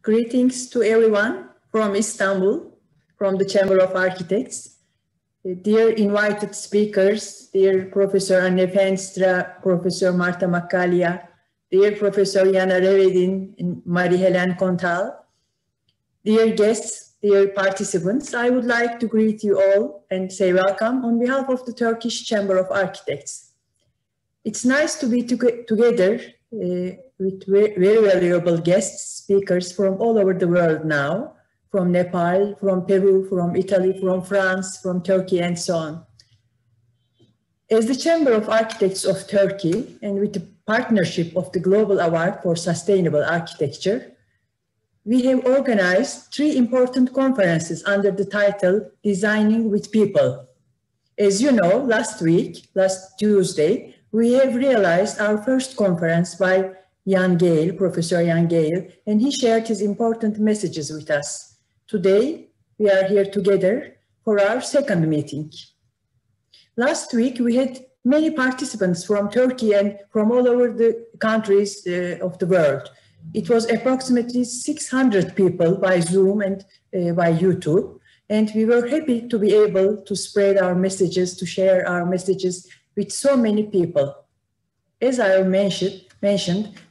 Greetings to everyone from Istanbul, from the Chamber of Architects. Dear invited speakers, dear Professor Feenstra, Professor Marta Maccaglia, dear Professor Jana Revedin and Marie-Helene Contal, dear guests, dear participants, I would like to greet you all and say welcome on behalf of the Turkish Chamber of Architects. It's nice to be together with very valuable guest speakers from all over the world now, from Nepal, from Peru, from Italy, from France, from Turkey, and so on. As the Chamber of Architects of Turkey, and with the partnership of the Global Award for Sustainable Architecture, we have organized 3 important conferences under the title Designing with People. As you know, last Tuesday, we have realized our first conference by Professor Jan Gale, and he shared his important messages with us. Today, we are here together for our second meeting. Last week, we had many participants from Turkey and from all over the countries of the world. It was approximately 600 people by Zoom and by YouTube, and we were happy to be able to spread our messages, to share our messages with so many people. As I mentioned,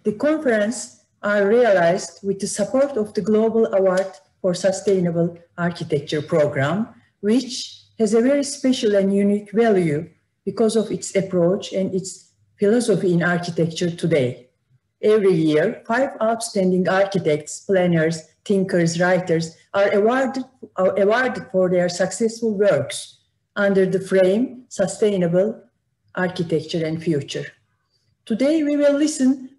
the conference are realized with the support of the Global Award for Sustainable Architecture program, which has a very special and unique value because of its approach and its philosophy in architecture today. Every year, 5 outstanding architects, planners, thinkers, writers are awarded for their successful works under the frame Sustainable Architecture and Future. Today, we will listen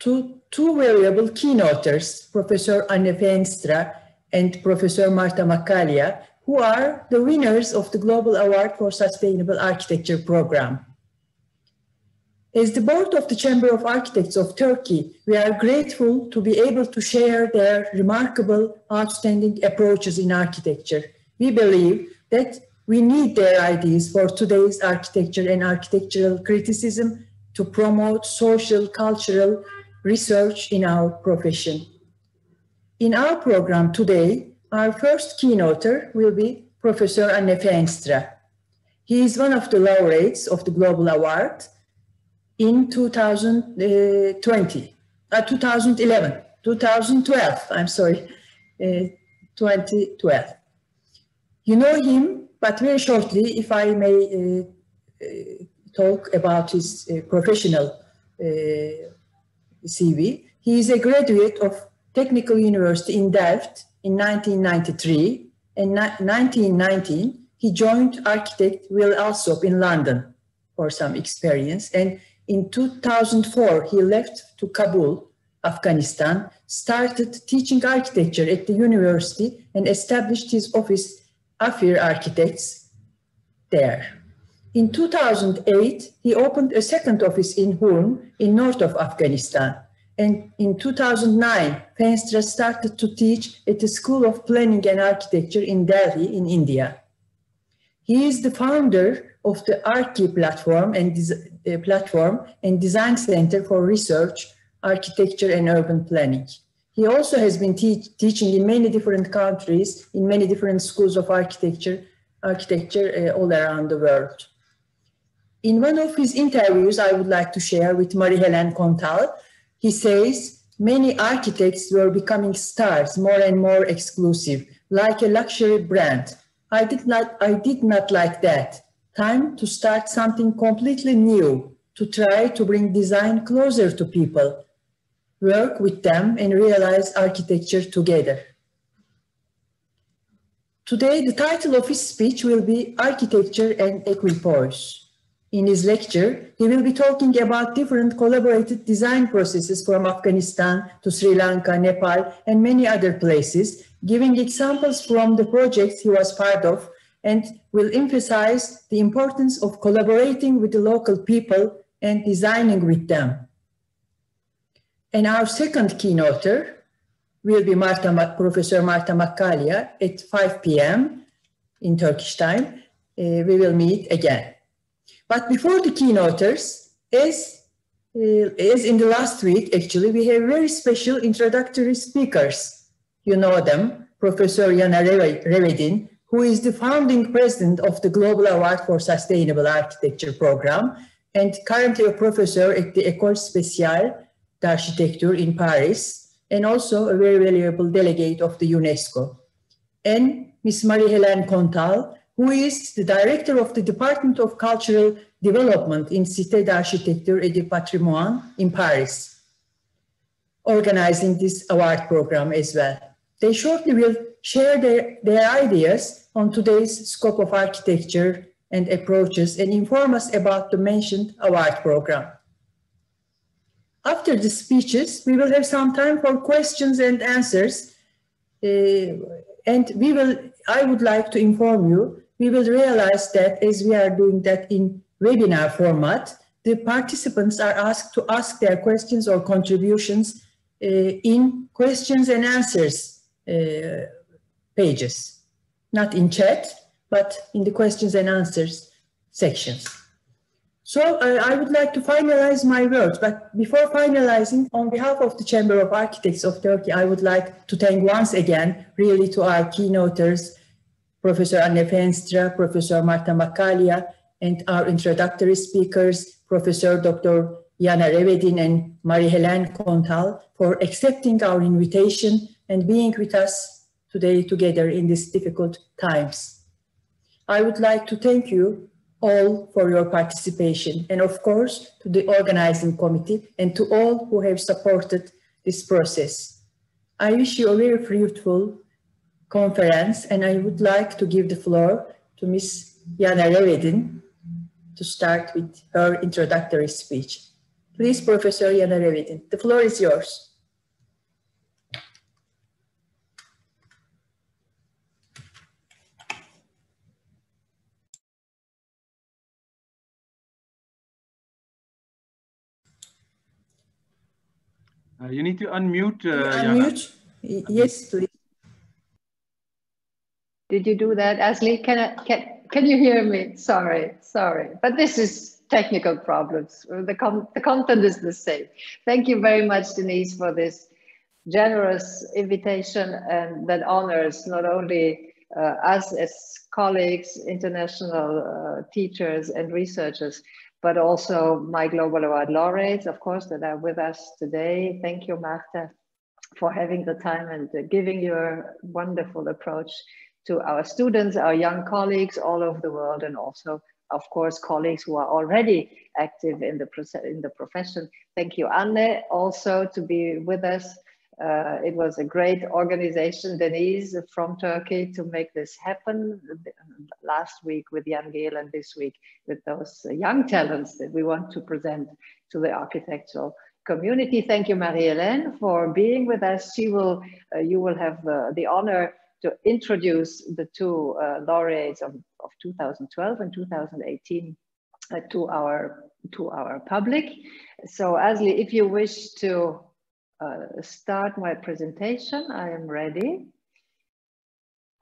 to 2 valuable keynoters, Professor Feenstra and Professor Marta Maccaglia, who are the winners of the Global Award for Sustainable Architecture program. As the board of the Chamber of Architects of Turkey, we are grateful to be able to share their remarkable, outstanding approaches in architecture. We believe that we need their ideas for today's architecture and architectural criticism to promote social, cultural research in our profession. In our program today, our first keynoter will be Professor Feenstra. He is one of the laureates of the Global Award in 2012, I'm sorry, 2012. You know him, but very shortly, if I may talk about his professional CV. He is a graduate of Technical University in Delft in 1993. In 1919, he joined architect Will Alsop in London for some experience. And in 2004, he left to Kabul, Afghanistan, started teaching architecture at the university and established his office, Afir Architects, there. In 2008, he opened a second office in Hoorn, in north of Afghanistan. And in 2009, Feenstra started to teach at the School of Planning and Architecture in Delhi, in India. He is the founder of the Archi platform and Design Center for Research, Architecture and Urban Planning. He also has been teaching in many different countries, in many different schools of architecture all around the world. In one of his interviews I would like to share with Marie-Helene Contal, he says, many architects were becoming stars, more and more exclusive, like a luxury brand. I did not like that. Time to start something completely new, to try to bring design closer to people, work with them and realize architecture together. Today, the title of his speech will be Architecture and Equipoise. In his lecture, he will be talking about different collaborated design processes from Afghanistan to Sri Lanka, Nepal, and many other places, giving examples from the projects he was part of, and will emphasize the importance of collaborating with the local people and designing with them. And our second keynoter will be Professor Marta Maccaglia at 5 p.m. in Turkish time. We will meet again. But before the keynoters, as in the last week, actually, we have very special introductory speakers you know them, Professor Jana Revedin, who is the founding president of the Global Award for Sustainable Architecture program and currently a professor at the École Spéciale d'Architecture in Paris, and also a very valuable delegate of the UNESCO. And Ms. Marie-Helene Contal, who is the director of the Department of Cultural Development in Cité d'Architecture et du Patrimoine in Paris, organizing this award program as well. They shortly will share their ideas on today's scope of architecture and approaches and inform us about the mentioned award program. After the speeches, we will have some time for questions and answers. I would like to inform you, we will realize that as we are doing that in webinar format, the participants are asked to ask their questions or contributions in questions and answers pages, not in chat, but in the questions and answers sections. So I would like to finalize my words, but before finalizing, on behalf of the Chamber of Architects of Turkey, I would like to thank once again really to our keynoters, Professor Anne Feenstra, Professor Marta Maccaglia, and our introductory speakers, Professor Dr. Jana Revedin and Marie-Helene Contal, for accepting our invitation and being with us today together in these difficult times. I would like to thank you all for your participation, and of course to the organizing committee and to all who have supported this process. I wish you a very fruitful conference, and I would like to give the floor to Ms. Jana Revedin to start with her introductory speech. Please, Professor Jana Revedin, the floor is yours. You need to unmute. Unmute? Yes, please. Did you do that, Asli? Can you hear me? Sorry. But this is technical problems. The content is the same. Thank you very much, Denise, for this generous invitation, and that honors not only us as colleagues, international teachers and researchers, but also my Global Award laureates, of course, that are with us today. Thank you, Marta, for having the time and giving your wonderful approach to our students, our young colleagues all over the world, and also, of course, colleagues who are already active in the profession. Thank you, Anne, also to be with us. It was a great organization, Deniz from Turkey, to make this happen last week with Jan Gehl and this week with those young talents that we want to present to the architectural community. Thank you, Marie-Helene, for being with us. You will have the honor to introduce the two laureates of 2012 and 2018 to our public. So Asli, if you wish to start my presentation, I am ready.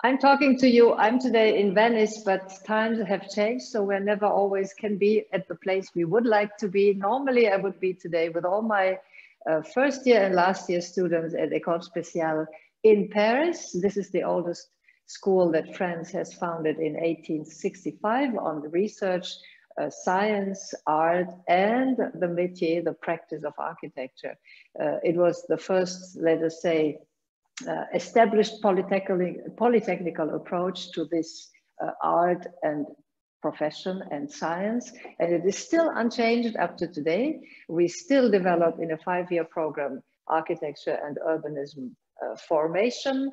I'm talking to you, I'm today in Venice, but times have changed, so we never always can be at the place we would like to be. Normally I would be today with all my first year and last year students at École Spéciale in Paris. This is the oldest school that France has founded in 1865 on the research, science, art, and the métier, the practice of architecture. It was the first, let us say, established polytechnical approach to this art and profession and science, and it is still unchanged up to today. We still develop in a 5-year program architecture and urbanism formation.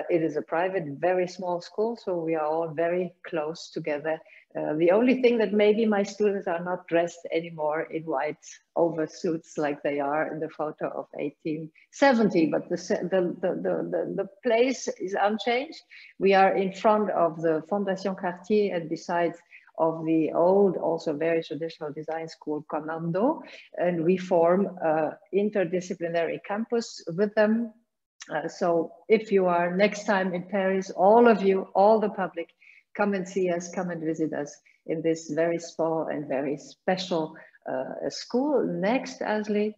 It is a private, very small school, so we are all very close together. The only thing that maybe my students are not dressed anymore in white oversuits like they are in the photo of 1870, but the place is unchanged. We are in front of the Fondation Cartier and besides of the old, also very traditional design school, Commando, and we form an interdisciplinary campus with them. So if you are next time in Paris, all of you, all the public, come and see us, come and visit us in this very small and very special school. Next, Asli.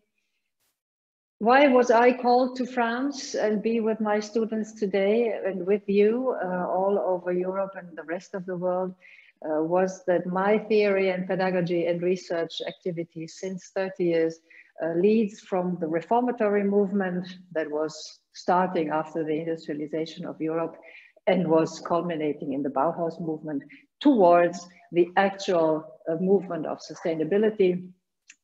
Why was I called to France and be with my students today and with you all over Europe and the rest of the world? Was that my theory and pedagogy and research activities since 30 years leads from the reformatory movement that was starting after the industrialization of Europe and was culminating in the Bauhaus movement towards the actual movement of sustainability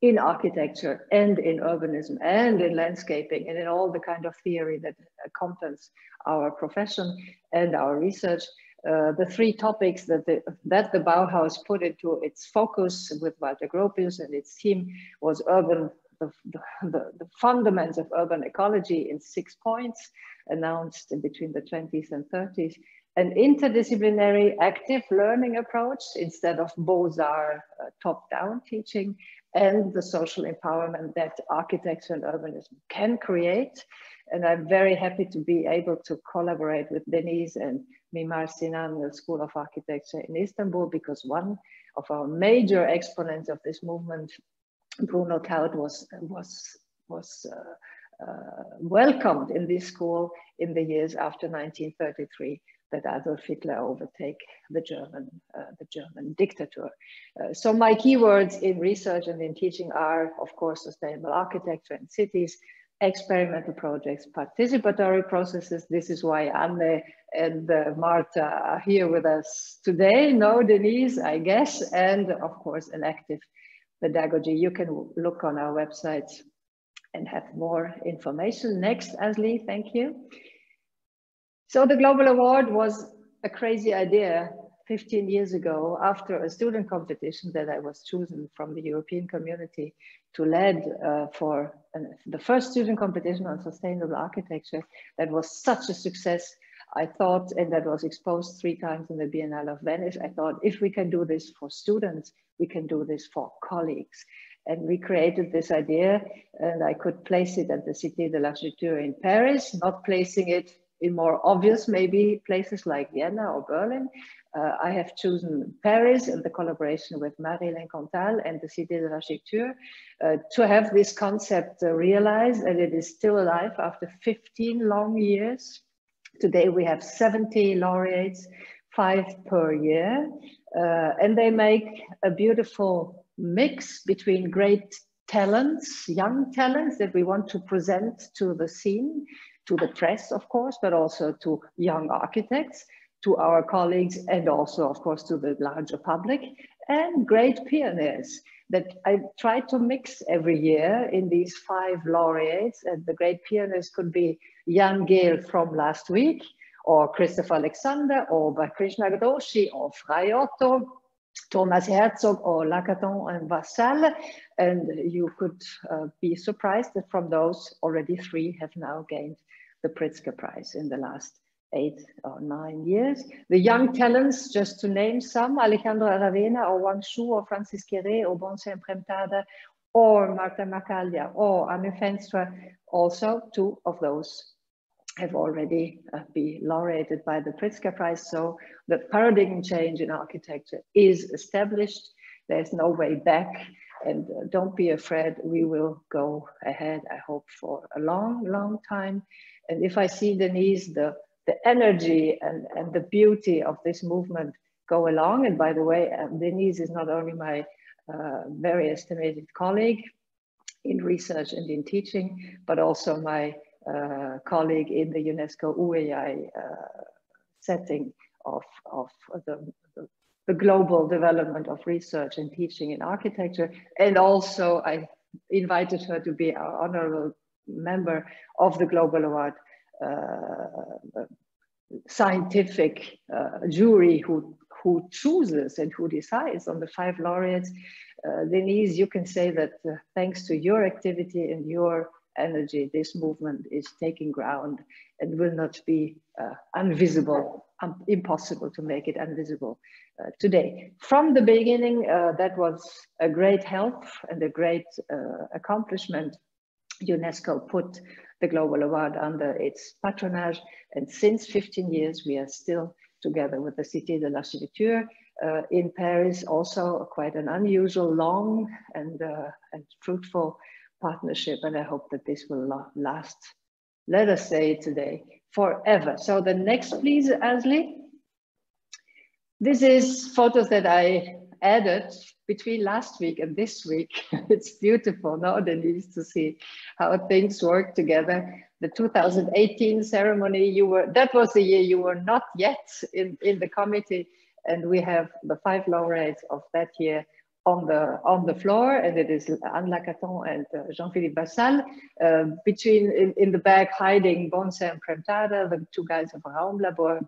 in architecture and in urbanism and in landscaping and in all the kind of theory that accompanies our profession and our research. The three topics that the Bauhaus put into its focus with Walter Gropius and its team was the fundamentals of urban ecology in 6 points announced between the 20s and 30s, an interdisciplinary active learning approach instead of Beaux-Arts top-down teaching, and the social empowerment that architecture and urbanism can create. And I'm very happy to be able to collaborate with Deniz and Mimar Sinan, the School of Architecture in Istanbul, because one of our major exponents of this movement, Bruno Taut, was welcomed in this school in the years after 1933, that Adolf Hitler overtake the German dictator. So my keywords in research and in teaching are, of course, sustainable architecture and cities, experimental projects, participatory processes. This is why Anne and Marta are here with us today. No, Denise, I guess, and of course, an active pedagogy. You can look on our website and have more information. Next, Asli, thank you. So the Global Award was a crazy idea 15 years ago after a student competition that I was chosen from the European community to lead for the first student competition on sustainable architecture. That was such a success. I thought, and that was exposed 3 times in the Biennale of Venice, I thought if we can do this for students, we can do this for colleagues. And we created this idea, and I could place it at the Cité de l'Architecture in Paris, not placing it in more obvious, maybe places like Vienna or Berlin. I have chosen Paris and the collaboration with Marie-Helene Contal and the Cité de l'Architecture to have this concept realized, and it is still alive after 15 long years. Today we have 70 laureates, 5 per year, and they make a beautiful mix between great talents, young talents that we want to present to the scene, to the press, of course, but also to young architects, to our colleagues, and also, of course, to the larger public, and great pioneers that I try to mix every year in these 5 laureates. And the great pioneers could be Jan Gehl from last week, or Christopher Alexander, or Krishna Doshi, or Fraiotto, Thomas Herzog, or Lacaton and Vassal. And you could be surprised that from those, already 3 have now gained the Pritzker Prize in the last 8 or 9 years. The young talents, just to name some, Alejandro Aravena, or Wang Shu, or Francis Quere, or Bonsen Premtada, or Marta Maccaglia, or Anne Feenstra, also 2 of those have already been laureated by the Pritzker Prize. So the paradigm change in architecture is established. There's no way back, and don't be afraid, we will go ahead, I hope, for a long, long time. And if I see, Denise, the energy and the beauty of this movement go along, and by the way, Denise is not only my very estimated colleague in research and in teaching, but also my colleague in the UNESCO UCTEA setting of the global development of research and teaching in architecture. And also I invited her to be our honorable member of the Global Award scientific jury who chooses and who decides on the 5 laureates. Denise, you can say that thanks to your activity and your energy, this movement is taking ground and will not be invisible, impossible to make it invisible today. From the beginning, that was a great help and a great accomplishment. UNESCO put the Global Award under its patronage, and since 15 years, we are still together with the Cité de l'Architecture in Paris, also quite an unusual, long and fruitful partnership, and I hope that this will last, let us say today, forever. So the next, please, Asli. This is photos that I added between last week and this week. It's beautiful, no, Denise, to see how things work together. The 2018 ceremony, that was the year you were not yet in the committee, and we have the 5 laureates of that year on the floor, and it is Anne Lacaton and Jean-Philippe Bassal. In the back, hiding Bonse and Premtada, the 2 guys of Raumlabor.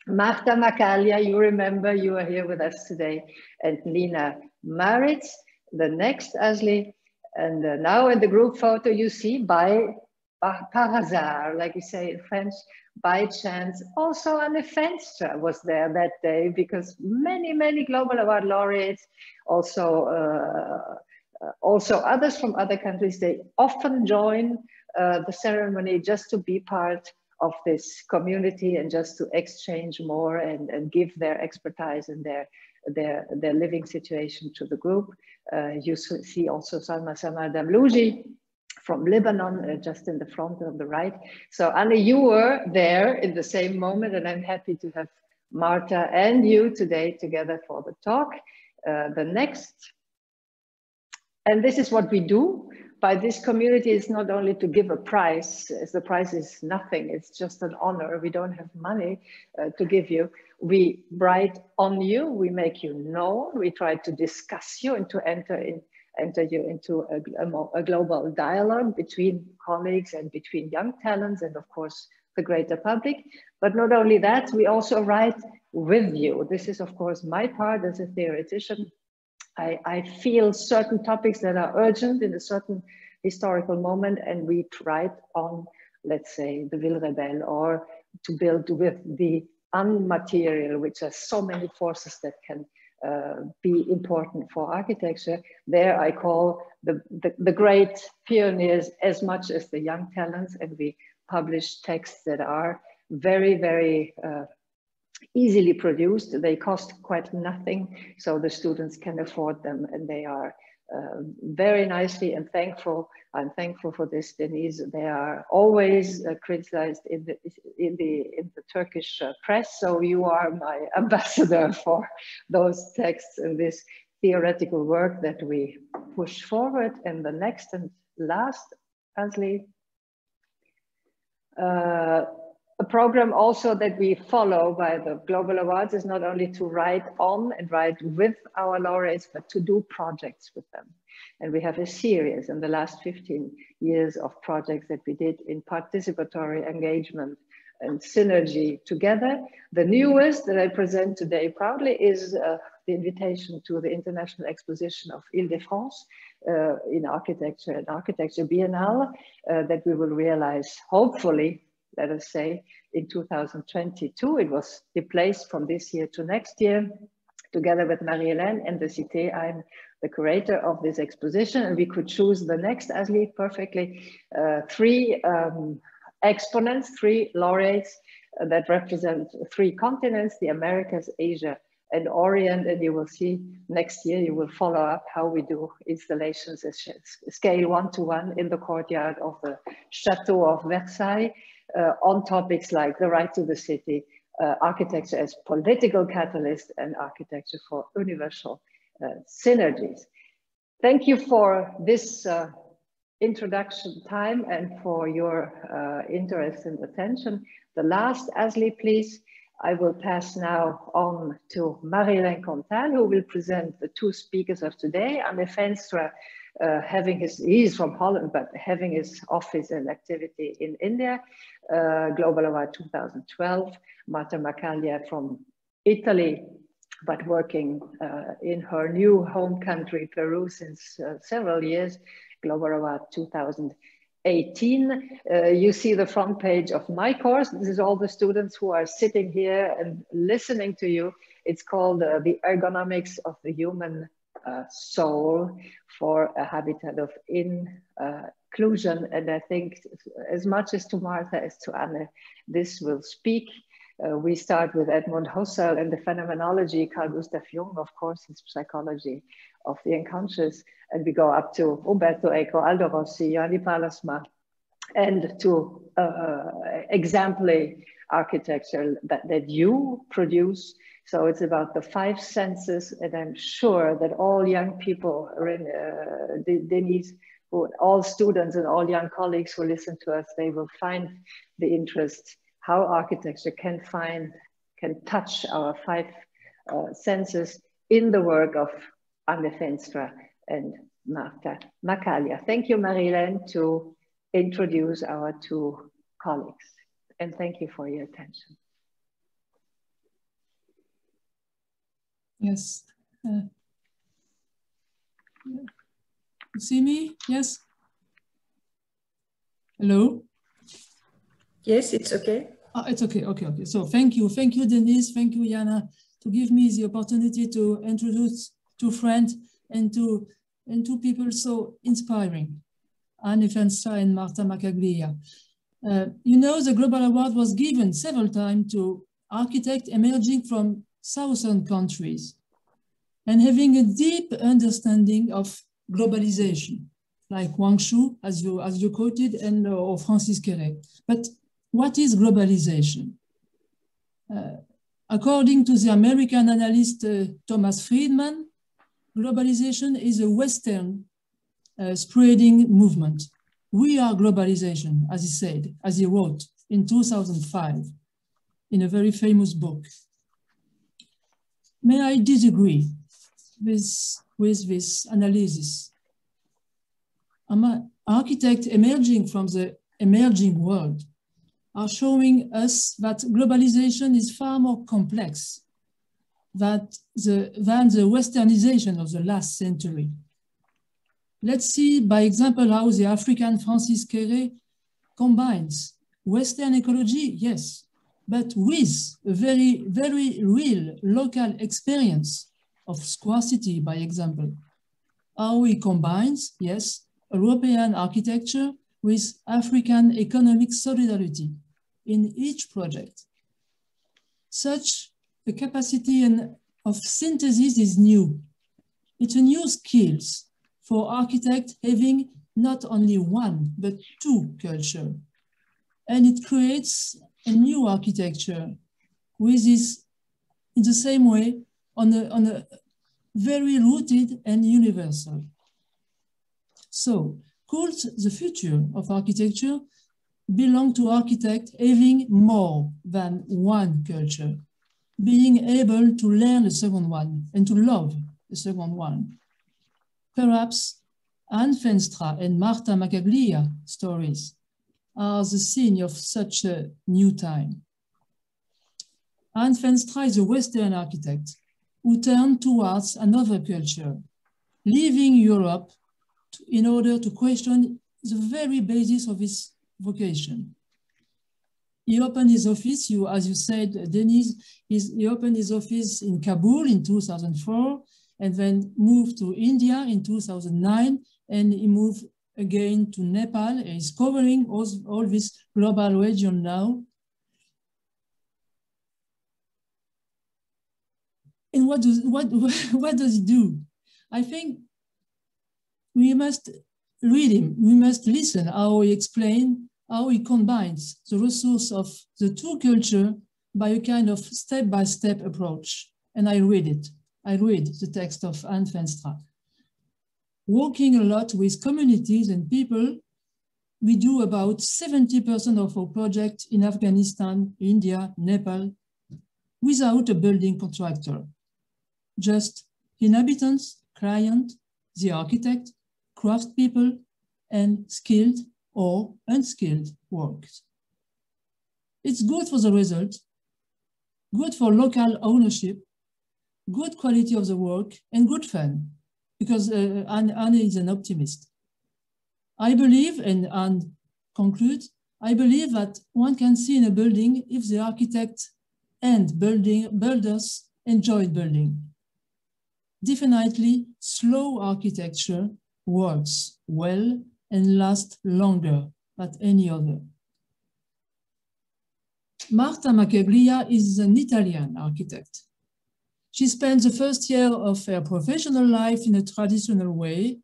Marta Maccaglia, you remember, you are here with us today, and Nina Maritz, the next, Asli. And now in the group photo, you see par hasard, like you say in French, by chance. Also Anne Feenstra was there that day, because many Global Award laureates, also others from other countries, they often join the ceremony just to be part of this community and just to exchange more and give their expertise and their living situation to the group. You see also Salma Samar Damlouji from Lebanon, just in the front on the right. So Anne, you were there in the same moment, and I'm happy to have Marta and you today together for the talk. The next, and this is what we do by this community, is not only to give a prize, as the prize is nothing, it's just an honor. We don't have money to give you. We write on you, we make you known, we try to discuss you and to enter you into a global dialogue between colleagues and between young talents and of course the greater public. But not only that, we also write with you. This is of course my part as a theoretician. I feel certain topics that are urgent in a certain historical moment, and we write on, let's say, the Ville Rebelle, or to build with the unmaterial, which has so many forces that can be important for architecture. There I call the great pioneers as much as the young talents, and we publish texts that are very easily produced. They cost quite nothing, so the students can afford them, and they are very nicely and thankful. I'm thankful for this, Denise. They are always criticized in the Turkish press. So you are my ambassador for those texts and this theoretical work that we push forward. And the next and last, Asli, a program also that we follow by the Global Awards is not only to write on and write with our laureates, but to do projects with them. And we have a series in the last 15 years of projects that we did in participatory engagement and synergy together. The newest that I present today proudly is the invitation to the International Exposition of Ile-de-France in Architecture and Architecture Biennale that we will realize, hopefully, let us say, in 2022. It was replaced from this year to next year. Together with Marie-Helene and the Cité, I'm the curator of this exposition, and we could choose the next, Asli, perfectly, 3 exponents, 3 laureates that represent 3 continents, the Americas, Asia, and Orient. And you will see next year, you will follow up how we do installations at scale 1:1 in the courtyard of the Chateau of Versailles on topics like the right to the city, architecture as political catalyst, and architecture for universal synergies. Thank you for this introduction time and for your interest and attention. The last, Asli, please. I will pass now on to Marie-Helene Contal, who will present the 2 speakers of today. Anne Feenstra, he's from Holland, but having his office and activity in India, Global Award 2012. Marta Maccaglia from Italy, but working in her new home country, Peru, since several years, Global Award 2018. You see the front page of my course. This is all the students who are sitting here and listening to you. It's called The Ergonomics of the Human Soul for a Habitat of Inclusion. And I think as much as to Marta as to Anne, this will speak. We start with Edmund Husserl and the phenomenology, Carl Gustav Jung, of course, his psychology the unconscious. And we go up to Umberto Eco, Aldo Rossi, Gianni Pallasma, and to exemplary architecture that you produce. So it's about the 5 senses, and I'm sure that all young people, Deniz, all students and all young colleagues who listen to us, they will find the interest how architecture can touch our 5 senses in the work of Anne Feenstra and Marta Maccaglia. Thank you, Marie-Helene, to introduce our 2 colleagues. And thank you for your attention. Yes. You see me? Yes? Hello? Yes, it's okay. It's okay, okay. So thank you, Deniz, thank you, Jana, to give me the opportunity to introduce 2 friends and 2 people so inspiring, Anne Feenstra and Marta Maccaglia. You know, the Global Award was given several times to architects emerging from Southern countries and having a deep understanding of globalization, like Wang Shu, as you quoted, and or Francis Quéré. But what is globalization? According to the American analyst Thomas Friedman, globalization is a Western spreading movement. We are globalization, as he said, as he wrote in 2005 in a very famous book. May I disagree with this analysis? Architects emerging from the emerging world are showing us that globalization is far more complex than the westernization of the last century. Let's see, by example, how the African Francis Quéré combines Western ecology, yes, but with a very, very real local experience of scarcity, by example. How he combines, yes, European architecture with African economic solidarity in each project. Such a capacity of synthesis is new. It's a new skill for architects having not only 1, but 2 cultures. And it creates a new architecture with this, in the same way, on a very rooted and universal. So, could the future of architecture belong to architects having more than 1 culture, being able to learn the second one and to love the second one? Perhaps Anne Feenstra and Marta Maccaglia stories are the scene of such a new time. Anne Feenstra is a Western architect who turned towards another culture, leaving Europe in order to question the very basis of his vocation. He opened his office, as you said, Deniz, he opened his office in Kabul in 2004, and then moved to India in 2009, and he moved again to Nepal. He's covering all this global region now. And what does he do? I think we must read him. We must listen how he explains, how he combines the resource of the 2 cultures by a kind of step-by-step approach. And I read it. I read the text of Anne Feenstra. Working a lot with communities and people, we do about 70% of our projects in Afghanistan, India, Nepal, without a building contractor. Just inhabitants, client, the architect, craftspeople, and skilled or unskilled workers. It's good for the result, good for local ownership, good quality of the work, and good fun, because Anne is an optimist. I believe, and Anne concludes, I believe that one can see in a building if the architect and builders enjoy building. Definitely, slow architecture works well and lasts longer than any other. Marta Maccaglia is an Italian architect. She spent the first year of her professional life in a traditional way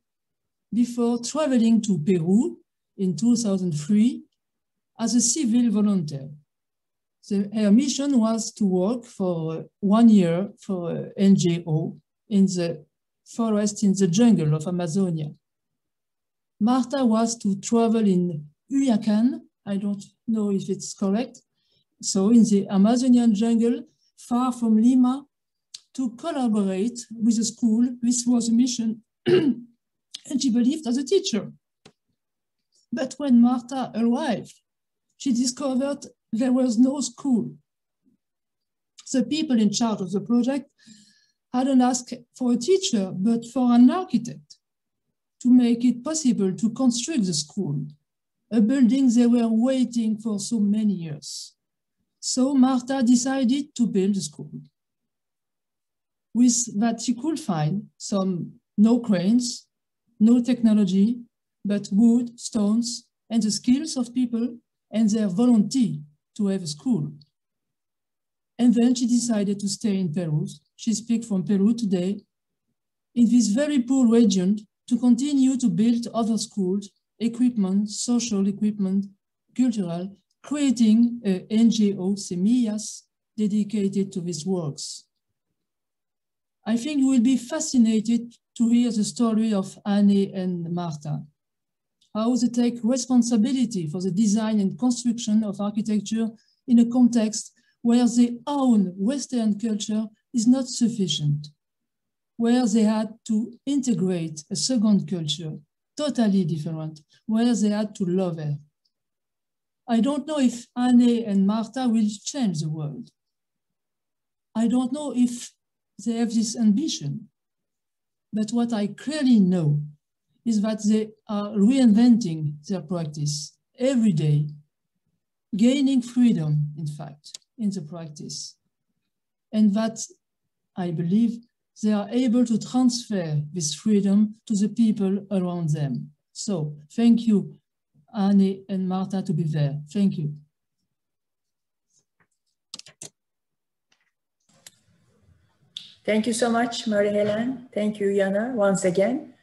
before traveling to Peru in 2003 as a civil volunteer. Her mission was to work for 1 year for an NGO in the forest in the jungle of Amazonia. Marta was to travel in Uyacan, I don't know if it's correct, so in the Amazonian jungle, far from Lima, to collaborate with a school. This was a mission, and she believed as a teacher. But when Marta arrived, she discovered there was no school. The people in charge of the project hadn't asked for a teacher, but for an architect to make it possible to construct the school, a building they were waiting for so many years. So Marta decided to build a school. With that she could find no cranes, no technology, but wood, stones, and the skills of people and their volunteer to have a school. And then she decided to stay in Peru. She speaks from Peru today, in this very poor region, to continue to build other schools, equipment, social equipment, cultural, creating a NGO, Semillas, dedicated to these works. I think you will be fascinated to hear the story of Anne and Marta, how they take responsibility for the design and construction of architecture in a context where their own Western culture is not sufficient, where they had to integrate a second culture, totally different, where they had to love her. I don't know if Anne and Marta will change the world. I don't know if they have this ambition, but what I clearly know is that they are reinventing their practice every day, gaining freedom, in fact, in the practice. And that, I believe, they are able to transfer this freedom to the people around them. So thank you, Anne and Marta, to be there. Thank you. Thank you so much, Marie-Helene. Thank you, Jana, once again.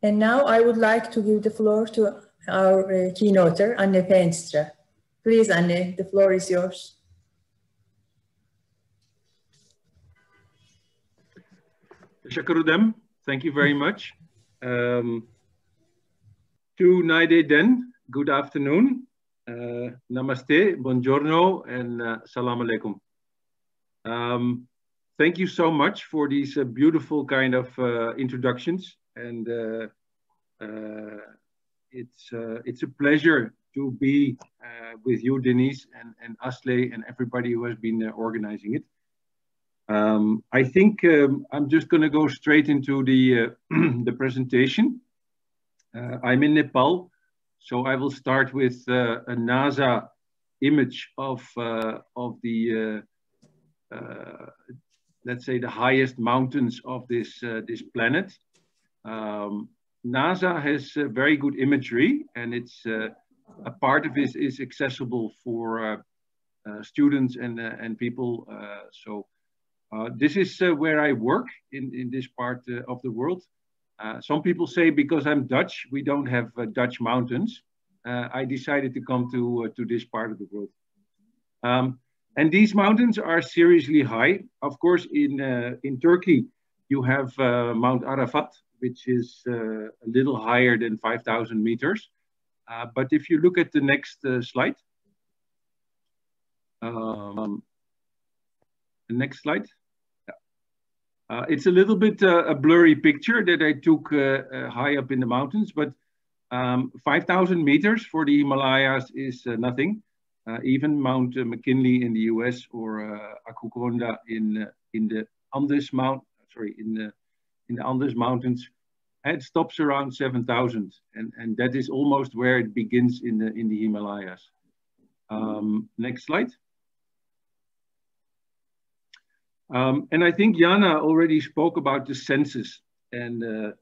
And now I would like to give the floor to our keynoter, Anne Feenstra. Please, Anne, the floor is yours. Shakarudem, thank you very much. To Naide Den, good afternoon. Namaste, buongiorno, and salam alaikum. Thank you so much for these beautiful kind of introductions, and it's a pleasure to be with you, Denise, and Asle, and everybody who has been organizing it. I think I'm just going to go straight into the the presentation. I'm in Nepal, so I will start with a NASA image of the let's say the highest mountains of this this planet. NASA has very good imagery, and it's a part of it is accessible for students and people. So this is where I work in this part of the world. Some people say because I'm Dutch, we don't have Dutch mountains. I decided to come to this part of the world. And these mountains are seriously high. Of course, in Turkey, you have Mount Arafat, which is a little higher than 5,000 meters. But if you look at the next slide, the next slide. It's a little bit a blurry picture that I took high up in the mountains, but 5,000 meters for the Himalayas is nothing. Even Mount McKinley in the US or Akukonda in the Andes in the Andes Mountains, it stops around 7,000, and that is almost where it begins in the Himalayas. Next slide. And I think Jana already spoke about the census and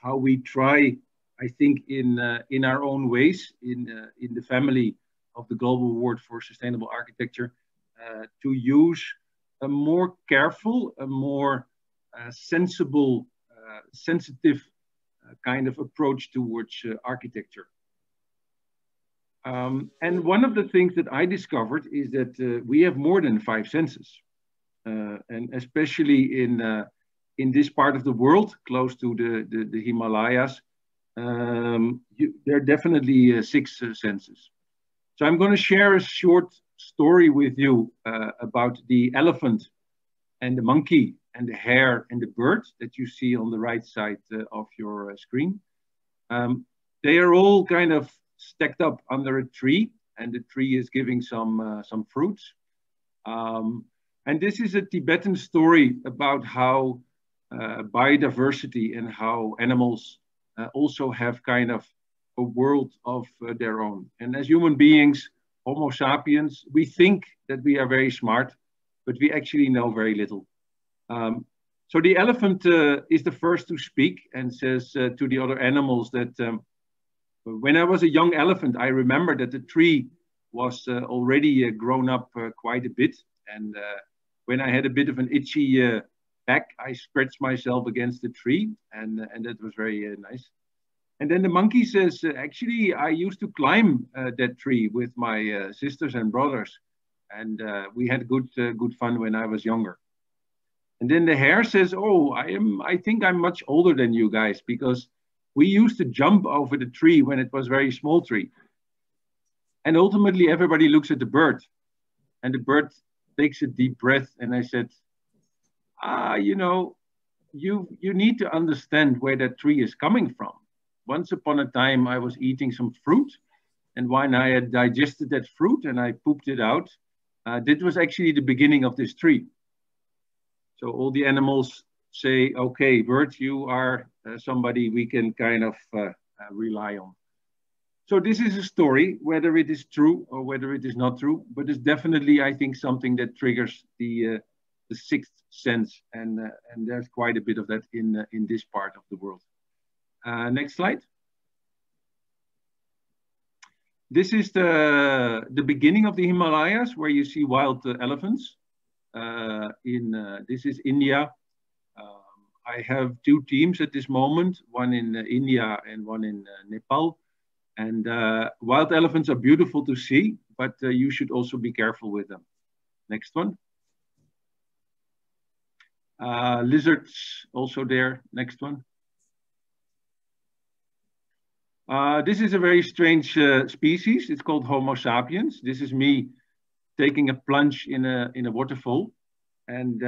how we try, I think, in our own ways, in the family of the Global Award for Sustainable Architecture, to use a more careful, a more sensible, sensitive kind of approach towards architecture. And one of the things that I discovered is that we have more than 5 senses. And especially in this part of the world, close to the Himalayas, there are definitely 6 senses. So I'm going to share a short story with you about the elephant and the monkey and the hare and the bird that you see on the right side of your screen. They are all kind of stacked up under a tree, and the tree is giving some fruits. And this is a Tibetan story about how biodiversity and how animals also have kind of a world of their own. And as human beings, Homo sapiens, we think that we are very smart, but we actually know very little. So the elephant is the first to speak and says to the other animals that when I was a young elephant, I remember that the tree was already grown up quite a bit. And when I had a bit of an itchy back, I scratched myself against the tree, and that was very nice. And then the monkey says, actually, I used to climb that tree with my sisters and brothers, and we had good fun when I was younger. And then the hare says, oh, I think I'm much older than you guys, because we used to jump over the tree when it was a very small tree. And ultimately, everybody looks at the bird, and the bird takes a deep breath. And I said, you know, you need to understand where that tree is coming from. Once upon a time, I was eating some fruit, and when I had digested that fruit and I pooped it out, that was actually the beginning of this tree. So all the animals say, okay, bird, you are somebody we can kind of rely on. So this is a story, whether it is true or whether it is not true, but it's definitely, I think, something that triggers the 6th sense, and there's quite a bit of that in this part of the world. Next slide. This is the beginning of the Himalayas, where you see wild elephants. This is India. I have 2 teams at this moment, one in India and one in Nepal. And wild elephants are beautiful to see, but you should also be careful with them. Next one. Lizards also there. Next one. This is a very strange species. It's called Homo sapiens. This is me taking a plunge in a waterfall. And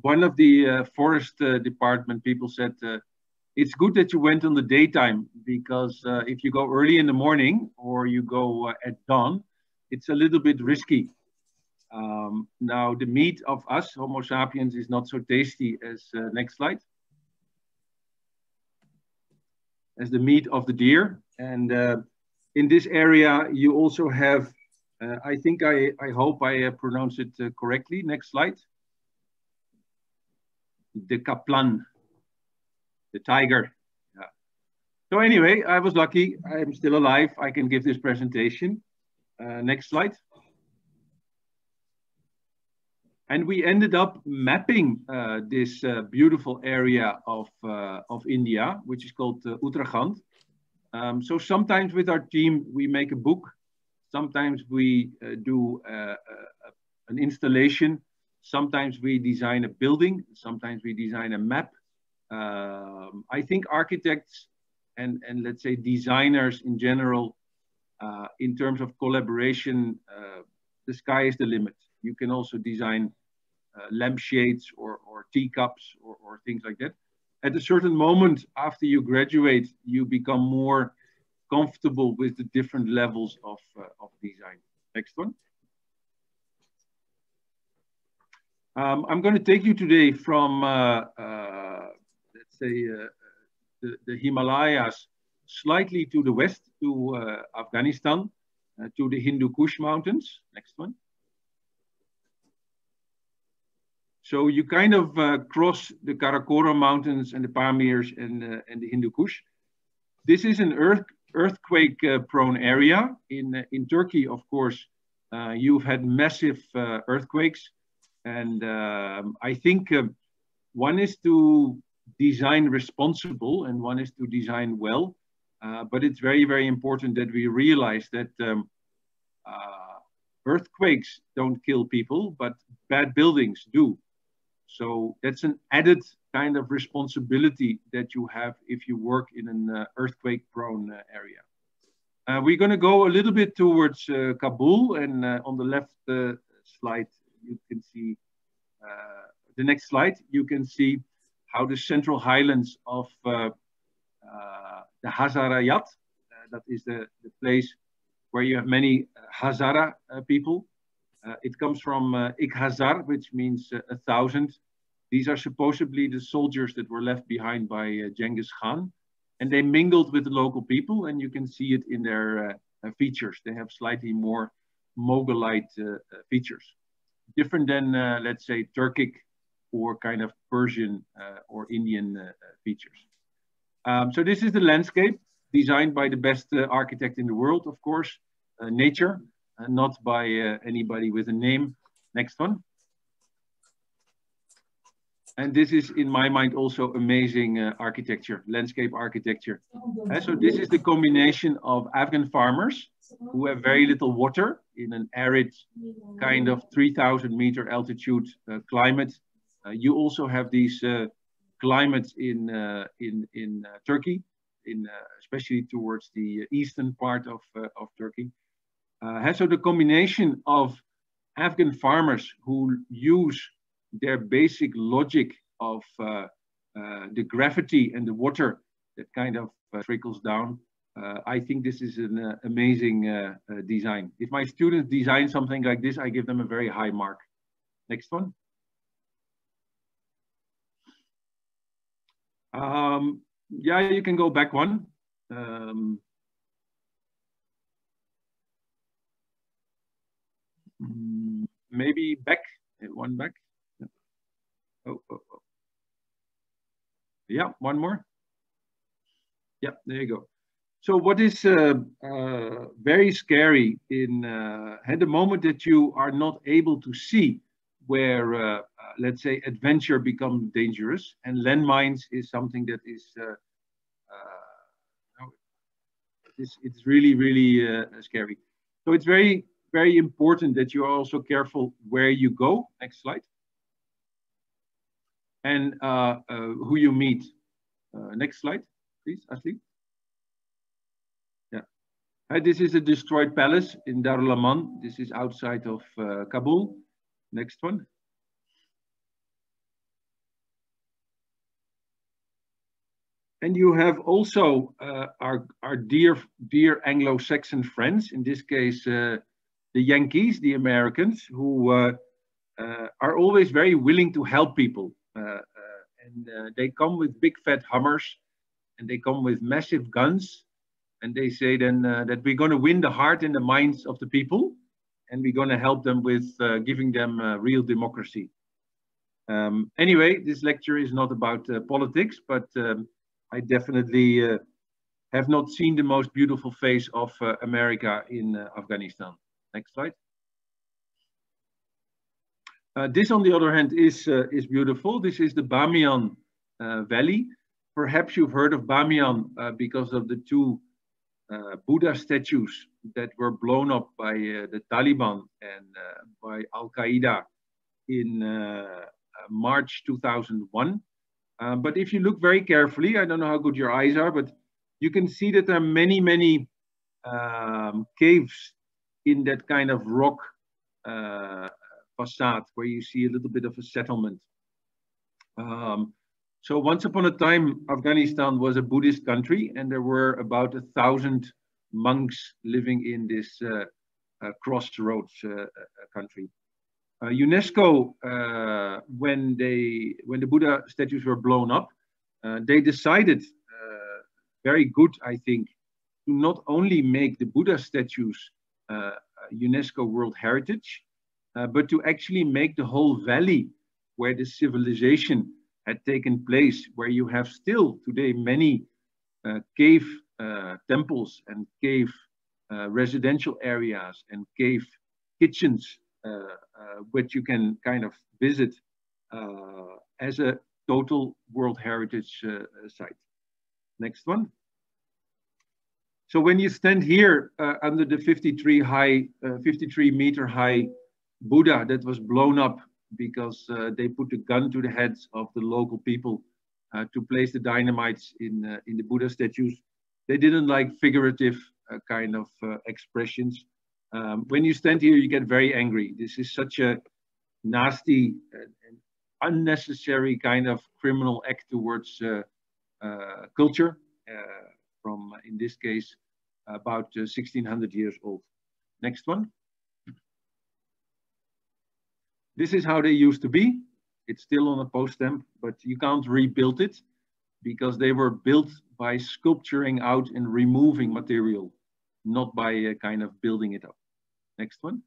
one of the forest department people said, it's good that you went on the daytime, because if you go early in the morning or you go at dawn, it's a little bit risky. Now, the meat of us, Homo sapiens, is not so tasty as, next slide, as the meat of the deer. And in this area, you also have, I think, I hope I pronounce it correctly. Next slide. The kaplan, the tiger. Yeah. So anyway, I was lucky. I'm still alive. I can give this presentation. Next slide. And we ended up mapping this beautiful area of India, which is called Uttarakhand. So sometimes with our team, we make a book. Sometimes we do an installation. Sometimes we design a building. Sometimes we design a map. I think architects and let's say designers in general, in terms of collaboration, the sky is the limit. You can also design lampshades or teacups or things like that. At a certain moment after you graduate, you become more comfortable with the different levels of design. Next one. I'm going to take you today from, let's say, the Himalayas slightly to the west, to Afghanistan, to the Hindu Kush mountains. Next one. So you kind of cross the Karakoram mountains and the Pamirs and the Hindu Kush. This is an earthquake-prone area. In Turkey, of course, you've had massive earthquakes. And I think one is to design responsible and one is to design well. But it's very, very important that we realize that earthquakes don't kill people, but bad buildings do. So that's an added kind of responsibility that you have if you work in an earthquake-prone area. We're going to go a little bit towards Kabul, and on the left slide, you can see the next slide. You can see how the central highlands of the Hazarayat, that is the place where you have many Hazara people. It comes from Ik Hazar, which means 1,000. These are supposedly the soldiers that were left behind by Genghis Khan. And they mingled with the local people, and you can see it in their features. They have slightly more Mogulite features. Different than, let's say, Turkic or kind of Persian or Indian features. So this is the landscape designed by the best architect in the world, of course, nature, not by anybody with a name. Next one. And this is, in my mind, also amazing architecture, landscape architecture. So this is the combination of Afghan farmers who have very little water in an arid kind of 3,000 meter altitude climate. You also have these climates in Turkey, especially towards the eastern part of Turkey. So the combination of Afghan farmers who use their basic logic of the gravity and the water that kind of trickles down. I think this is an amazing design. If my students design something like this, I give them a very high mark. Next one. Yeah, you can go back one. Maybe back, one back. Oh. Yeah, one more. Yeah, there you go. So what is very scary in at the moment that you are not able to see where, let's say, adventure becomes dangerous, and landmines is something that is, it's really, really scary. So it's very, very important that you are also careful where you go. Next slide. And who you meet. Next slide, please, Ashley. Yeah. This is a destroyed palace in Darul Aman. This is outside of Kabul. Next one. And you have also our dear Anglo-Saxon friends, in this case, the Yankees, the Americans, who are always very willing to help people. And they come with big fat Hummers, and they come with massive guns, and they say then that we're going to win the heart and the minds of the people, and we're going to help them with giving them real democracy. Anyway, this lecture is not about politics, but I definitely have not seen the most beautiful face of America in Afghanistan. Next slide. This, on the other hand, is beautiful. This is the Bamiyan Valley. Perhaps you've heard of Bamiyan because of the two Buddha statues that were blown up by the Taliban and by Al-Qaeda in March 2001. But if you look very carefully, I don't know how good your eyes are, but you can see that there are many, many caves in that kind of rock facade where you see a little bit of a settlement. So once upon a time, Afghanistan was a Buddhist country, and there were about 1,000 monks living in this crossroads country. UNESCO, when the Buddha statues were blown up, they decided, very good, I think, to not only make the Buddha statues UNESCO World Heritage, but to actually make the whole valley where the civilization had taken place, where you have still today many cave temples and cave residential areas and cave kitchens which you can kind of visit as a total World Heritage site. Next one. So when you stand here under the 53-meter high Buddha that was blown up because they put a gun to the heads of the local people to place the dynamites in the Buddha statues. They didn't like figurative kind of expressions. When you stand here, you get very angry. This is such a nasty and unnecessary kind of criminal act towards culture from, in this case, about 1600 years old. Next one. This is how they used to be. It's still on a post stamp, but you can't rebuild it because they were built by sculpturing out and removing material, not by kind of building it up. Next one.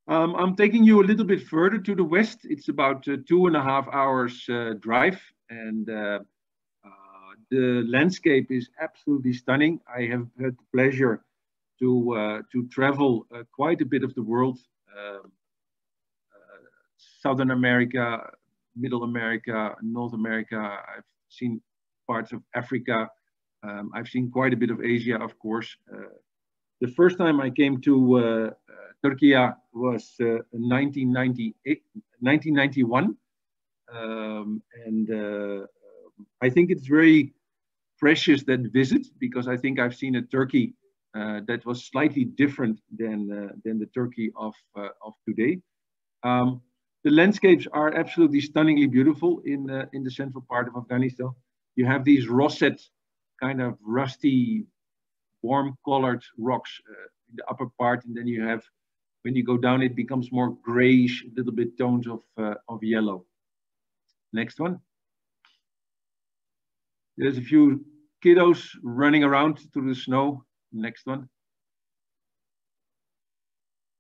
I'm taking you a little bit further to the west. It's about 2.5 hours drive, and the landscape is absolutely stunning. I have had the pleasure to travel quite a bit of the world. Southern America, Middle America, North America. I've seen parts of Africa. I've seen quite a bit of Asia, of course. The first time I came to Turkey was 1991. I think it's very precious, that visit, because I think I've seen a Turkey that was slightly different than the Turkey of today. The landscapes are absolutely stunningly beautiful in the central part of Afghanistan. You have these roset, kind of rusty, warm-colored rocks in the upper part, and then you have, when you go down, it becomes more grayish, a little bit tones of yellow. Next one. There's a few kiddos running around through the snow. Next one.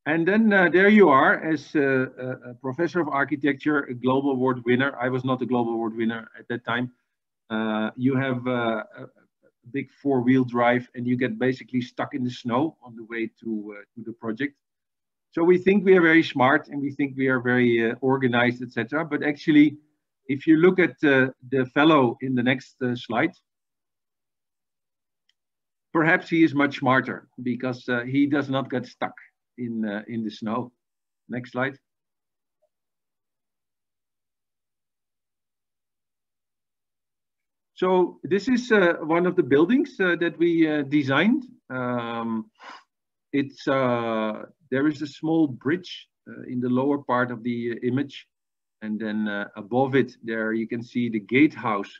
And then there you are as a professor of architecture, a global award winner. I was not a global award winner at that time. You have a big 4-wheel drive, and you get basically stuck in the snow on the way to the project. So we think we are very smart, and we think we are very organized, etc. But actually, if you look at the fellow in the next slide, perhaps he is much smarter because he does not get stuck in the snow. Next slide. So this is one of the buildings that we designed. There is a small bridge in the lower part of the image, and then above it there you can see the gatehouse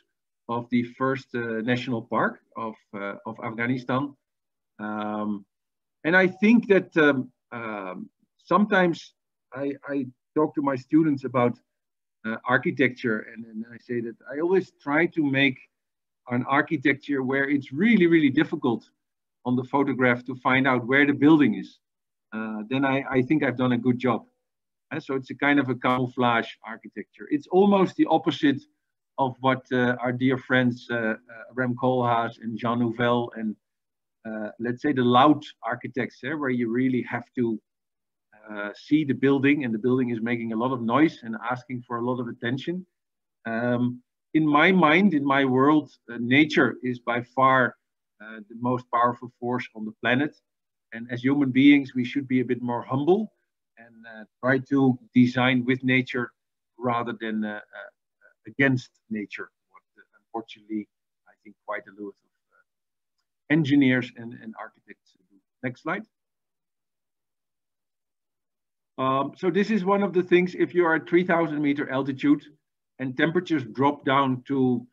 of the first national park of Afghanistan. And I think that sometimes I talk to my students about architecture, and I say that I always try to make an architecture where it's really, really difficult on the photograph to find out where the building is. Then I think I've done a good job. And so it's a kind of a camouflage architecture. It's almost the opposite of what our dear friends Rem Koolhaas and Jean Nouvel and let's say the loud architects, where you really have to see the building, and the building is making a lot of noise and asking for a lot of attention. In my mind, in my world, nature is by far the most powerful force on the planet. And as human beings, we should be a bit more humble and try to design with nature rather than against nature. What, unfortunately, I think quite a lot of engineers and architects do. Next slide. So this is one of the things, if you are at 3,000 meter altitude and temperatures drop down to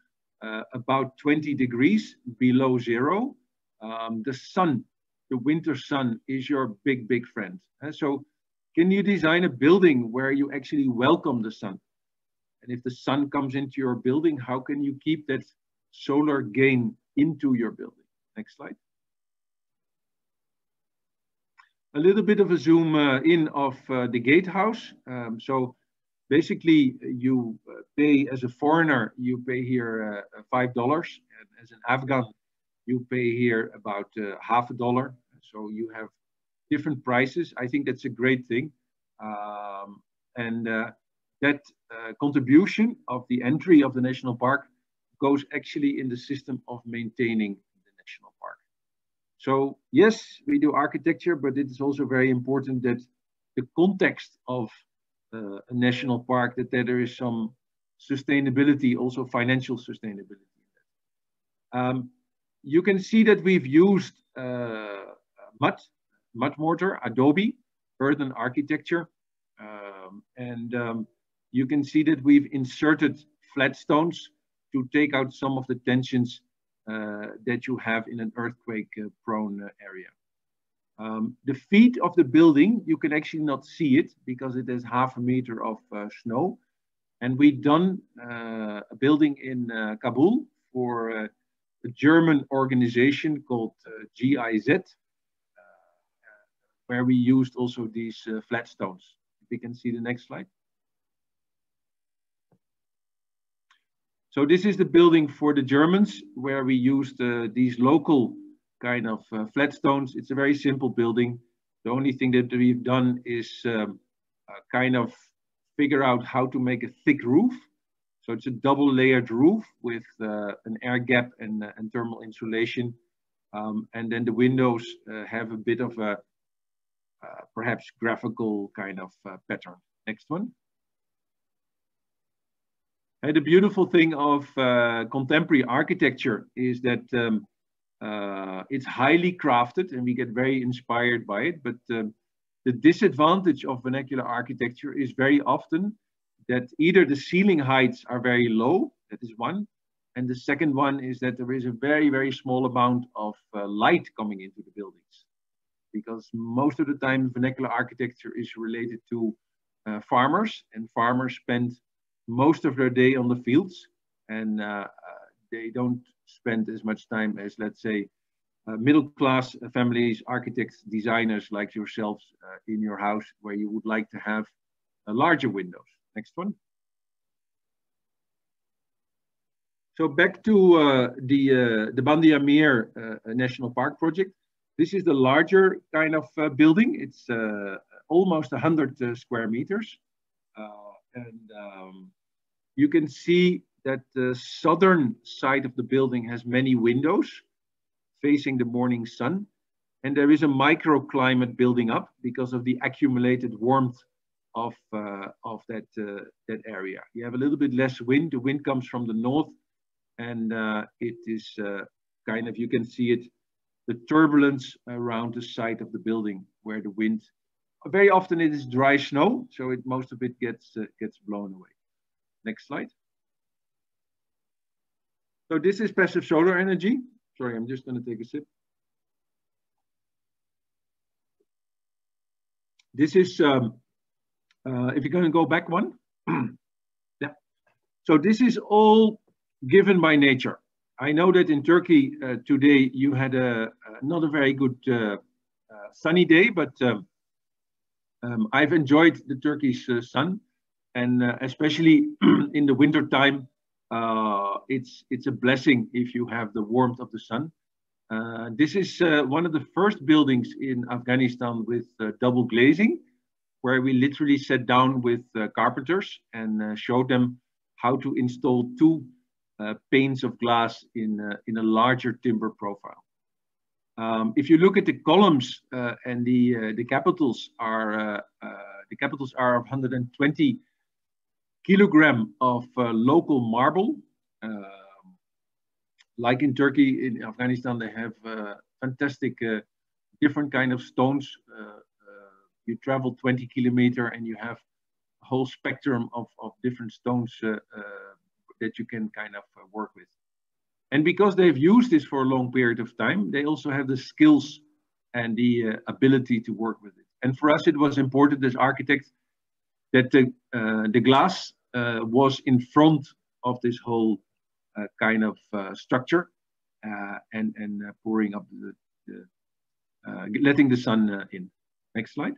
about 20 degrees below zero, the sun, the winter sun, is your big, big friend. And so can you design a building where you actually welcome the sun? And if the sun comes into your building, how can you keep that solar gain into your building? Next slide. A little bit of a zoom in of the gatehouse. So basically you pay, as a foreigner, you pay here $5. And as an Afghan, you pay here about $50. So you have different prices. I think that's a great thing. That contribution of the entry of the national park goes actually in the system of maintaining the national park. So yes, we do architecture, but it is also very important that the context of a national park, that there is some sustainability, also financial sustainability. You can see that we've used mud mortar, adobe, earthen architecture, you can see that we've inserted flat stones to take out some of the tensions that you have in an earthquake-prone area. The feet of the building, you can actually not see it because it has half a meter of snow. And we've done a building in Kabul for a German organization called GIZ, where we used also these flat stones. If we can see the next slide. So this is the building for the Germans, where we used these local kind of flat stones. It's a very simple building. The only thing that we've done is kind of figure out how to make a thick roof. So it's a double layered roof with an air gap and thermal insulation. And then the windows have a bit of a perhaps graphical kind of pattern. Next one. The beautiful thing of contemporary architecture is that it's highly crafted and we get very inspired by it. But the disadvantage of vernacular architecture is very often that either the ceiling heights are very low, that is one. And the second one is that there is a very, very small amount of light coming into the buildings. Because most of the time vernacular architecture is related to farmers, and farmers spend most of their day on the fields, and they don't spend as much time as, let's say, middle-class families, architects, designers like yourselves in your house, where you would like to have larger windows. Next one. So back to the Bandi Amir National Park project. This is the larger kind of building. It's almost 100 square meters. You can see that the southern side of the building has many windows facing the morning sun. And there is a microclimate building up because of the accumulated warmth of that area. You have a little bit less wind. The wind comes from the north, and it is kind of, you can see it, the turbulence around the side of the building where the wind, very often it is dry snow, so most of it gets blown away. Next slide. So this is passive solar energy. Sorry, I'm just going to take a sip. This is, if you're going to go back one. Yeah. So this is all given by nature. I know that in Turkey today you had not a very good sunny day, but I've enjoyed the Turkish sun, and especially in the winter time, it's a blessing if you have the warmth of the sun. This is one of the first buildings in Afghanistan with double glazing, where we literally sat down with carpenters and showed them how to install two panes of glass in a larger timber profile. If you look at the columns and the capitals are of 120 kilogram of local marble. Like in Turkey, in Afghanistan, they have fantastic different kind of stones. You travel 20 kilometers and you have a whole spectrum of different stones that you can kind of work with. And because they've used this for a long period of time, they also have the skills and the ability to work with it. And for us, it was important as architects that the glass was in front of this whole kind of structure and pouring up letting the sun in. Next slide.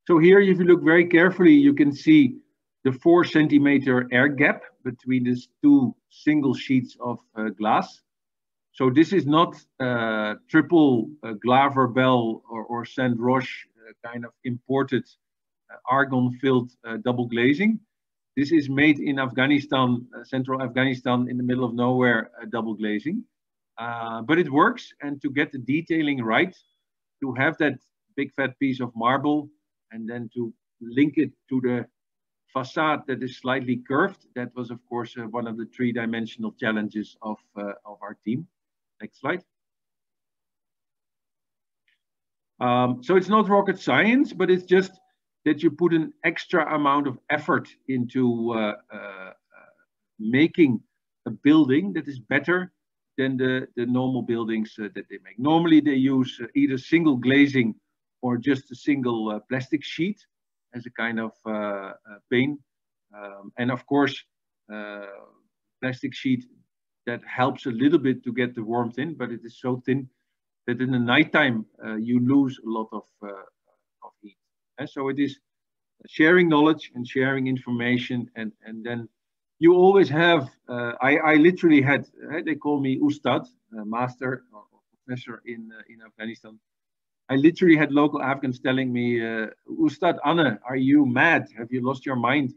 So here, if you look very carefully, you can see the 4 centimeter air gap between these two single sheets of glass. So this is not triple Glaver Bell or Saint Roche kind of imported argon-filled double glazing. This is made in Afghanistan, central Afghanistan, in the middle of nowhere, double glazing. But it works, and to get the detailing right, to have that big fat piece of marble, and then to link it to the facade that is slightly curved, that was, of course, one of the three-dimensional challenges of our team. Next slide. So it's not rocket science, but it's just that you put an extra amount of effort into making a building that is better than the normal buildings that they make. Normally they use either single glazing or just a single plastic sheet as a kind of pane. And of course, plastic sheet that helps a little bit to get the warmth in, but it is so thin that in the nighttime you lose a lot of heat. And so it is sharing knowledge and sharing information, and then you always have, I literally had, they call me Ustad, master or professor in Afghanistan. I literally had local Afghans telling me, Ustad Anne, are you mad? Have you lost your mind?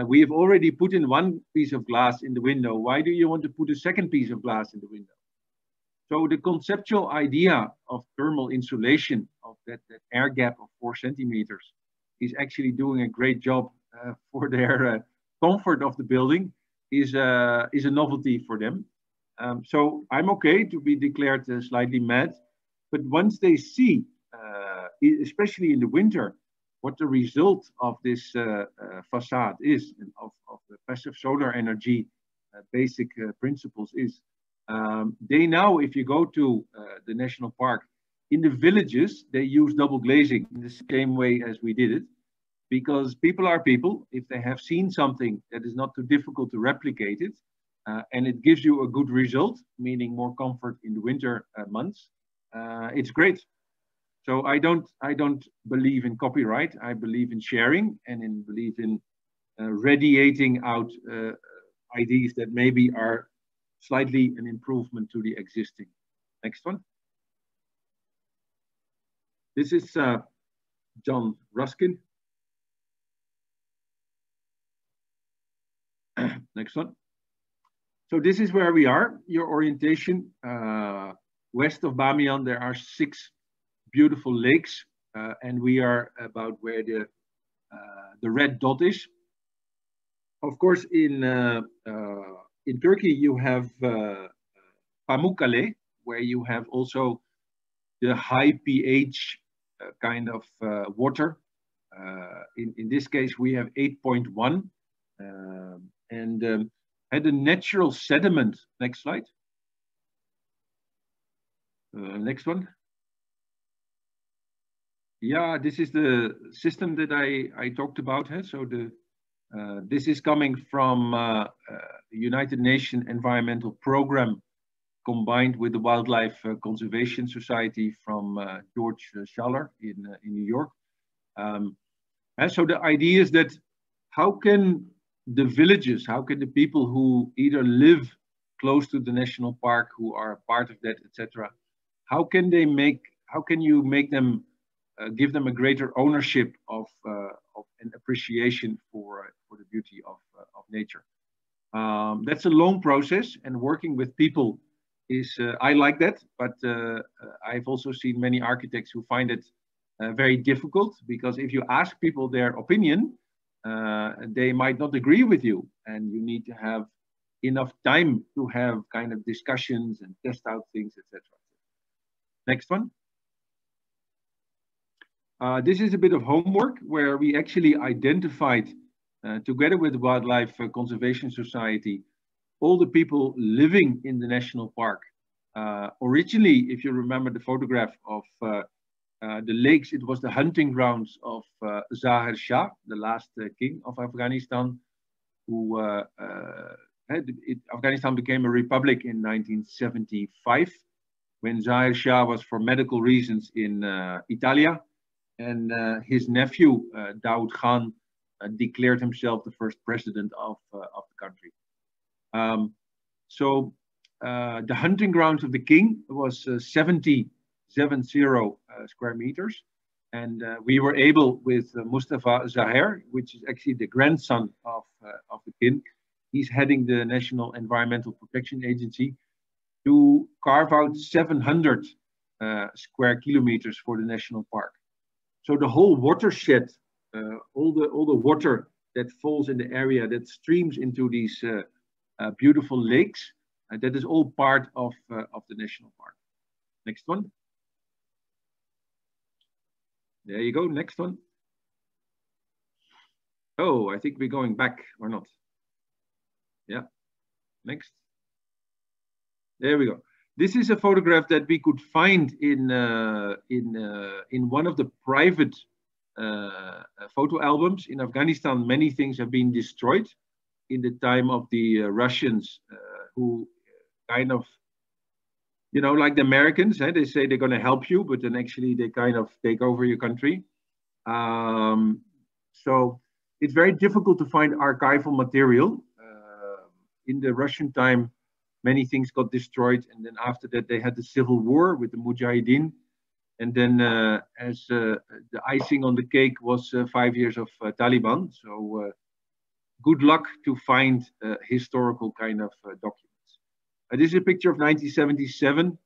We have already put in one piece of glass in the window. Why do you want to put a second piece of glass in the window? So the conceptual idea of thermal insulation of that air gap of 4 centimeters is actually doing a great job for their comfort of the building, is a novelty for them. So I'm okay to be declared slightly mad, but once they see, especially in the winter, what the result of this facade is, and of the passive solar energy basic principles is, they now, if you go to the national park, in the villages, they use double glazing in the same way as we did it, because people are people. If they have seen something that is not too difficult to replicate it, and it gives you a good result, meaning more comfort in the winter months, it's great. So I don't believe in copyright. I believe in sharing and believe in radiating out ideas that maybe are slightly an improvement to the existing. Next one. This is John Ruskin. Next one. So this is where we are. Your orientation, west of Bamiyan, there are 6 beautiful lakes, and we are about where the red dot is. Of course, in Turkey, you have Pamukkale, where you have also the high pH kind of water. In this case, we have 8.1, and had a natural sediment. Next slide. Next one. Yeah, this is the system that I talked about. So this is coming from United Nations Environmental Program combined with the Wildlife Conservation Society from George Schaller in New York. And so the idea is that how can the villages, how can the people who either live close to the national park, who are part of that, etc., how can you make them give them a greater ownership of and appreciation for the beauty of nature. That's a long process, and working with people is, I like that, but I've also seen many architects who find it very difficult, because if you ask people their opinion, they might not agree with you, and you need to have enough time to have kind of discussions and test out things, etc. Next one. This is a bit of homework where we actually identified, together with the Wildlife Conservation Society, all the people living in the national park. Originally, if you remember the photograph of the lakes, it was the hunting grounds of Zahir Shah, the last king of Afghanistan, who Afghanistan became a republic in 1975, when Zahir Shah was for medical reasons in Italia. And his nephew, Daoud Khan, declared himself the first president of the country. So the hunting grounds of the king was 70 square meters. And we were able, with Mustafa Zaher, which is actually the grandson of the king, he's heading the National Environmental Protection Agency, to carve out 700 square kilometers for the national park. So the whole watershed, all the water that falls in the area that streams into these beautiful lakes, that is all part of the national park. Next one. There you go, next one. Oh, I think we're going back or not. Yeah, next. There we go. This is a photograph that we could find in one of the private photo albums. In Afghanistan, many things have been destroyed in the time of the Russians, who kind of, you know, like the Americans, they say they're going to help you, but then actually they kind of take over your country. So it's very difficult to find archival material. In the Russian time, many things got destroyed, and then after that they had the civil war with the Mujahideen, and then as the icing on the cake was 5 years of Taliban. So good luck to find historical kind of documents. This is a picture of 1977,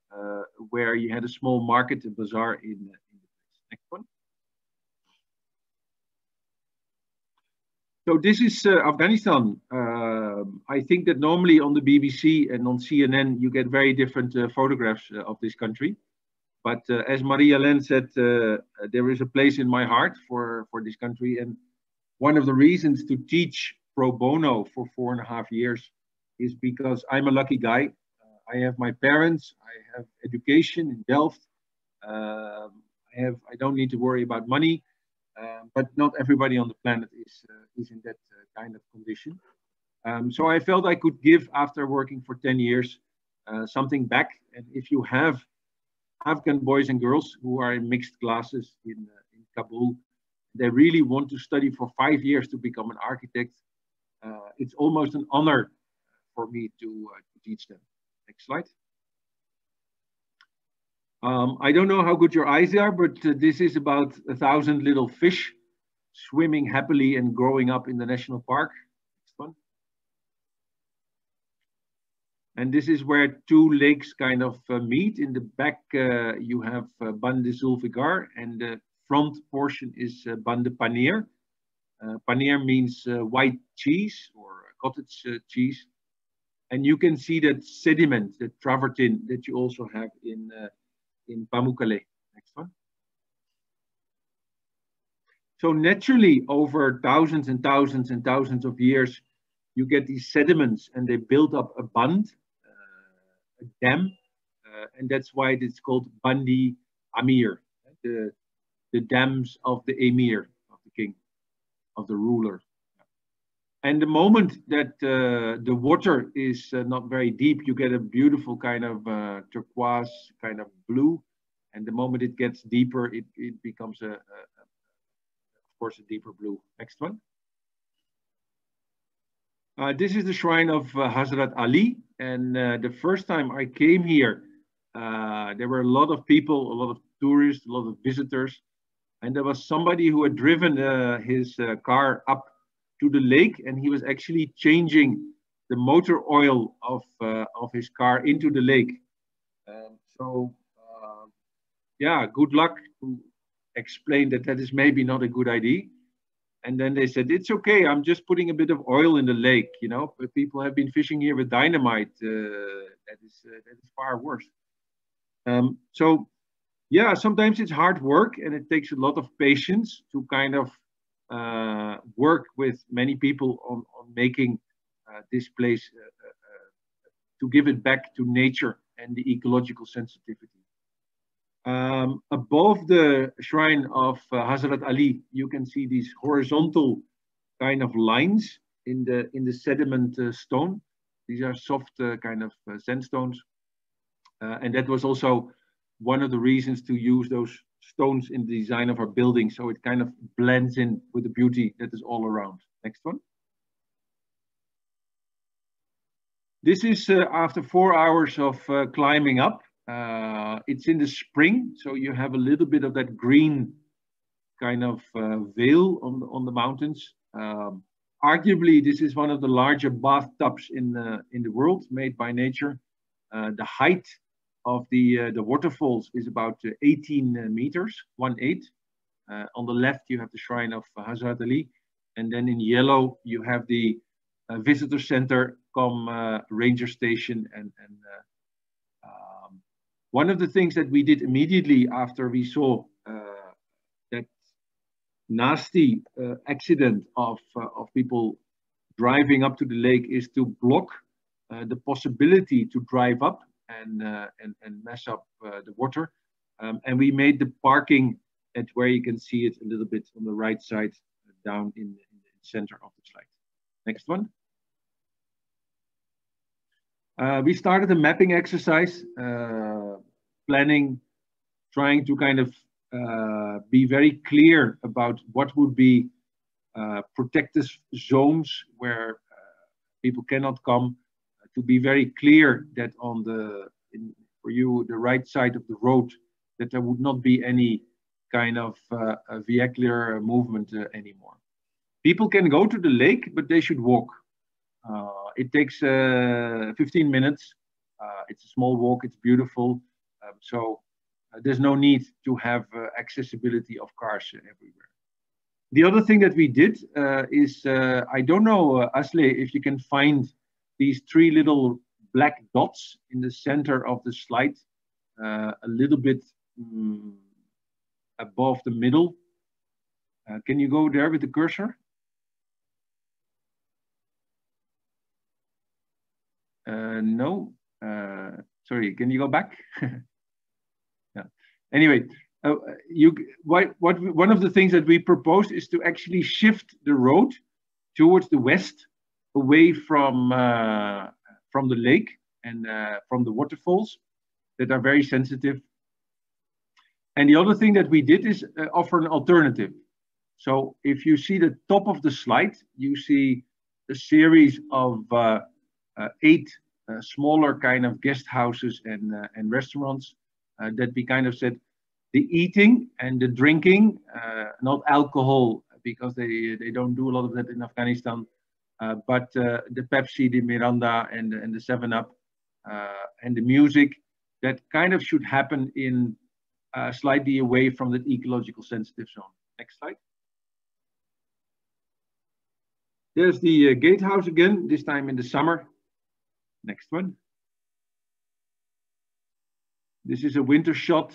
where you had a small market, a bazaar in the place. Next one. So this is Afghanistan. I think that normally on the BBC and on CNN, you get very different photographs of this country. But as Marie-Helene said, there is a place in my heart for this country. And one of the reasons to teach pro bono for 4.5 years is because I'm a lucky guy. I have my parents, I have education in Delft. I don't need to worry about money, but not everybody on the planet is in that kind of condition. So I felt I could give, after working for 10 years, something back. And if you have Afghan boys and girls who are in mixed classes in Kabul, they really want to study for 5 years to become an architect, it's almost an honor for me to teach them. Next slide. I don't know how good your eyes are, but this is about 1,000 little fish swimming happily and growing up in the national park. Next one. And this is where two lakes kind of meet. In the back, you have Ban de Zulfikar, and the front portion is Ban de Paneer. Paneer means white cheese or cottage cheese. And you can see that sediment, the travertine, that you also have in Pamukkale. Next one. So naturally, over thousands and thousands and thousands of years, you get these sediments, and they build up a band, a dam, and that's why it's called Bandi Amir, the dams of the emir, of the king, of the ruler. And the moment that the water is not very deep, you get a beautiful kind of turquoise kind of blue. And the moment it gets deeper, it becomes of course, a deeper blue. Next one. This is the shrine of Hazrat Ali. And the first time I came here, there were a lot of people, a lot of tourists, a lot of visitors. And there was somebody who had driven his car up to the lake, and he was actually changing the motor oil of his car into the lake. Yeah, good luck to explain that is maybe not a good idea. And then they said, it's okay, I'm just putting a bit of oil in the lake, you know, but people have been fishing here with dynamite. That is far worse. So yeah, sometimes it's hard work, and it takes a lot of patience to kind of work with many people on making this place, to give it back to nature and the ecological sensitivity. Above the shrine of Hazrat Ali, you can see these horizontal kind of lines in the sediment stone. These are soft kind of sandstones, and that was also one of the reasons to use those stones in the design of our building, so it kind of blends in with the beauty that is all around. Next one. This is after 4 hours of climbing up. It's in the spring, so you have a little bit of that green kind of veil on the mountains. Arguably, this is one of the larger bathtubs in the world, made by nature. The height of the waterfalls is about 18 meters, 1/8. On the left, you have the shrine of Hazrat Ali, and then in yellow, you have the visitor center, ranger station, and one of the things that we did immediately after we saw that nasty accident of people driving up to the lake is to block the possibility to drive up and mess up the water. And we made the parking at where you can see it a little bit on the right side down in the center of the slide. Next one. We started a mapping exercise, planning, trying to kind of be very clear about what would be protected zones where people cannot come, to be very clear that on for you, the right side of the road, that there would not be any kind of vehicular movement anymore. People can go to the lake, but they should walk. It takes 15 minutes. It's a small walk, it's beautiful. So there's no need to have accessibility of cars everywhere. The other thing that we did is, I don't know, Asle, if you can find these 3 little black dots in the center of the slide, a little bit above the middle. Can you go there with the cursor? No, sorry, can you go back? Yeah. Anyway, one of the things that we proposed is to actually shift the road towards the west, away from the lake and from the waterfalls that are very sensitive. And the other thing that we did is offer an alternative. So if you see the top of the slide, you see a series of 8 smaller kind of guest houses and restaurants that we kind of said the eating and the drinking, not alcohol, because they don't do a lot of that in Afghanistan, but the Pepsi, the Miranda, and the 7-Up, and the music, that kind of should happen in slightly away from the ecological sensitive zone. Next slide. There's the gatehouse again, this time in the summer. Next one. This is a winter shot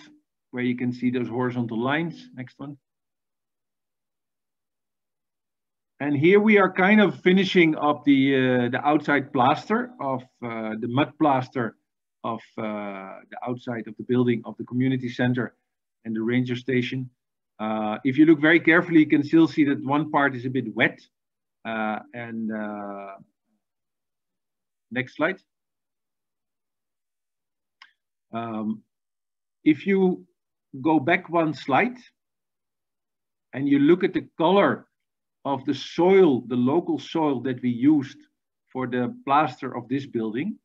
where you can see those horizontal lines. Next one. And here we are kind of finishing up the outside plaster of the mud plaster of the outside of the building of the community center and the ranger station. If you look very carefully, you can still see that one part is a bit wet. Next slide. If you go back one slide and you look at the color of the soil, the local soil that we used for the plaster of this building,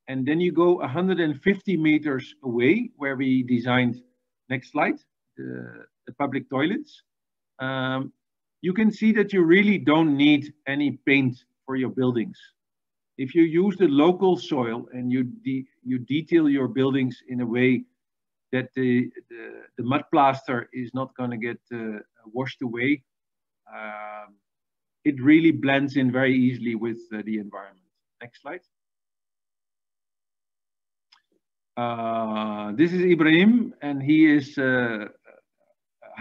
and then you go 150 meters away where we designed, next slide, the public toilets, you can see that you really don't need any paint for your buildings. If you use the local soil and you detail your buildings in a way that the mud plaster is not going to get washed away, it really blends in very easily with the environment. Next slide. This is Ibrahim, and he is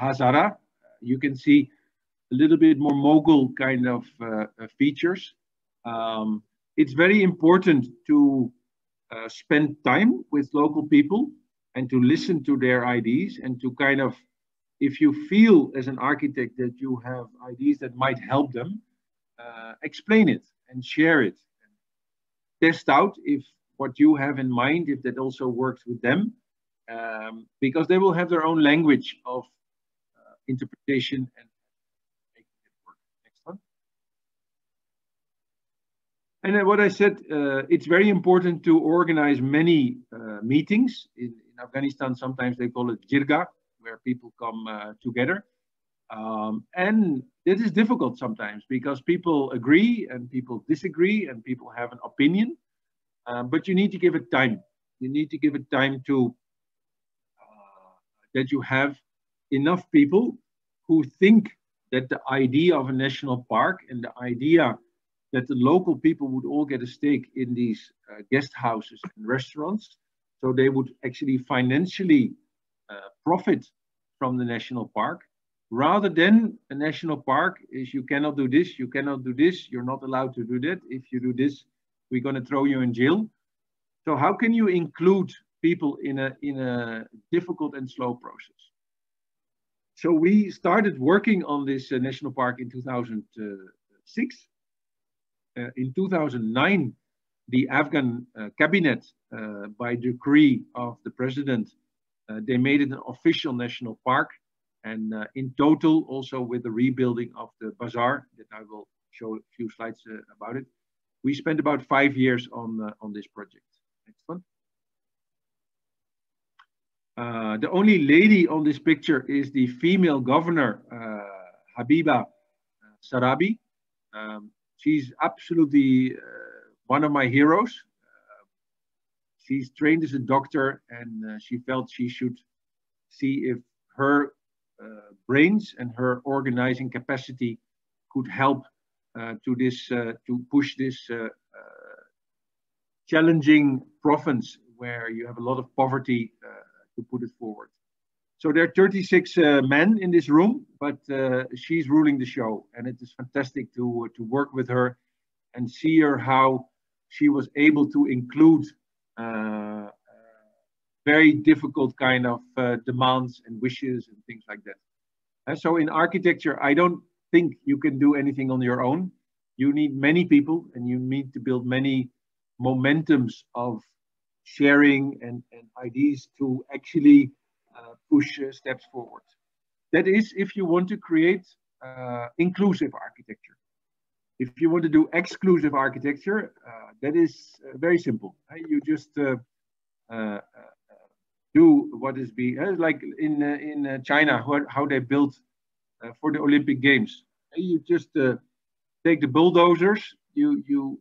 Hazara. You can see a little bit more Mughal kind of features. It's very important to spend time with local people and to listen to their ideas, and to kind of, if you feel as an architect that you have ideas that might help them, explain it and share it. Test out if what you have in mind, if that also works with them, because they will have their own language of interpretation and making it work. Next one. And then what I said, it's very important to organize many meetings. In Afghanistan, sometimes they call it jirga, where people come together. And it is difficult sometimes because people agree and people disagree and people have an opinion. But you need to give it time. You need to give it time to that you have enough people who think that the idea of a national park and the idea that the local people would all get a stake in these guest houses and restaurants, so they would actually financially profit from the national park, rather than a national park is you cannot do this, you cannot do this, you're not allowed to do that. If you do this, we're going to throw you in jail. So how can you include people in a difficult and slow process? So we started working on this national park in 2006. In 2009, the Afghan cabinet, by decree of the president, they made it an official national park. And in total, also with the rebuilding of the bazaar, that I will show a few slides about it, we spent about 5 years on this project. Next one. The only lady on this picture is the female governor, Habiba Sarabi. She's absolutely one of my heroes. She's trained as a doctor, and she felt she should see if her brains and her organizing capacity could help to push this challenging province where you have a lot of poverty to put it forward. So there are 36 men in this room, but she's ruling the show, and it is fantastic to work with her and see her how she was able to include very difficult kind of demands and wishes and things like that. And so in architecture, I don't think you can do anything on your own. You need many people, and you need to build many momentums of sharing and ideas to actually push steps forward. That is, if you want to create inclusive architecture. If you want to do exclusive architecture, that is very simple. You just do what is like in China, how they built for the Olympic Games. You just take the bulldozers, you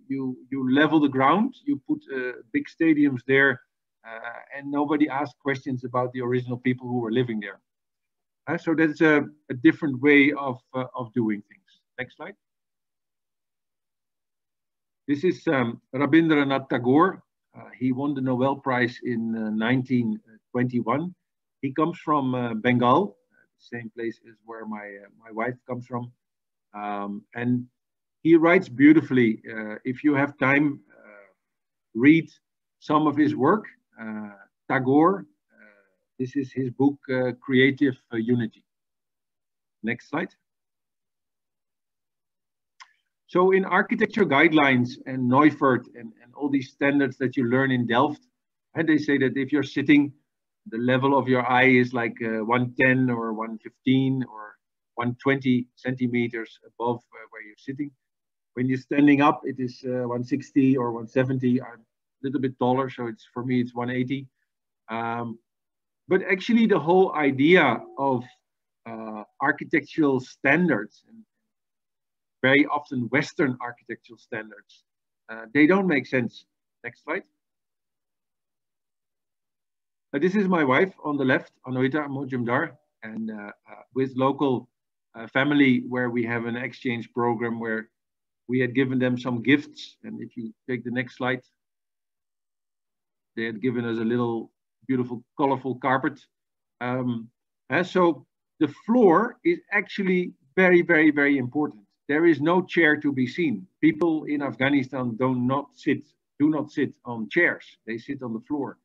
level the ground, you put big stadiums there, and nobody asks questions about the original people who were living there. So that's a different way of doing things. Next slide. This is Rabindranath Tagore. He won the Nobel Prize in 1921. He comes from Bengal, the same place as where my wife comes from. And he writes beautifully. If you have time, read some of his work. Tagore, this is his book, Creative Unity. Next slide. So in architecture guidelines and Neufert and all these standards that you learn in Delft, and they say that if you're sitting, the level of your eye is like 110 or 115 or 120 centimeters above where you're sitting. When you're standing up, it is 160 or 170. I'm a little bit taller, so it's for me it's 180. But actually, the whole idea of architectural standards, and very often Western architectural standards, they don't make sense. Next slide. This is my wife on the left, Anoita Mojumdar, and with local family, where we have an exchange program where we had given them some gifts. And if you take the next slide, they had given us a little beautiful, colorful carpet. So the floor is actually very, very, very important. There is no chair to be seen. People in Afghanistan do not sit on chairs. They sit on the floor.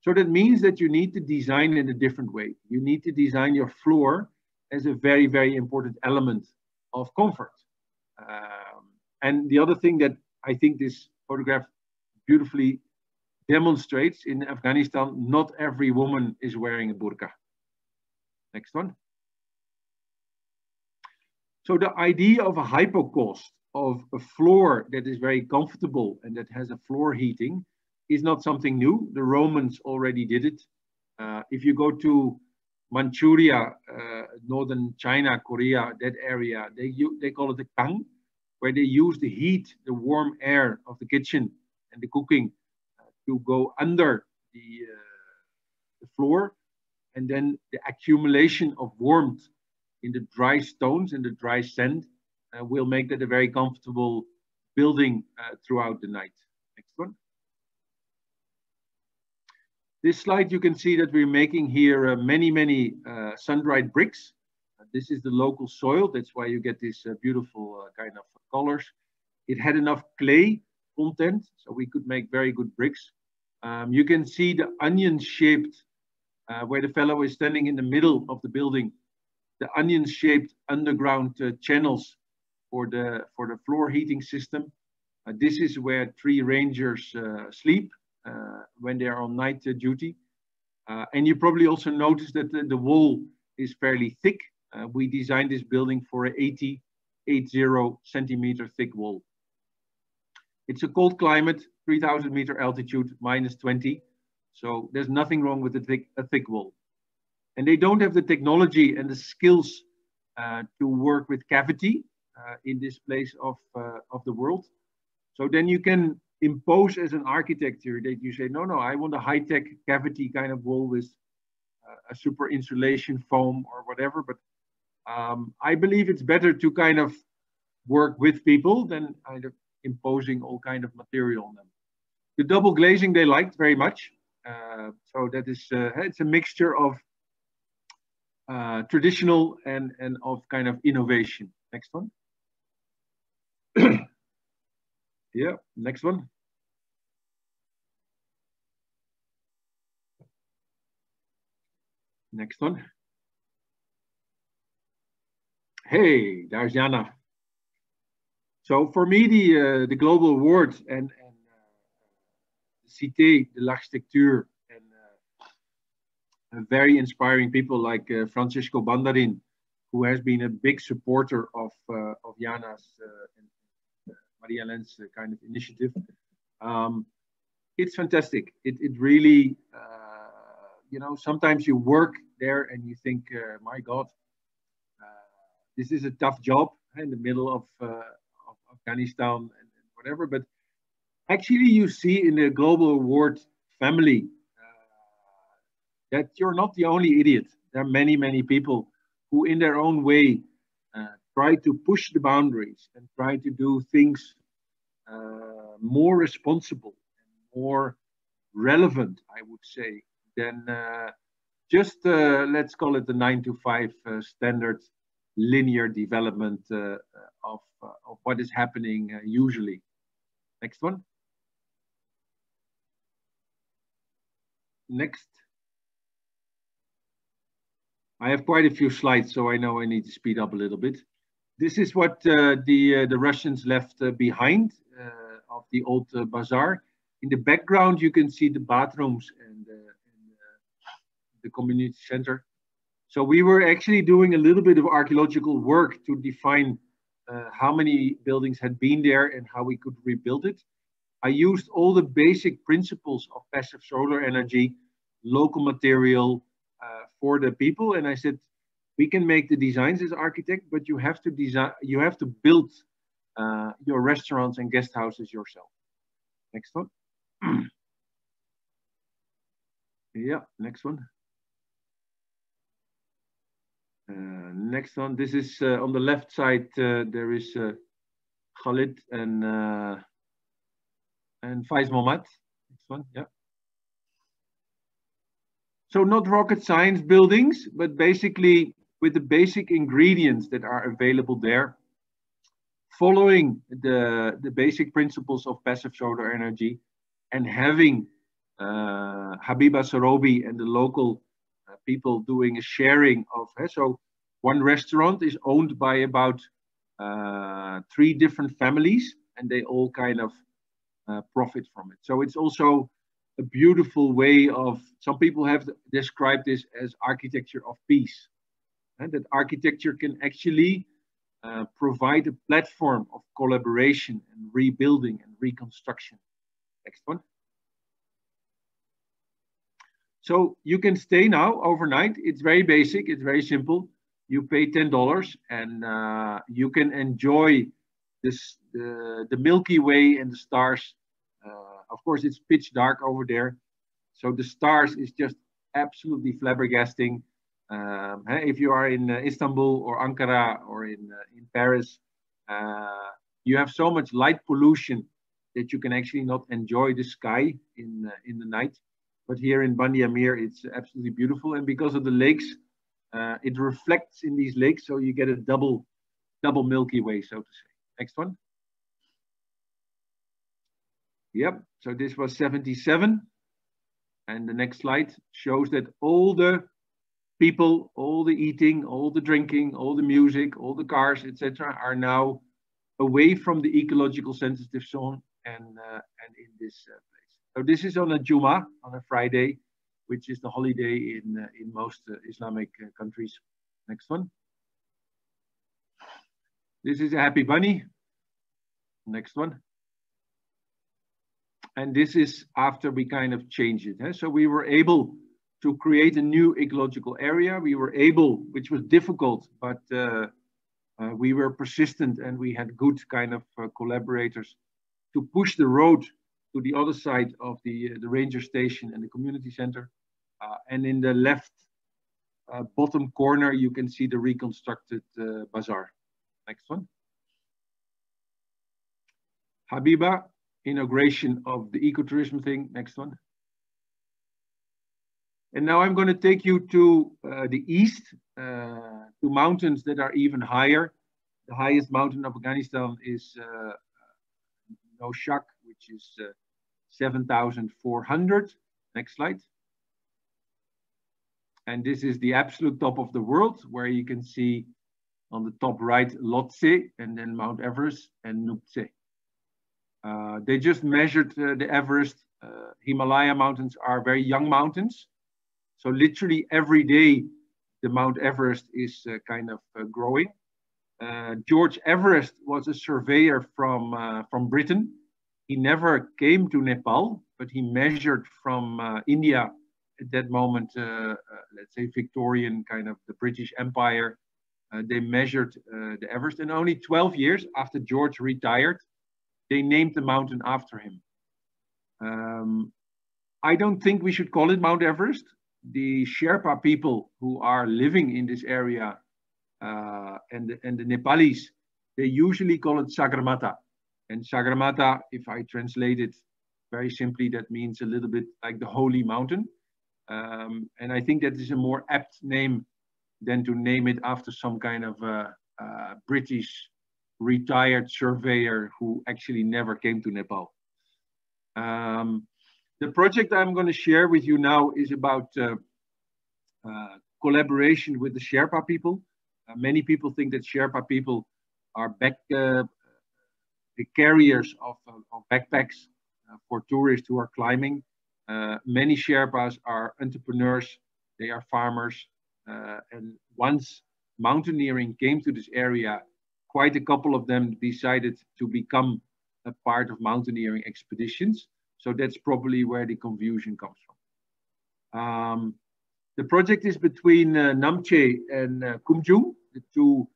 So that means that you need to design in a different way. You need to design your floor as a very, very important element of comfort. And the other thing that I think this photograph beautifully demonstrates, in Afghanistan, not every woman is wearing a burqa. Next one. So the idea of a hypocaust of a floor that is very comfortable and that has a floor heating is not something new. The Romans already did it. If you go to Manchuria, northern China, Korea, that area, they call it a kang, where they use the heat, the warm air of the kitchen and the cooking to go under the floor, and then the accumulation of warmth in the dry stones and the dry sand will make that a very comfortable building throughout the night. Next one. This slide, you can see that we're making here many sun-dried bricks. This is the local soil. That's why you get this beautiful kind of colors. It had enough clay content, so we could make very good bricks. You can see the onion-shaped, where the fellow is standing in the middle of the building, the onion-shaped underground channels for the floor heating system. This is where 3 rangers sleep when they are on night duty. And you probably also noticed that the wall is fairly thick. We designed this building for an 80 centimeter thick wall. It's a cold climate, 3,000 meter altitude, -20. So there's nothing wrong with a thick wall. And they don't have the technology and the skills to work with cavity in this place of the world. So then you can impose as an architecture that you say, no, I want a high-tech cavity kind of wall with a super insulation foam or whatever. But I believe it's better to kind of work with people than kind of imposing all kind of material on them. The double glazing they liked very much. So that is, it's a mixture of traditional and of kind of innovation. Next one. Yeah, next one. Next one. Hey, there's Jana. So for me, the global award and Cité de l'Architecture and very inspiring people like Francisco Bandarin, who has been a big supporter of Jana's and Marie-Helene's kind of initiative. It's fantastic. It really, you know, sometimes you work there and you think, my God, this is a tough job in the middle of Afghanistan and whatever. But actually, you see in the global award family that you're not the only idiot. There are many people who, in their own way, try to push the boundaries and try to do things more responsible and more relevant, I would say, than just let's call it the 9-to-5 standard linear development of what is happening usually. Next one. Next. I have quite a few slides, so I know I need to speed up a little bit. This is what the Russians left behind of the old bazaar. In the background, you can see the bathrooms and the community center. So we were actually doing a little bit of archaeological work to define how many buildings had been there and how we could rebuild it. I used all the basic principles of passive solar energy, local material for the people. And I said, we can make the designs as architect, but you have to design, you have to build your restaurants and guest houses yourself. Next one. Yeah, next one. Next one. This is on the left side. There is Khalid and Faiz Mohammed. Next one. Yeah. So not rocket science buildings, but basically with the basic ingredients that are available there, following the basic principles of passive solar energy, and having Habiba Sarobi and the local people doing a sharing of. So one restaurant is owned by about 3 different families, and they all kind of profit from it. So it's also a beautiful way of, some people have described this as architecture of peace, and that architecture can actually provide a platform of collaboration and rebuilding and reconstruction. Next one. So you can stay now overnight. It's very basic, it's very simple. You pay $10 and you can enjoy this, the Milky Way and the stars. Of course, it's pitch dark over there. So the stars is just absolutely flabbergasting. If you are in Istanbul or Ankara or in Paris, you have so much light pollution that you can actually not enjoy the sky in the night. But here in Bandi Amir, it's absolutely beautiful. And because of the lakes, it reflects in these lakes. So you get a double Milky Way, so to say. Next one. Yep, so this was 77. And the next slide shows that all the people, all the eating, all the drinking, all the music, all the cars, etc., are now away from the ecological sensitive zone and in this place. So this is on a Juma, on a Friday, which is the holiday in most Islamic countries. Next one. This is a happy bunny. Next one. And this is after we kind of changed it. So we were able to create a new ecological area. We were able, which was difficult, but we were persistent and we had good kind of collaborators to push the road to the other side of the ranger station and the community center. And in the left bottom corner, you can see the reconstructed bazaar. Next one. Habiba, inauguration of the ecotourism thing. Next one. And now I'm going to take you to the east, to mountains that are even higher. The highest mountain of Afghanistan is Noshak, which is 7,400. Next slide. And this is the absolute top of the world, where you can see on the top right, Lhotse, and then Mount Everest and Nuptse. They just measured the Everest. Himalaya mountains are very young mountains. So literally every day, the Mount Everest is kind of growing. George Everest was a surveyor from Britain. He never came to Nepal, but he measured from India at that moment, let's say Victorian kind of the British Empire. They measured the Everest, and only 12 years after George retired, they named the mountain after him. I don't think we should call it Mount Everest. The Sherpa people who are living in this area and the Nepalis, they usually call it Sagarmatha. And Sagarmatha, if I translate it very simply, that means a little bit like the holy mountain. And I think that is a more apt name than to name it after some kind of British retired surveyor who actually never came to Nepal. The project I'm going to share with you now is about collaboration with the Sherpa people. Many people think that Sherpa people are the carriers of backpacks for tourists who are climbing. Many Sherpas are entrepreneurs, they are farmers. And once mountaineering came to this area, quite a couple of them decided to become a part of mountaineering expeditions. So that's probably where the confusion comes from. The project is between Namche and Kumjung, the two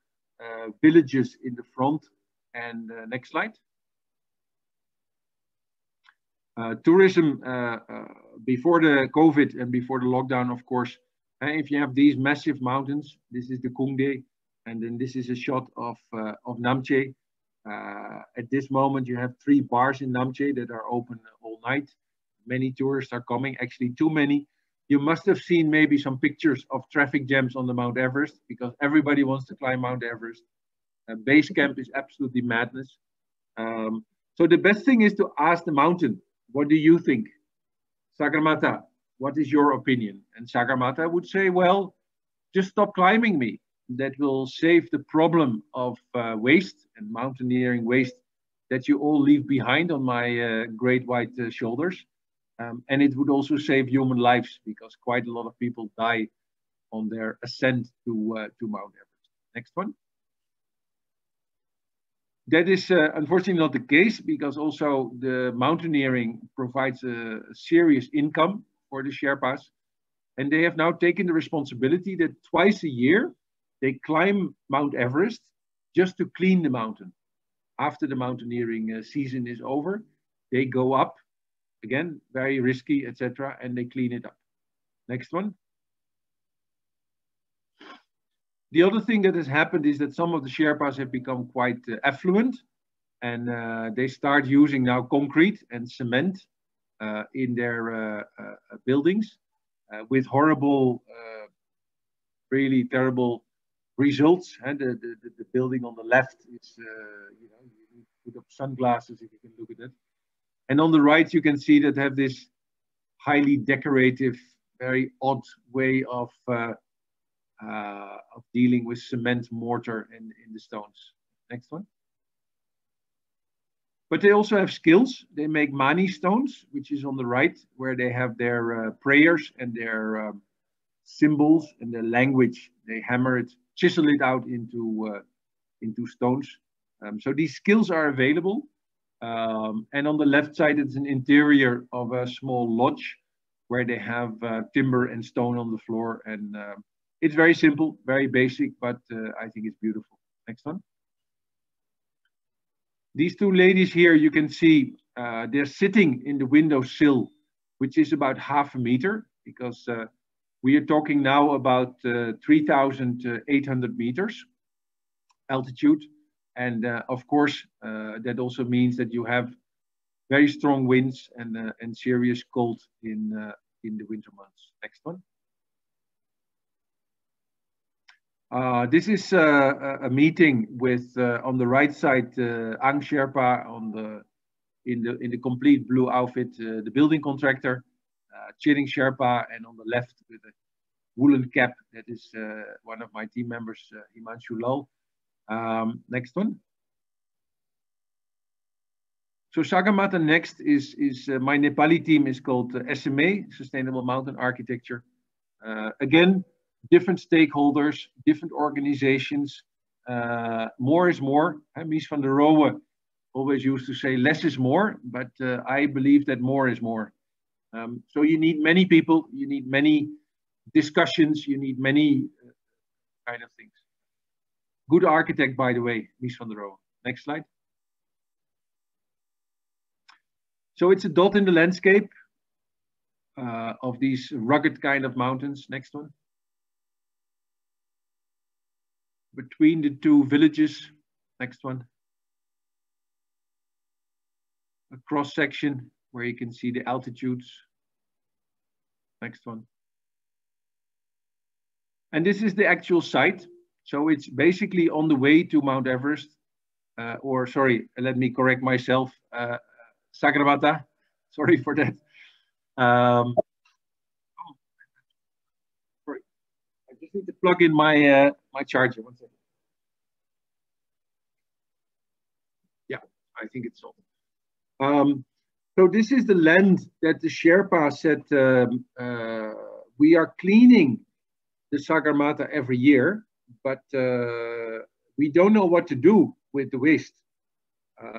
villages in the front. And next slide. Tourism before the COVID and before the lockdown, of course, if you have these massive mountains, this is the Kungde, and then this is a shot of Namche. At this moment, you have 3 bars in Namche that are open all night. Many tourists are coming, actually too many. You must have seen maybe some pictures of traffic jams on the Mount Everest because everybody wants to climb Mount Everest. Base camp is absolutely madness. So the best thing is to ask the mountain, what do you think? Sagarmatha, what is your opinion? And Sagarmatha would say, well, just stop climbing me. That will save the problem of waste and mountaineering waste that you all leave behind on my great white shoulders. And it would also save human lives because quite a lot of people die on their ascent to Mount Everest. Next one. That is unfortunately not the case, because also the mountaineering provides a serious income for the Sherpas. And they have now taken the responsibility that twice a year they climb Mount Everest just to clean the mountain. After the mountaineering season is over, they go up, again, very risky, etc., and they clean it up. Next one. The other thing that has happened is that some of the Sherpas have become quite affluent, and they start using now concrete and cement in their buildings with horrible, really terrible results. And the building on the left is, you know, you need to put up sunglasses if you can look at it. And on the right, you can see that have this highly decorative, very odd way of dealing with cement mortar in the stones. Next one. But they also have skills. They make mani stones, which is on the right, where they have their prayers and their symbols and their language. They hammer it, chisel it out into stones. So these skills are available. And on the left side, it's an interior of a small lodge where they have timber and stone on the floor. And it's very simple, very basic, but I think it's beautiful. Next one. These two ladies here, you can see they're sitting in the windowsill, which is about 1/2 meter, because we are talking now about 3,800 meters altitude. And of course, that also means that you have very strong winds and serious cold in the winter months. Next one. This is a meeting with on the right side Ang Sherpa in the complete blue outfit, the building contractor, Chiring Sherpa, and on the left with a woolen cap, that is one of my team members, Himanshu Lal. Next one. So Sagarmatha next is my Nepali team is called SMA, Sustainable Mountain Architecture. Again, different stakeholders, different organizations. More is more. Mies van der Rohe always used to say less is more, but I believe that more is more. So you need many people, you need many discussions, you need many kind of things. Good architect, by the way, Mies van der Rohe. Next slide. So it's a dot in the landscape of these rugged kind of mountains. Next one. Between the two villages. Next one. A cross section where you can see the altitudes. Next one. And this is the actual site. So it's basically on the way to Mount Everest, or sorry, let me correct myself, Sagarmatha. Sorry for that. Sorry, I just need to plug in my my charger. 1 second. Yeah, I think it's on. So this is the land that the Sherpa said we are cleaning the Sagarmatha every year, but we don't know what to do with the waste.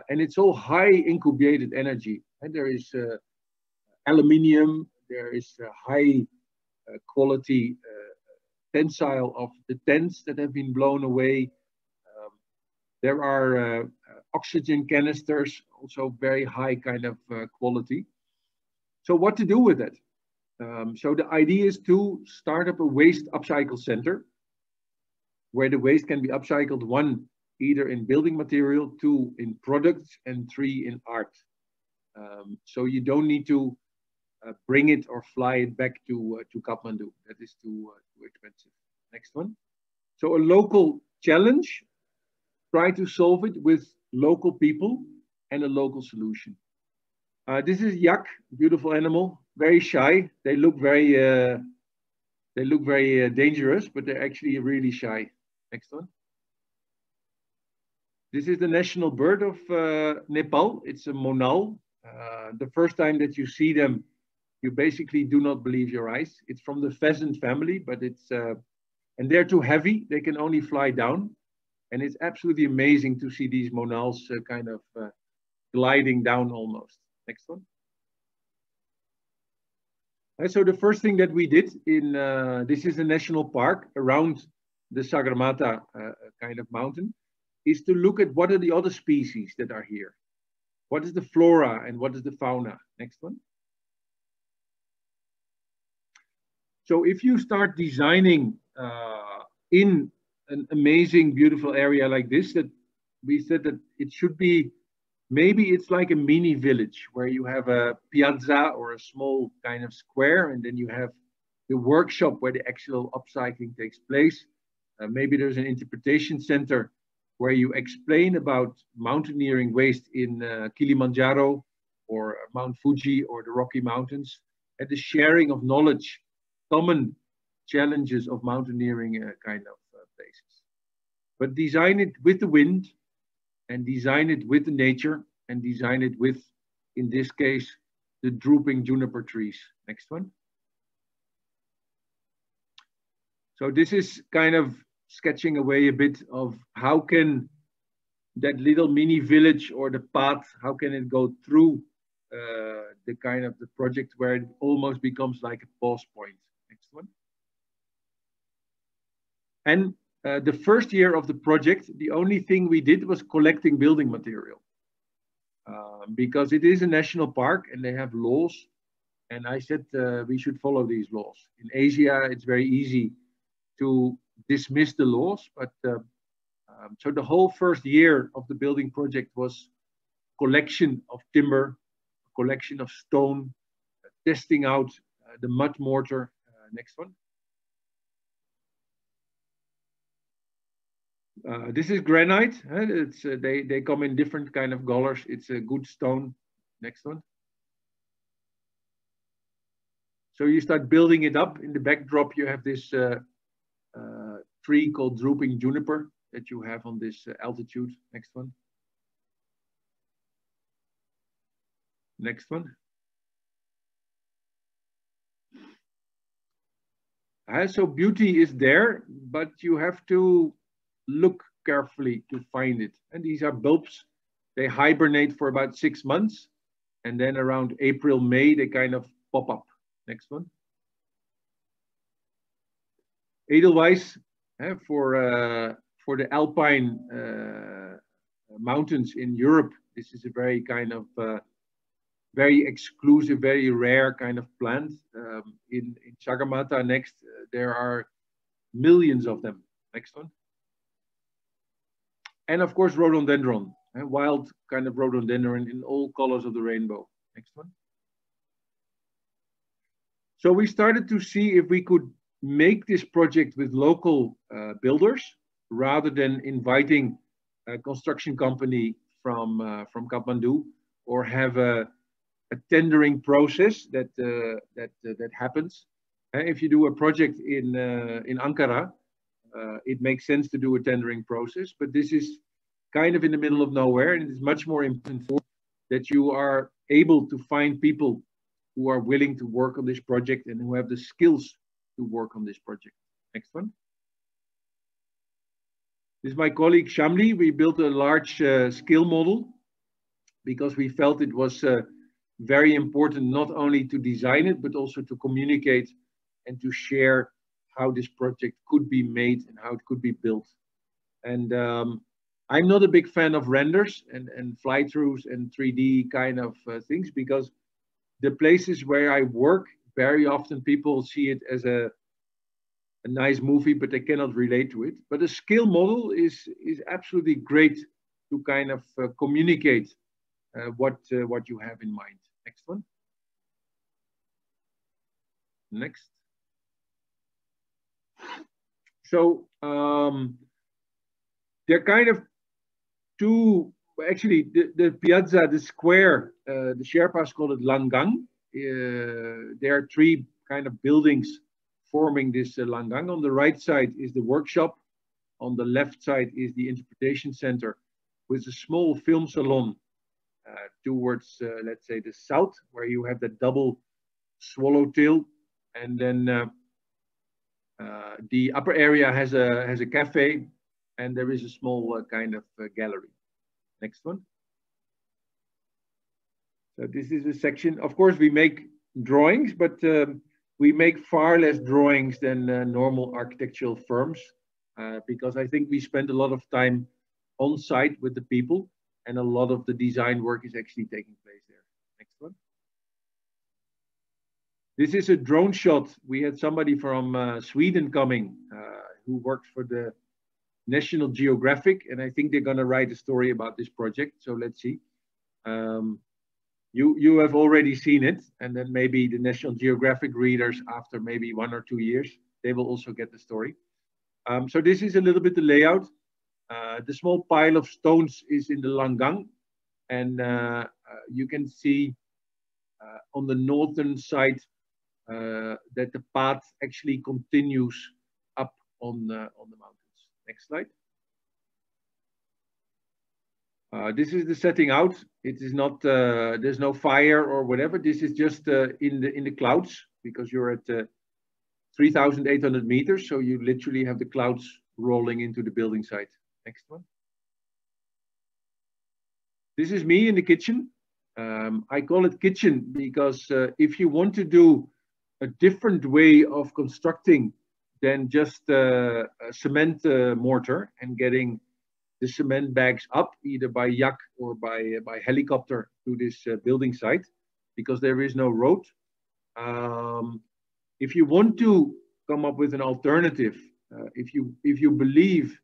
And it's all high incubated energy. And there is aluminium, there is high quality tensile of the tents that have been blown away. There are oxygen canisters, also very high kind of quality. So what to do with it? So the idea is to start up a waste upcycle center where the waste can be upcycled, 1, either in building material, 2, in products, and 3, in art. So you don't need to bring it or fly it back to Kathmandu. That is too expensive. Next one. So a local challenge, try to solve it with local people and a local solution. This is yak, beautiful animal, very shy. They look very dangerous, but they're actually really shy. Next one. This is the national bird of Nepal. It's a monal. The first time that you see them, you basically do not believe your eyes. It's from the pheasant family, but it's and they're too heavy. They can only fly down. And it's absolutely amazing to see these monals kind of gliding down almost. Next one. And so the first thing that we did in, this is a national park around the Sagarmatha kind of mountain, is to look at what are the other species that are here. What is the flora and what is the fauna? Next one. So if you start designing in an amazing, beautiful area like this, that we said that it should be, maybe it's like a mini village where you have a piazza or a small kind of square, and then you have the workshop where the actual upcycling takes place. Maybe there's an interpretation center where you explain about mountaineering waste in Kilimanjaro or Mount Fuji or the Rocky Mountains, and the sharing of knowledge, common challenges of mountaineering kind of places. But design it with the wind, and design it with the nature, and design it with, in this case, the drooping juniper trees. Next one. So this is kind of sketching away a bit of how can that little mini village or the path, how can it go through the kind of the project where it almost becomes like a pause point. Next one. And the first year of the project, the only thing we did was collecting building material. Because it is a national park and they have laws. And I said we should follow these laws. In Asia, it's very easy to dismiss the laws. But so the whole first year of the building project was collection of timber, collection of stone, testing out the mud mortar. Next one. This is granite. It's, they come in different kind of colors. It's a good stone. Next one. So you start building it up. In the backdrop, you have this tree called drooping juniper that you have on this altitude. Next one. Next one. So beauty is there, but you have to look carefully to find it. And these are bulbs. They hibernate for about 6 months. And then around April, May, they kind of pop up. Next one. Edelweiss, for the alpine mountains in Europe, this is a very kind of very exclusive, very rare kind of plant. In Sagarmatha next, there are millions of them. Next one. And of course, rhododendron, wild kind of rhododendron in all colors of the rainbow. Next one. So we started to see if we could make this project with local builders rather than inviting a construction company from Kathmandu, or have a tendering process that happens. If you do a project in Ankara, it makes sense to do a tendering process, but this is kind of in the middle of nowhere, and it is much more important that you are able to find people who are willing to work on this project and who have the skills to work on this project. Next one. This is my colleague Shamli. We built a large skill model because we felt it was very important not only to design it, but also to communicate and to share how this project could be made and how it could be built. And I'm not a big fan of renders and fly-throughs and 3D kind of things, because the places where I work, very often people see it as a nice movie, but they cannot relate to it. But a skill model is absolutely great to kind of communicate what you have in mind. Next one. Next. So they're kind of two, actually the piazza, the square, the Sherpas call it Langang. There are 3 kind of buildings forming this Langang. On the right side is the workshop. On the left side is the interpretation center with a small film salon towards, let's say, the south, where you have the double swallowtail. And then the upper area has a cafe, and there is a small kind of gallery. Next one. So this is a section. Of course, we make drawings, but we make far less drawings than normal architectural firms, because I think we spend a lot of time on site with the people, and a lot of the design work is actually taking place there. Next one. This is a drone shot. We had somebody from Sweden coming who works for the National Geographic, and I think they're going to write a story about this project. So let's see. You have already seen it, and then maybe the National Geographic readers, after maybe 1 or 2 years, they will also get the story. So this is a little bit the layout. The small pile of stones is in the Langang, and you can see on the northern side that the path actually continues up on the mountains. Next slide. This is the setting out. It is not, there's no fire or whatever. This is just in the clouds, because you're at 3,800 meters. So you literally have the clouds rolling into the building site. Next one. This is me in the kitchen. I call it kitchen because if you want to do a different way of constructing than just a cement mortar and getting the cement bags up either by yak or by helicopter to this building site, because there is no road. If you want to come up with an alternative, if you believe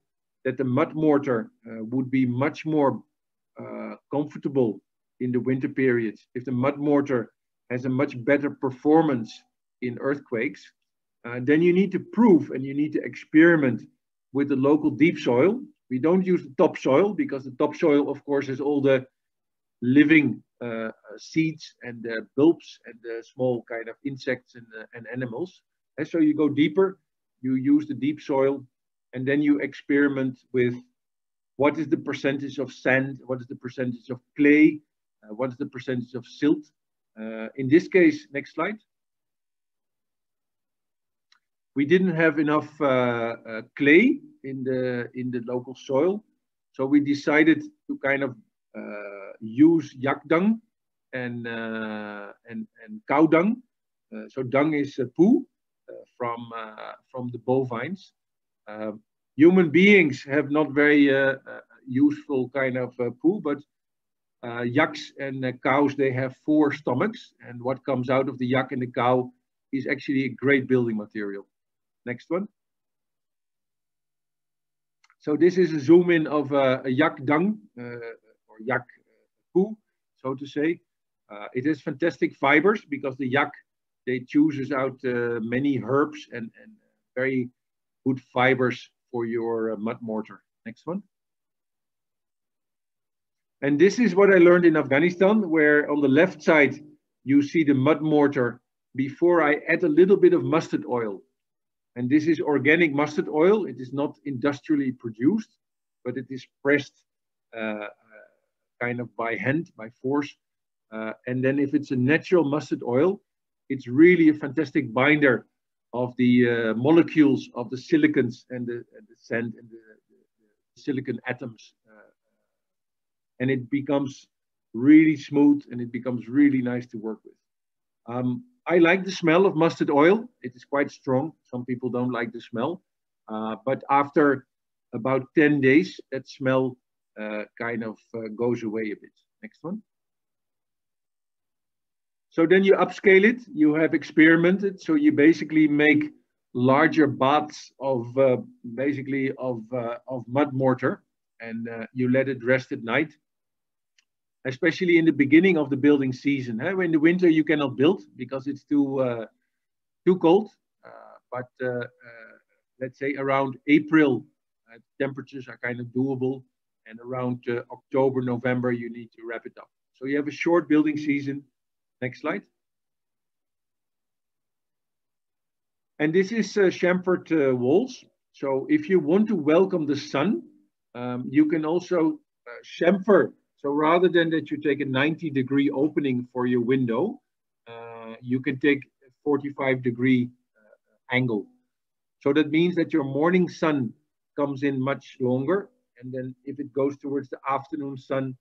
that the mud mortar would be much more comfortable in the winter periods, if the mud mortar has a much better performance in earthquakes, then you need to prove and you need to experiment with the local deep soil. We don't use the topsoil because the topsoil, of course, has all the living seeds and the bulbs and the small kind of insects and animals. And so you go deeper, you use the deep soil, and then you experiment with what is the percentage of sand, what is the percentage of clay, what is the percentage of silt. In this case, next slide. We didn't have enough clay in the local soil, so we decided to kind of use yak dung and cow dung. So dung is poo from the bovines. Human beings have not very useful kind of poo, but yaks and cows, they have 4 stomachs, and what comes out of the yak and the cow is actually a great building material. Next one. So this is a zoom in of a yak dung or yak poo, so to say. It has fantastic fibers because the yak, they chooses out many herbs and very good fibers for your mud mortar. Next one. And this is what I learned in Afghanistan, where on the left side, you see the mud mortar before I add a little bit of mustard oil. And this is organic mustard oil. It is not industrially produced, but it is pressed kind of by hand, by force. And then if it's a natural mustard oil, it's really a fantastic binder of the molecules of the silicons and the sand and the silicon atoms. And it becomes really smooth and it becomes really nice to work with. I like the smell of mustard oil. It is quite strong. Some people don't like the smell. But after about 10 days, that smell kind of goes away a bit. Next one. So then you upscale it. You have experimented. So you basically make larger baths of of mud mortar, and you let it rest at night. Especially in the beginning of the building season. In the winter, you cannot build because it's too cold. But let's say around April, temperatures are kind of doable. And around October, November, you need to wrap it up. So you have a short building season. Next slide. And this is chamfered walls. So if you want to welcome the sun, you can also chamfer. So rather than that you take a 90-degree opening for your window, you can take a 45-degree angle. So that means that your morning sun comes in much longer. And then if it goes towards the afternoon sun,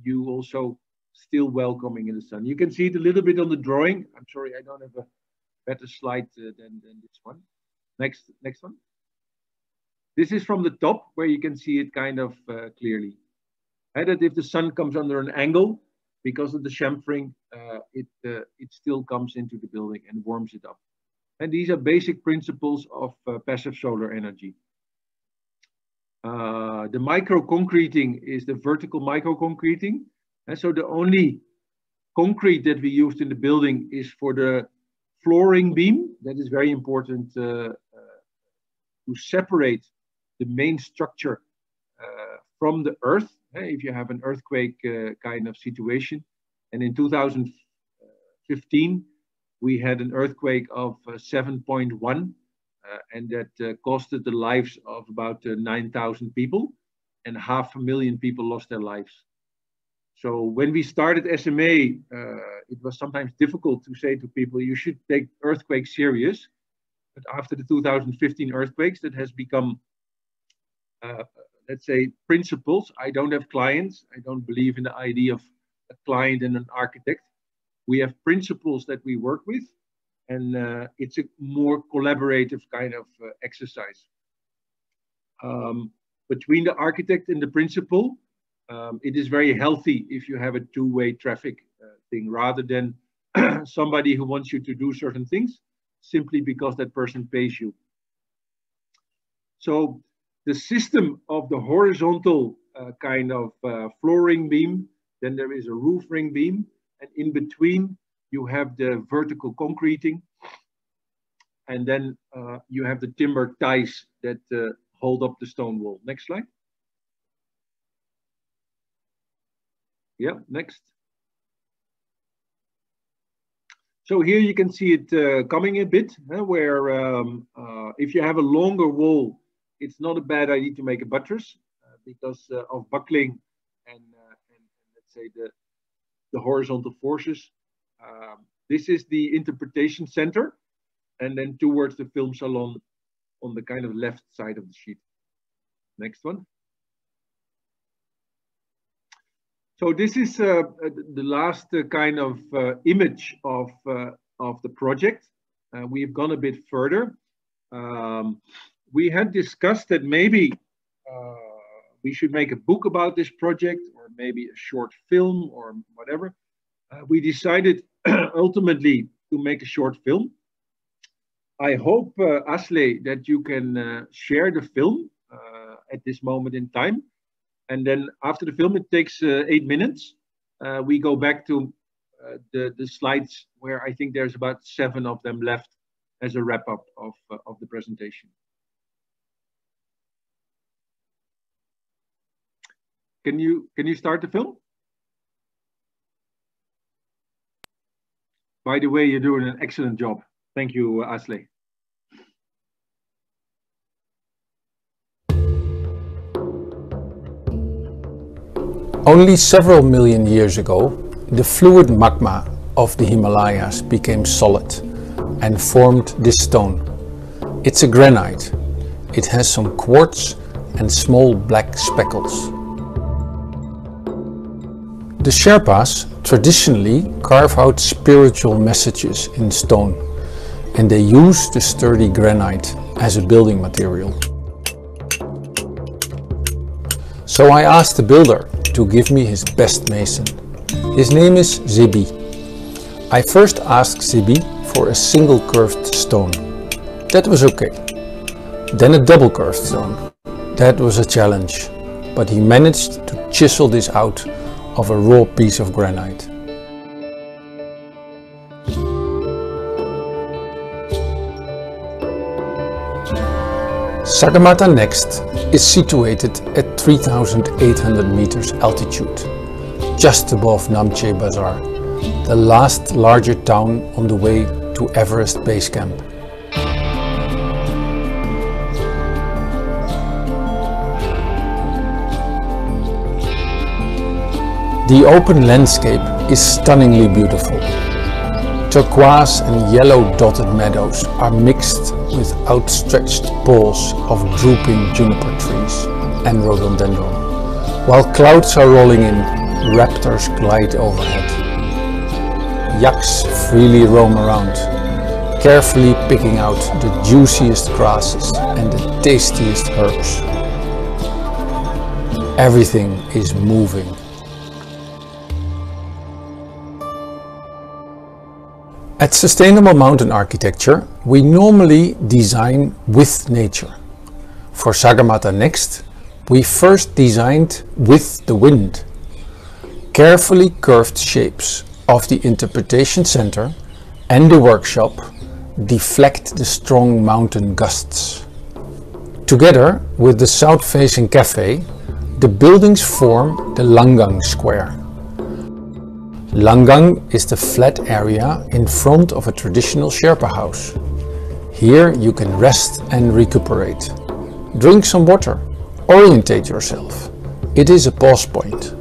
you also still welcoming in the sun. You can see it a little bit on the drawing. I'm sorry, I don't have a better slide than this one. Next one. This is from the top where you can see it kind of clearly. And that if the sun comes under an angle, because of the chamfering, it still comes into the building and warms it up. And these are basic principles of passive solar energy. The micro-concreting is the vertical micro-concreting. And so the only concrete that we used in the building is for the flooring beam. That is very important to separate the main structure from the earth. If you have an earthquake kind of situation. And in 2015, we had an earthquake of 7.1. And that costed the lives of about 9,000 people, and 500,000 people lost their lives. So when we started SMA, it was sometimes difficult to say to people, you should take earthquakes serious. But after the 2015 earthquakes, that has become, let's say, principles. I don't have clients. I don't believe in the idea of a client and an architect. We have principles that we work with. And it's a more collaborative kind of exercise. Between the architect and the principal, it is very healthy if you have a two-way traffic thing, rather than somebody who wants you to do certain things simply because that person pays you. So the system of the horizontal kind of flooring beam, then there is a roof ring beam, and in between you have the vertical concreting, and then you have the timber ties that hold up the stone wall. Next slide. Yeah, next. So here you can see it coming a bit, where if you have a longer wall, it's not a bad idea to make a buttress because of buckling and let's say the horizontal forces. This is the interpretation center, and then towards the film salon on the kind of left side of the sheet. Next one. So this is the last kind of image of the project. We've gone a bit further. We had discussed that maybe we should make a book about this project, or maybe a short film or whatever. We decided ultimately to make a short film. I hope, Asle, that you can share the film at this moment in time. And then after the film, it takes 8 minutes. We go back to the slides where I think there's about 7 of them left as a wrap up of the presentation. Can you start the film? By the way, you're doing an excellent job. Thank you, Asle. Only several million years ago, the fluid magma of the Himalayas became solid and formed this stone. It's a granite. It has some quartz and small black speckles. The Sherpas traditionally carve out spiritual messages in stone, and they use the sturdy granite as a building material. So I asked the builder to give me his best mason. His name is Zibi. I first asked Zibi for a single curved stone. That was okay. Then a double curved stone. That was a challenge, but he managed to chisel this out of a raw piece of granite. Sagarmatha next is situated at 3,800 meters altitude, just above Namche Bazaar, the last larger town on the way to Everest Base Camp. The open landscape is stunningly beautiful. Turquoise and yellow dotted meadows are mixed with outstretched poles of drooping juniper trees and rhododendron. While clouds are rolling in, raptors glide overhead. Yaks freely roam around, carefully picking out the juiciest grasses and the tastiest herbs. Everything is moving. At Sustainable Mountain Architecture, we normally design with nature. For Sagarmatha Next, we first designed with the wind. Carefully curved shapes of the interpretation center and the workshop deflect the strong mountain gusts. Together with the south-facing cafe, the buildings form the Langang Square. Langang is the flat area in front of a traditional Sherpa house. Here you can rest and recuperate. Drink some water, orientate yourself. It is a pause point.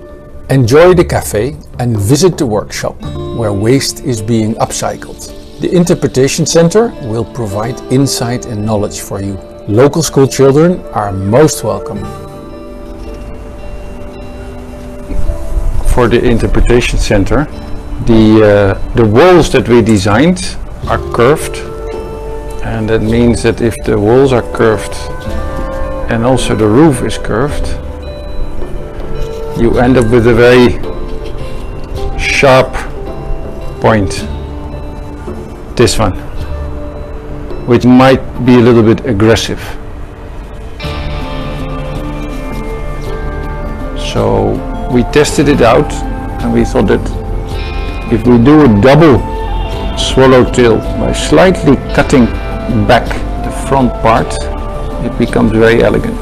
Enjoy the cafe and visit the workshop where waste is being upcycled. The Interpretation Center will provide insight and knowledge for you. Local school children are most welcome. For the Interpretation Center, the walls that we designed are curved, and that means that if the walls are curved and also the roof is curved, you end up with a very sharp point, this one, which might be a little bit aggressive. So we tested it out and we thought that if we do a double swallowtail by slightly cutting back the front part, it becomes very elegant.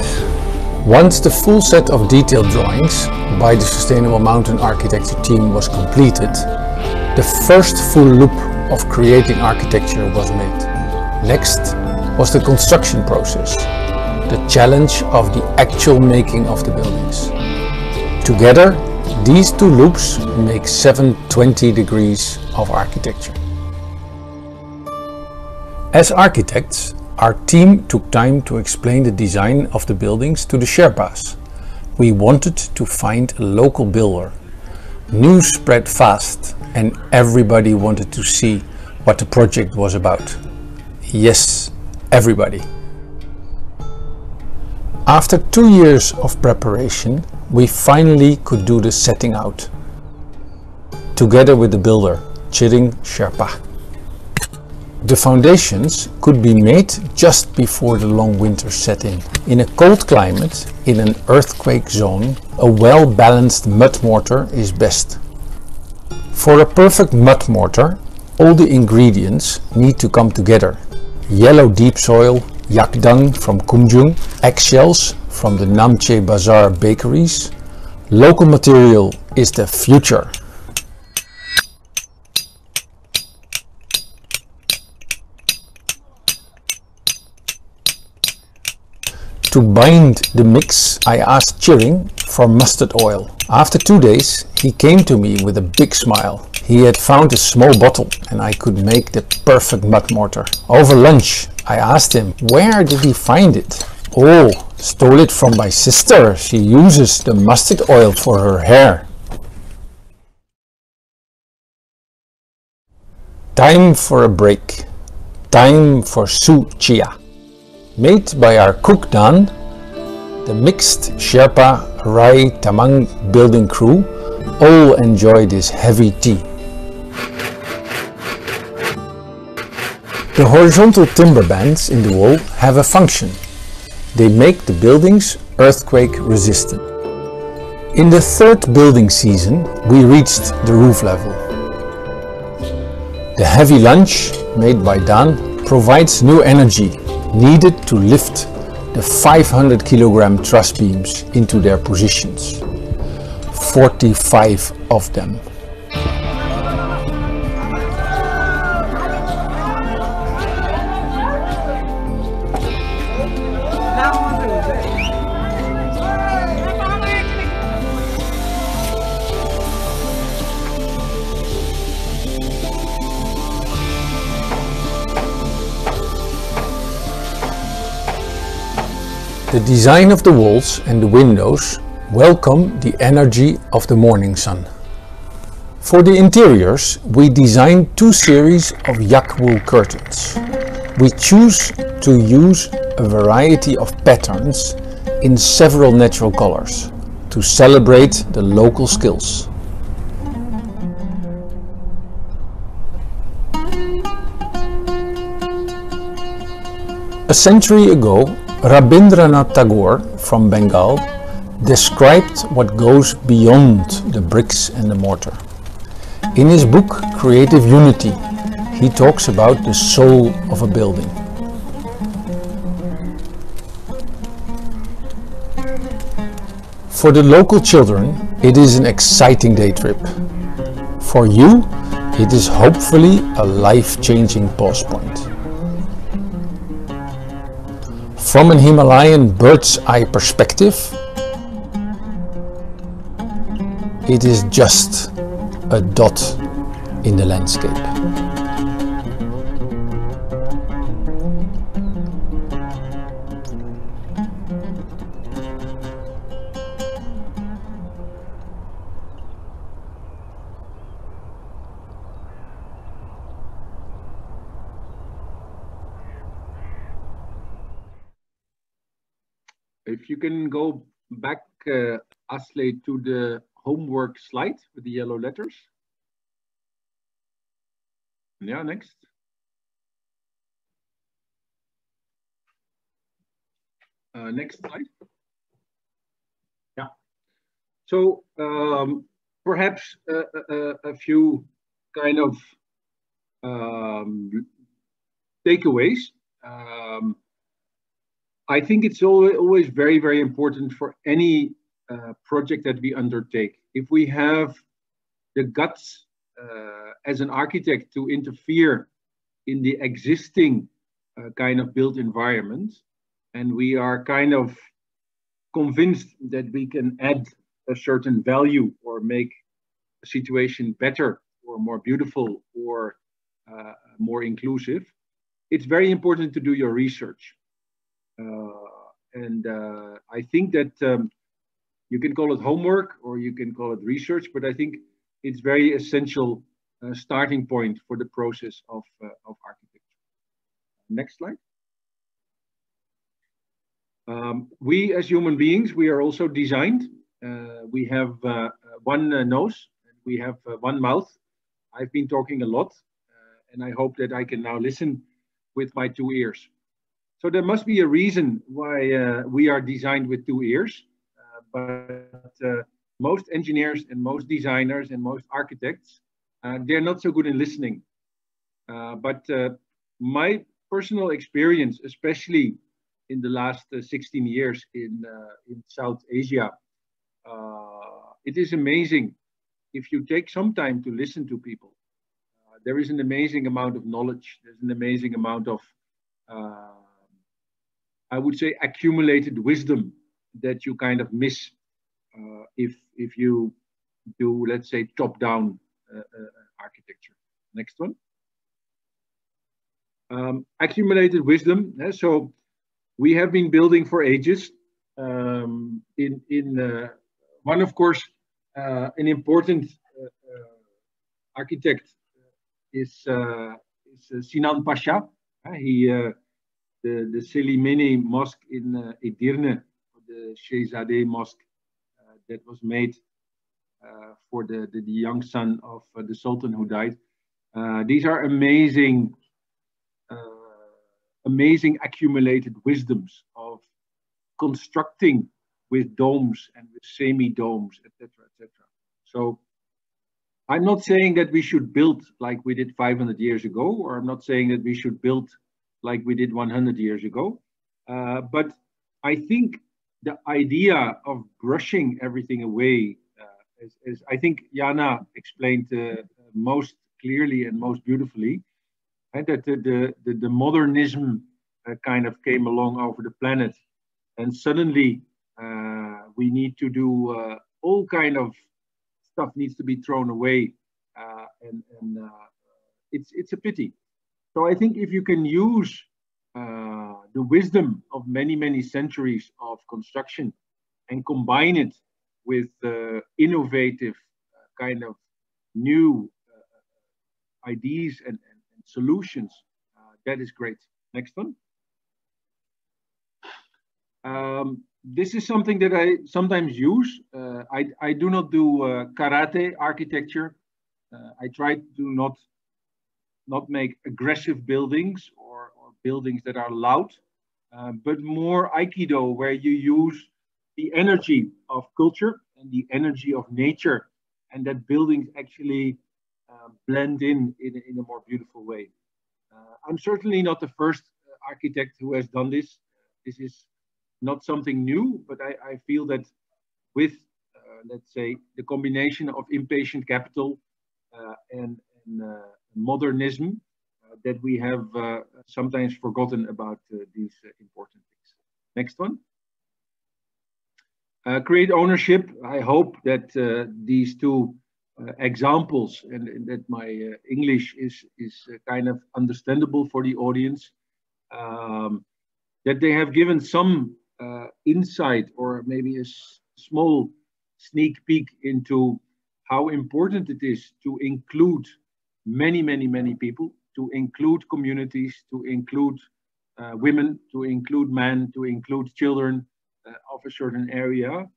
Once the full set of detailed drawings by the Sustainable Mountain Architecture team was completed, the first full loop of creating architecture was made. Next was the construction process, the challenge of the actual making of the buildings. Together, these two loops make 720 degrees of architecture. As architects, our team took time to explain the design of the buildings to the Sherpas. We wanted to find a local builder. News spread fast and everybody wanted to see what the project was about. Yes, everybody. After 2 years of preparation, we finally could do the setting out, together with the builder, Chiring Sherpa. The foundations could be made just before the long winter set in. In a cold climate, in an earthquake zone, a well-balanced mud mortar is best. For a perfect mud mortar, all the ingredients need to come together. Yellow deep soil, yak dung from Kumjung, eggshells from the Namche Bazaar bakeries. Local material is the future. To bind the mix, I asked Chiring for mustard oil. After 2 days, he came to me with a big smile. He had found a small bottle and I could make the perfect mud mortar. Over lunch, I asked him where did he find it. Oh, stole it from my sister. She uses the mustard oil for her hair. Time for a break. Time for UCTEA. Made by our cook Dan, the mixed Sherpa, Rai, Tamang building crew all enjoy this heavy tea. The horizontal timber bands in the wall have a function. They make the buildings earthquake resistant. In the third building season, we reached the roof level. The heavy lunch made by Dan provides new energy needed to lift the 500 kilogram truss beams into their positions. 45 of them. The design of the walls and the windows welcome the energy of the morning sun. For the interiors, we designed 2 series of yak wool curtains. We choose to use a variety of patterns in several natural colors to celebrate the local skills. A century ago, Rabindranath Tagore from Bengal described what goes beyond the bricks and the mortar. In his book Creative Unity, he talks about the soul of a building. For the local children, it is an exciting day trip. For you, it is hopefully a life-changing pause point. From an Himalayan bird's eye perspective, it is just a dot in the landscape. If you can go back, Asle, to the homework slide with the yellow letters. Yeah, next. Next slide. Yeah. So perhaps a few kind of takeaways. I think it's always very, very important for any project that we undertake. If we have the guts as an architect to interfere in the existing kind of built environment, and we are kind of convinced that we can add a certain value or make a situation better or more beautiful or more inclusive, it's very important to do your research. I think that you can call it homework or you can call it research, but I think it's very essential starting point for the process of architecture. Next slide. We as human beings, we are also designed. We have one nose, and we have one mouth. I've been talking a lot, and I hope that I can now listen with my 2 ears. So there must be a reason why we are designed with 2 ears, but most engineers and most designers and most architects, they're not so good in listening. But my personal experience, especially in the last 16 years in South Asia, it is amazing if you take some time to listen to people. There is an amazing amount of knowledge. There's an amazing amount of I would say accumulated wisdom that you kind of miss if you do, let's say, top-down architecture. Next one. Accumulated wisdom. So we have been building for ages. One, of course, an important architect is Sinan Pasha. The Selimene Mosque in Edirne, the Shehzadeh Mosque that was made for the young son of the Sultan who died. These are amazing, amazing accumulated wisdoms of constructing with domes and with semi-domes, etc., etc. So I'm not saying that we should build like we did 500 years ago, or I'm not saying that we should build like we did 100 years ago. But I think the idea of brushing everything away, as I think Jana explained most clearly and most beautifully, and that the modernism kind of came along over the planet, and suddenly we need to do all kind of stuff needs to be thrown away, and it's a pity. So I think if you can use the wisdom of many, many centuries of construction and combine it with innovative kind of new ideas and solutions, that is great. Next one. This is something that I sometimes use. I do not do karate architecture. I try to not make aggressive buildings or buildings that are loud, but more Aikido, where you use the energy of culture and the energy of nature, and that buildings actually blend in a more beautiful way. I'm certainly not the first architect who has done this. This is not something new, but I feel that with, let's say, the combination of impatient capital and modernism, that we have sometimes forgotten about these important things. Next one. Create ownership. I hope that these two examples and that my English is kind of understandable for the audience, that they have given some insight or maybe a small sneak peek into how important it is to include many people, to include communities, to include women, to include men, to include children of a certain area,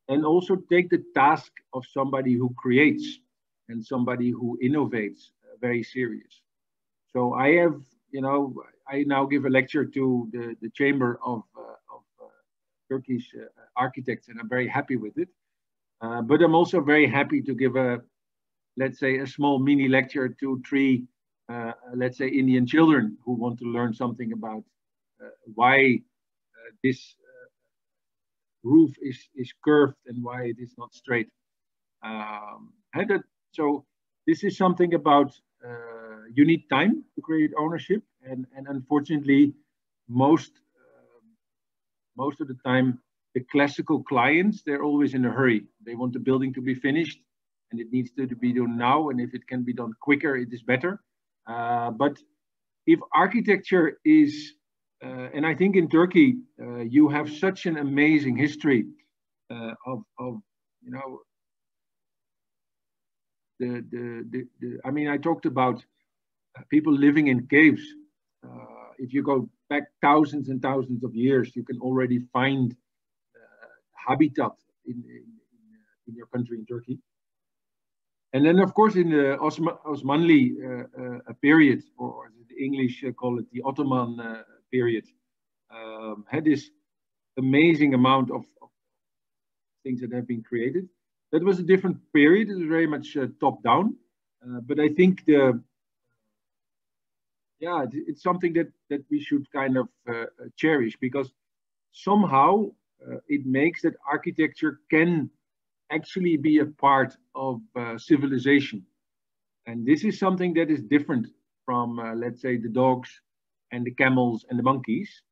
and also take the task of somebody who creates and somebody who innovates very serious. So I have, I now give a lecture to the Chamber of Turkish architects, and I'm very happy with it. But I'm also very happy to give let's say, a small mini lecture to 3, let's say, Indian children who want to learn something about why this roof is curved and why it is not straight. So this is something about you need time to create ownership, and unfortunately, most of the time, the classical clients, they're always in a hurry. They want the building to be finished, and it needs to be done now. And if it can be done quicker, it is better. But if architecture is, and I think in Turkey, you have such an amazing history of I mean, I talked about people living in caves. If you go back thousands and thousands of years, you can already find habitat in your country, in Turkey. And then, of course, in the Osmanli period, or the English call it the Ottoman period, had this amazing amount of things that have been created. That was a different period. It was very much top down. But I think it's something that we should kind of cherish, because somehow it makes that architecture can actually be a part of civilization. And this is something that is different from, let's say, the dogs and the camels and the monkeys,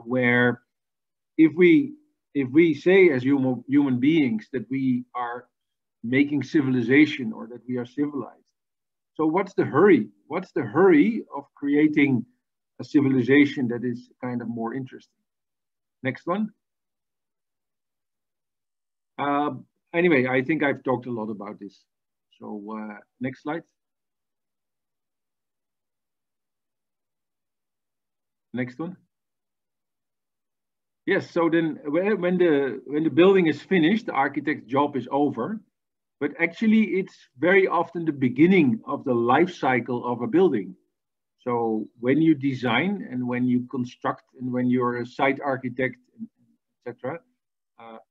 where if we say as human beings that we are making civilization or that we are civilized, so what's the hurry? What's the hurry of creating a civilization that is kind of more interesting? Next one. Anyway, I think I've talked a lot about this. So next slide. Next one. Yes, so then when the building is finished, the architect's job is over. But actually, it's very often the beginning of the life cycle of a building. So when you design and when you construct and when you're a site architect, etc.,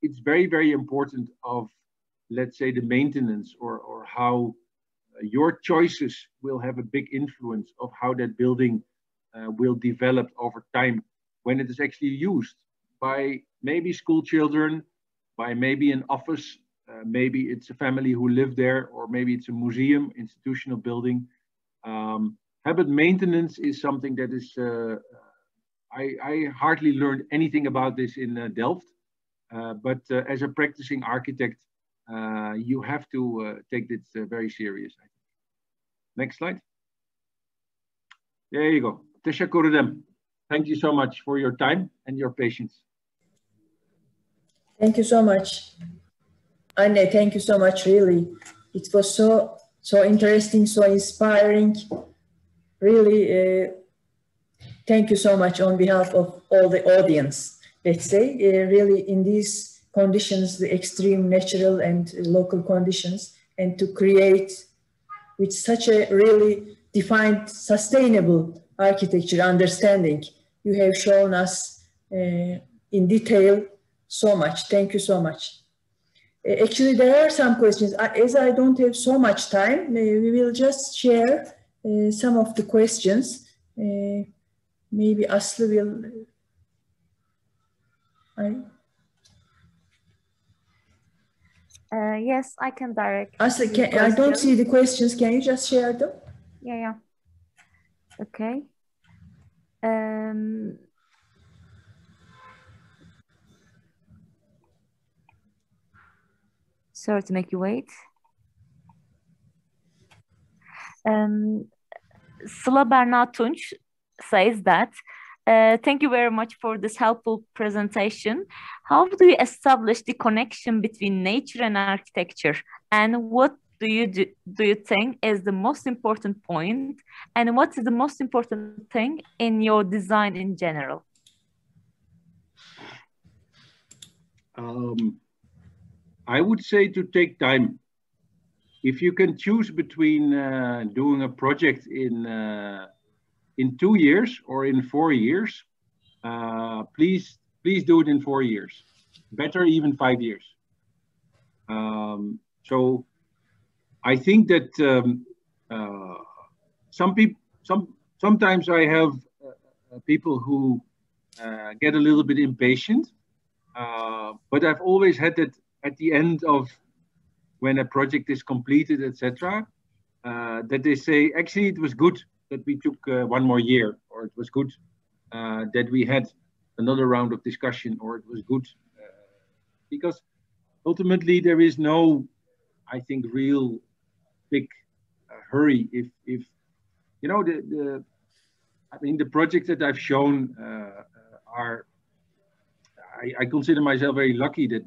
it's very, very important of, let's say, the maintenance or how your choices will have a big influence of how that building will develop over time when it is actually used by maybe school children, by maybe an office, maybe it's a family who live there, or maybe it's a museum, institutional building. But maintenance is something that is, I hardly learned anything about this in Delft, but as a practicing architect, you have to take this very serious, I think. Next slide. There you go. Teşekkür ederim. thank you so much for your time and your patience. Thank you so much. Anne, thank you so much, really. It was so interesting, so inspiring. Really, thank you so much on behalf of all the audience, let's say. Really, in these conditions, the extreme natural and local conditions, and to create with such a really defined, sustainable architecture understanding, you have shown us in detail so much. Thank you so much. Actually, there are some questions. As I don't have so much time, we will just share some of the questions. Maybe Aslı will. Yes, I can direct. Aslı, I don't see the questions. Can you just share them? Yeah. Okay. Sorry to make you wait. Sıla Berna Tunç says that, thank you very much for this helpful presentation. How do you establish the connection between nature and architecture? And what do you think is the most important point? And what is the most important thing in your design in general? I would say to take time. If you can choose between doing a project in 2 years or in 4 years, please do it in 4 years. Better even 5 years. So I think that sometimes I have people who get a little bit impatient, but I've always had that at the end of when a project is completed, etc., that they say, actually, it was good that we took 1 more year, or it was good that we had another round of discussion, or it was good because ultimately there is no, I think, real big hurry. If you know the projects that I've shown are, I consider myself very lucky that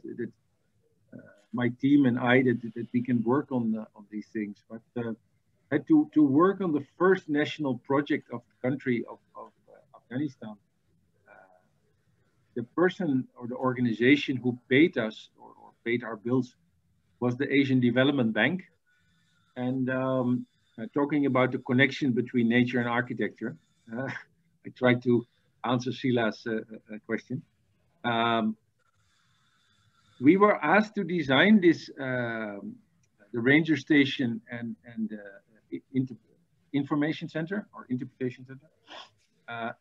my team and I that we can work on these things. But had to work on the first national project of the country of Afghanistan. The person or the organization who paid us or paid our bills was the Asian Development Bank. And talking about the connection between nature and architecture, I tried to answer Sila's question. We were asked to design this, the ranger station and information center or interpretation center,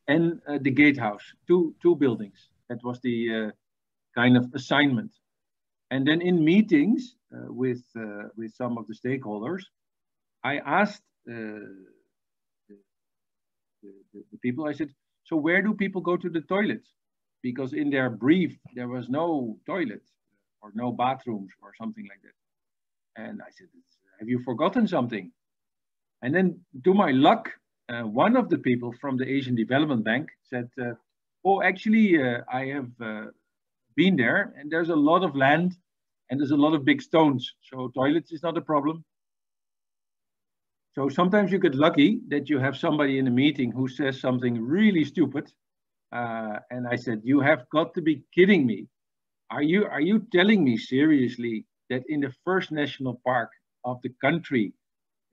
and the gatehouse, two buildings. That was the kind of assignment. And then in meetings with some of the stakeholders, I asked the people, I said, so where do people go to the toilet? Because in their brief, there was no toilet or no bathrooms or something like that. And I said, have you forgotten something? And then to my luck, one of the people from the Asian Development Bank said, oh, actually, I have been there and there's a lot of land and there's a lot of big stones. So toilets is not a problem. So sometimes you get lucky that you have somebody in a meeting who says something really stupid. And I said, you have got to be kidding me. Are you telling me seriously that in the first national park of the country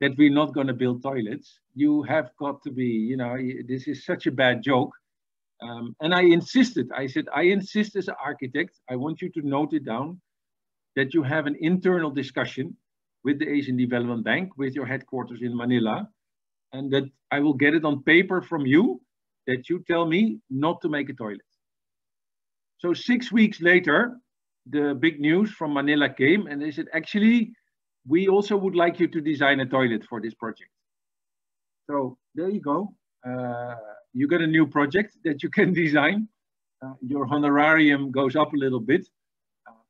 that we're not going to build toilets? You have got to be, you know, this is such a bad joke. And I insisted, I said, I insist as an architect, I want you to note it down, that you have an internal discussion with the Asian Development Bank, with your headquarters in Manila, and that I will get it on paper from you, that you tell me not to make a toilet. So 6 weeks later, the big news from Manila came and they said, actually, we also would like you to design a toilet for this project. So there you go. You got a new project that you can design. Your honorarium goes up a little bit.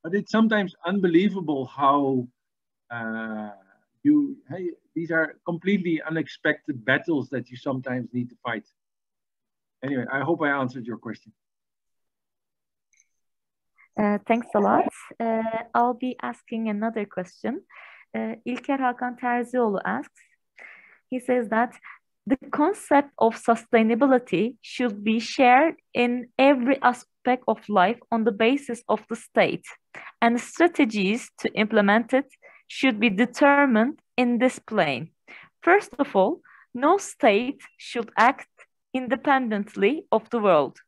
But it's sometimes unbelievable how these are completely unexpected battles that you sometimes need to fight. anyway, I hope I answered your question. Thanks a lot. I'll be asking another question. İlker Hakan Terzioğlu asks, he says that the concept of sustainability should be shared in every aspect of life on the basis of the state, and strategies to implement it should be determined in this plane. First of all, no state should act independently of the world.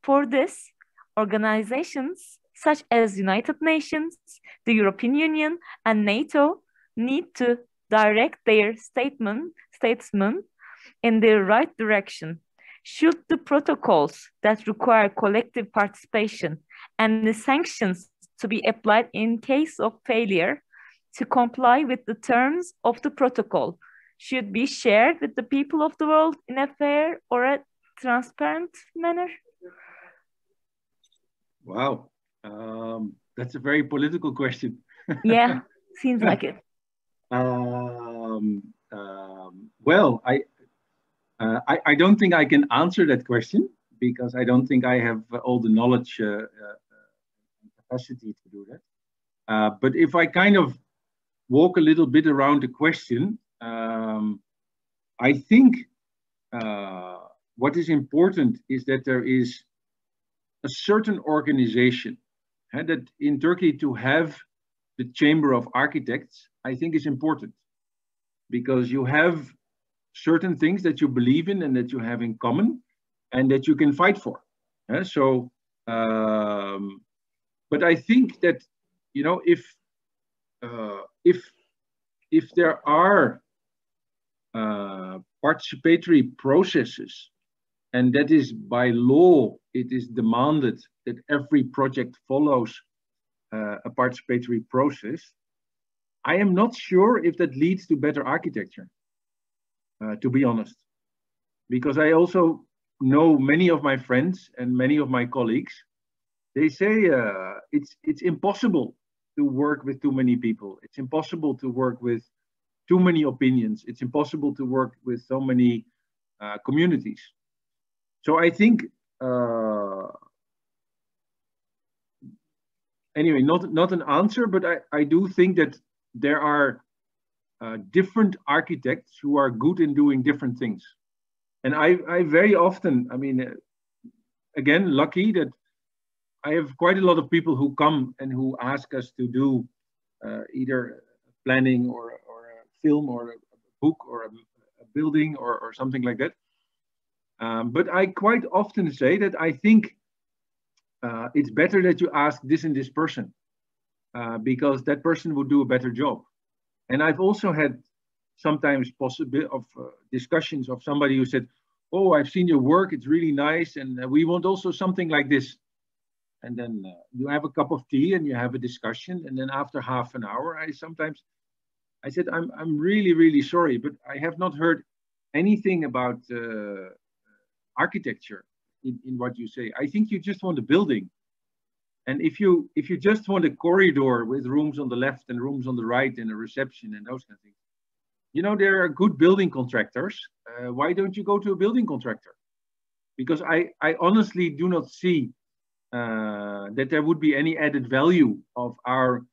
For this, organizations such as United Nations, the European Union, and NATO need to direct their statesmen in the right direction. Should the protocols that require collective participation and the sanctions to be applied in case of failure to comply with the terms of the protocol should be shared with the people of the world in a fair or a transparent manner? Wow, that's a very political question. Yeah, seems like it. Well, I don't think I can answer that question because I don't think I have all the knowledge and capacity to do that. But if I kind of walk a little bit around the question, I think what is important is that there is a certain organization, and that in Turkey to have the Chamber of Architects, I think is important because you have certain things that you believe in and that you have in common and that you can fight for. But I think that, you know, if there are participatory processes, and that is by law, it is demanded that every project follows a participatory process. I am not sure if that leads to better architecture, to be honest, because I also know many of my friends and many of my colleagues, they say it's impossible to work with too many people. It's impossible to work with too many opinions. It's impossible to work with so many communities. So I think, anyway, not an answer, but I do think that there are different architects who are good in doing different things. And I very often, I mean, again, lucky that I have quite a lot of people who come and who ask us to do either planning or a film or a book or a building or something like that. But I quite often say that I think it's better that you ask this and this person because that person would do a better job. And I've also had sometimes discussions of somebody who said, oh, I've seen your work, it's really nice, and we want also something like this. And then you have a cup of tea and you have a discussion, and then after half an hour, I said, I'm really, really sorry, but I have not heard anything about architecture in what you say. I think you just want a building. And if you just want a corridor with rooms on the left and rooms on the right and a reception and those kind of things, you know, there are good building contractors. Why don't you go to a building contractor? Because I honestly do not see that there would be any added value of our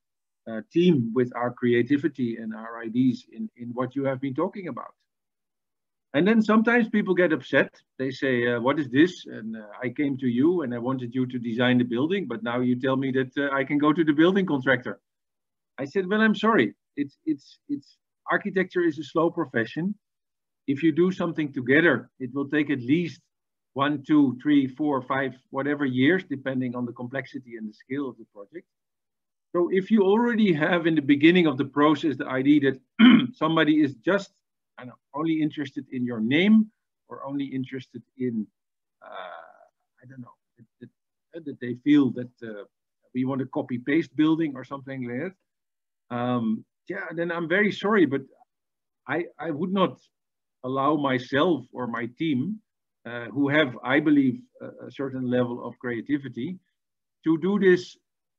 team with our creativity and our ideas in what you have been talking about. And then sometimes people get upset. They say, what is this? And I came to you and I wanted you to design the building, but now you tell me that I can go to the building contractor. I said, well, I'm sorry. It's architecture is a slow profession. If you do something together, it will take at least 1, 2, 3, 4, 5, whatever years, depending on the complexity and the scale of the project. So if you already have in the beginning of the process the idea that somebody is just only interested in your name or only interested in, I don't know, that they feel that we want a copy-paste building or something like that, yeah, then I'm very sorry, but I would not allow myself or my team, who have, I believe, a certain level of creativity, to do this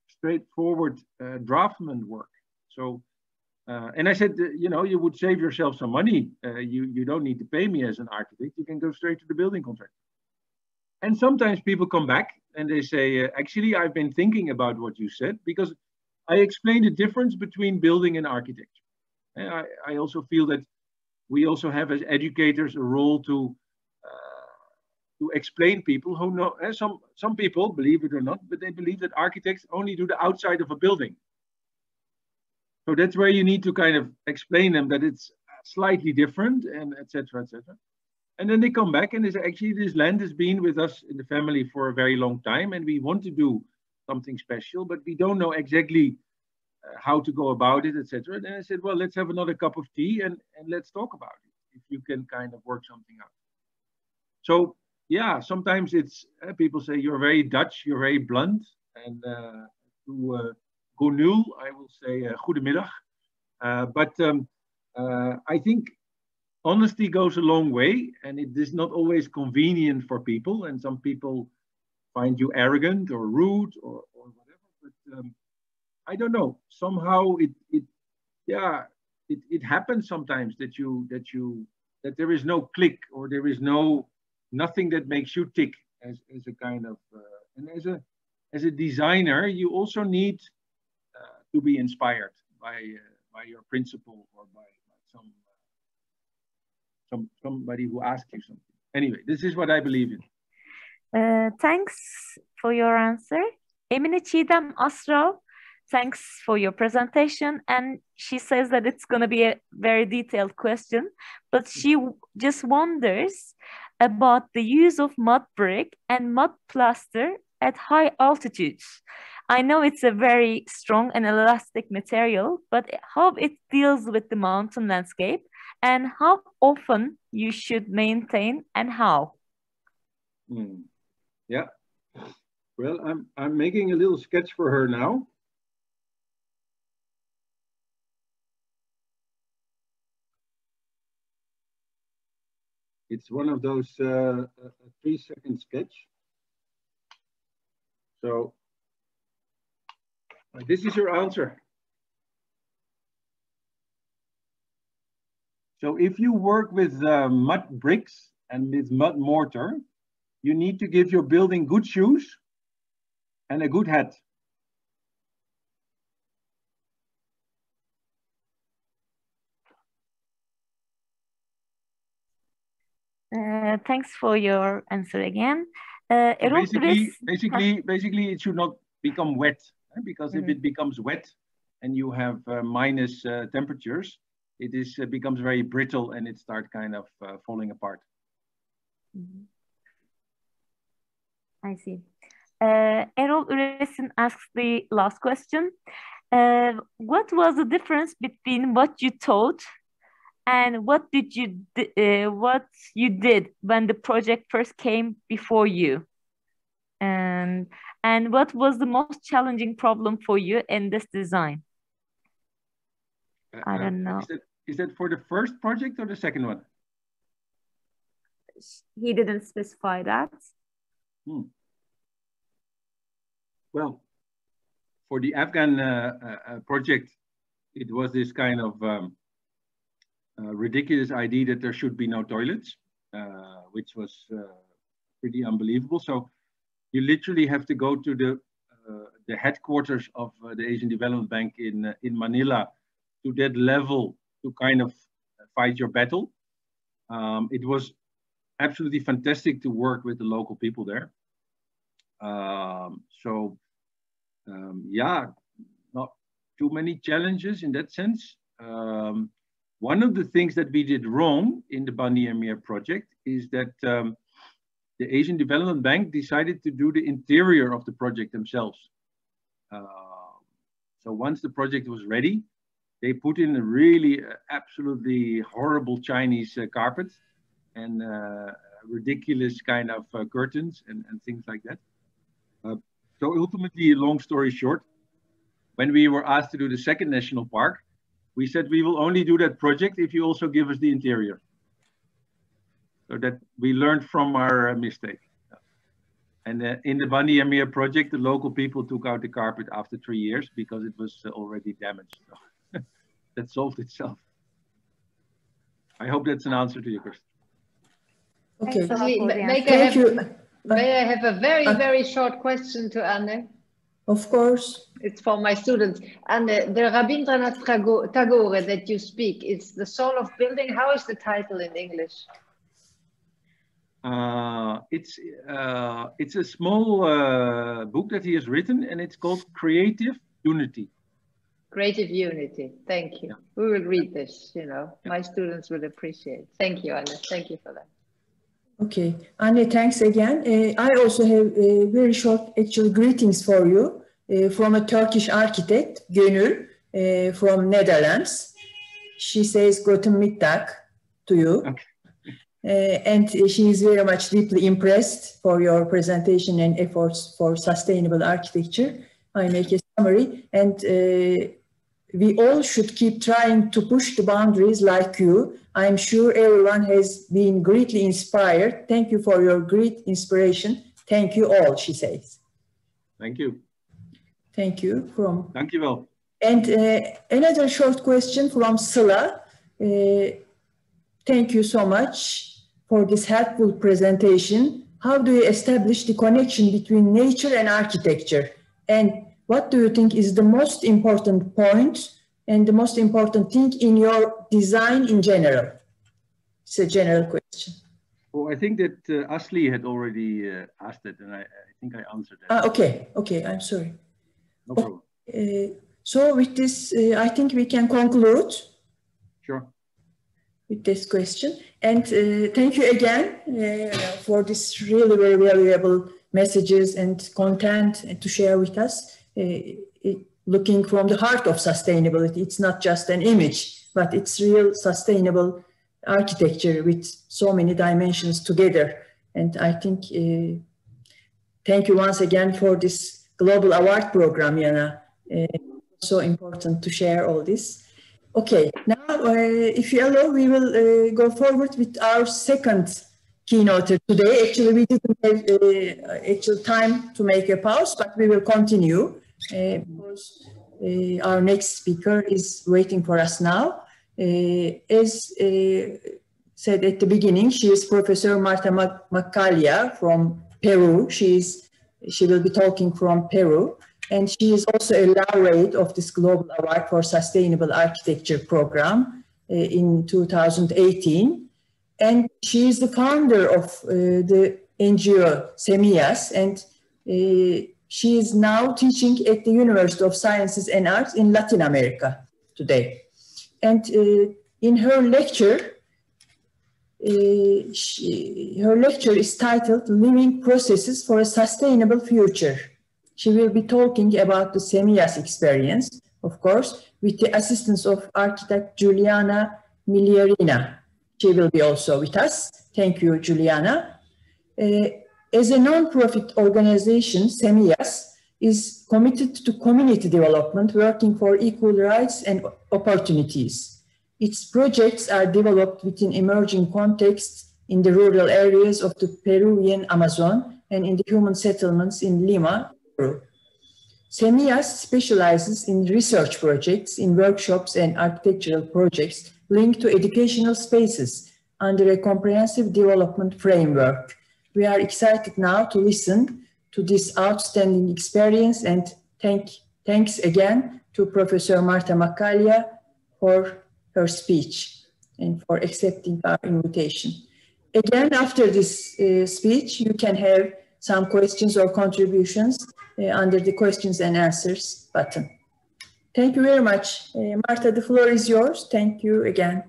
straightforward draftsman work. So, and I said, you know, you would save yourself some money. You don't need to pay me as an architect. You can go straight to the building contractor. And sometimes people come back and they say, actually, I've been thinking about what you said, because I explained the difference between building and architecture. And I also feel that we also have as educators a role to explain people who know, some people, believe it or not, but they believe that architects only do the outside of a building. So that's where you need to kind of explain them that it's slightly different, and etc., etc. And then they come back and they say, actually, this land has been with us in the family for a very long time, and we want to do something special, but we don't know exactly how to go about it, etc. Then I said, well, let's have another cup of tea and let's talk about it, if you can kind of work something out. So yeah, sometimes it's people say you're very Dutch, you're very blunt, and to go nul, I will say goedemiddag. But I think honesty goes a long way, and it is not always convenient for people, and some people find you arrogant or rude or whatever. But I don't know. Somehow it happens sometimes that there is no click, or there is nothing that makes you tick as a kind of and as a designer, you also need to be inspired by your principal or by somebody who asks you something. Anyway, this is what I believe in. Thanks for your answer. Emine Çiğdem Asrav, thanks for your presentation. And she says that it's going to be a very detailed question, but she just wonders about the use of mud brick and mud plaster at high altitudes. I know it's a very strong and elastic material, but how it deals with the mountain landscape, and how often you should maintain, and how? Yeah. Well, I'm making a little sketch for her now. It's one of those 3-second sketch. So this is your answer. So if you work with mud bricks and with mud mortar, you need to give your building good shoes and a good hat. Thanks for your answer again. Basically, it should not become wet, because if it becomes wet and you have minus temperatures, it becomes very brittle and it starts kind of falling apart. I see. Erol Üresin asks the last question. What was the difference between what you taught and what you did when the project first came before you? And what was the most challenging problem for you in this design? I don't know. Is that for the first project or the second one? He didn't specify that. Well, for the Afghan project, it was this kind of ridiculous idea that there should be no toilets, which was pretty unbelievable. So you literally have to go to the headquarters of the Asian Development Bank in Manila, to that level, to kind of fight your battle. It was absolutely fantastic to work with the local people there. Yeah, not too many challenges in that sense. One of the things that we did wrong in the Bandi Emir project is that the Asian Development Bank decided to do the interior of the project themselves. So once the project was ready, they put in a really absolutely horrible Chinese carpet and ridiculous kind of curtains and things like that. So ultimately, long story short, when we were asked to do the second national park, we said we will only do that project if you also give us the interior. So that we learned from our mistake. And in the Bandi Emir project, the local people took out the carpet after 3 years because it was already damaged. So that solved itself. I hope that's an answer to your question. Okay. Thank you. May I have a very short question to Anne? Of course. It's for my students. Anne, the Rabindranath Tagore that you speak, it's The Soul of Building. How is the title in English? It's a small book that he has written, and it's called Creative Unity. Creative Unity. Thank you. Yeah. We will read this, you know. Yeah. My students will appreciate. Thank you, Anne. Thank you for that. Okay. Anne, thanks again. I also have very short actual greetings for you from a Turkish architect, Gönül, from Netherlands. She says Guten Mittag to you. Okay. And she is very much deeply impressed for your presentation and efforts for sustainable architecture. I make a summary, and we all should keep trying to push the boundaries like you. I'm sure everyone has been greatly inspired. Thank you for your great inspiration. Thank you all, she says. Thank you. Thank you. Thank you all. And another short question from Sıla. Thank you so much for this helpful presentation. How do you establish the connection between nature and architecture? And what do you think is the most important point and the most important thing in your design in general? It's a general question. Well, I think that Asli had already asked it, and I think I answered that. Okay, I'm sorry. No problem. So with this, I think we can conclude. Sure. With this question. And thank you again for this really very valuable messages and content to share with us. Looking from the heart of sustainability, it's not just an image, but it's real sustainable architecture with so many dimensions together. And I think, thank you once again for this Global Award Program, Jana. So important to share all this. Okay, now if you allow, we will go forward with our second keynote today. Actually, we didn't have actual time to make a pause, but we will continue because our next speaker is waiting for us now. As said at the beginning, she is Professor Marta Maccaglia from Peru. She will be talking from Peru. And she is also a laureate of this Global Award for Sustainable Architecture program in 2018. And she is the founder of the NGO Semillas, and she is now teaching at the University of Sciences and Arts in Latin America today. And in her lecture, her lecture is titled Living Processes for a Sustainable Future. She will be talking about the Semillas experience, of course, with the assistance of architect Juliana Miglierina. She will be also with us. Thank you, Juliana. As a non-profit organization, Semillas is committed to community development, working for equal rights and opportunities. Its projects are developed within emerging contexts in the rural areas of the Peruvian Amazon and in the human settlements in Lima, Peru. Semillas specializes in research projects, in workshops and architectural projects linked to educational spaces under a comprehensive development framework. We are excited now to listen to this outstanding experience, and thanks again to Professor Marta Maccaglia for her speech and for accepting our invitation. Again, after this speech, you can have some questions or contributions under the questions and answers button. Thank you very much. Marta, the floor is yours. Thank you again.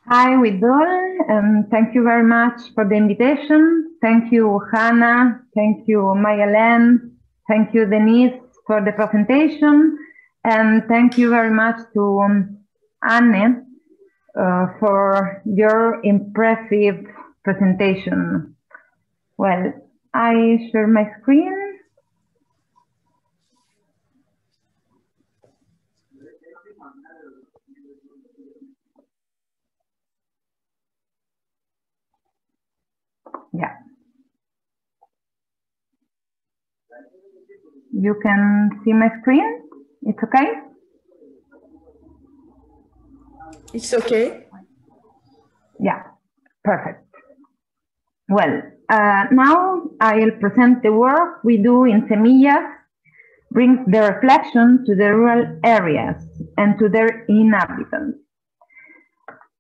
Hi, Widul. Thank you very much for the invitation. Thank you, Jana. Thank you, Marie-Helene. Thank you, Deniz, for the presentation. And thank you very much to Anne for your impressive presentation. Well, I share my screen. Yeah. You can see my screen? It's okay? It's okay. Yeah, perfect. Well, now I'll present the work we do in Semillas, brings the reflection to the rural areas and to their inhabitants.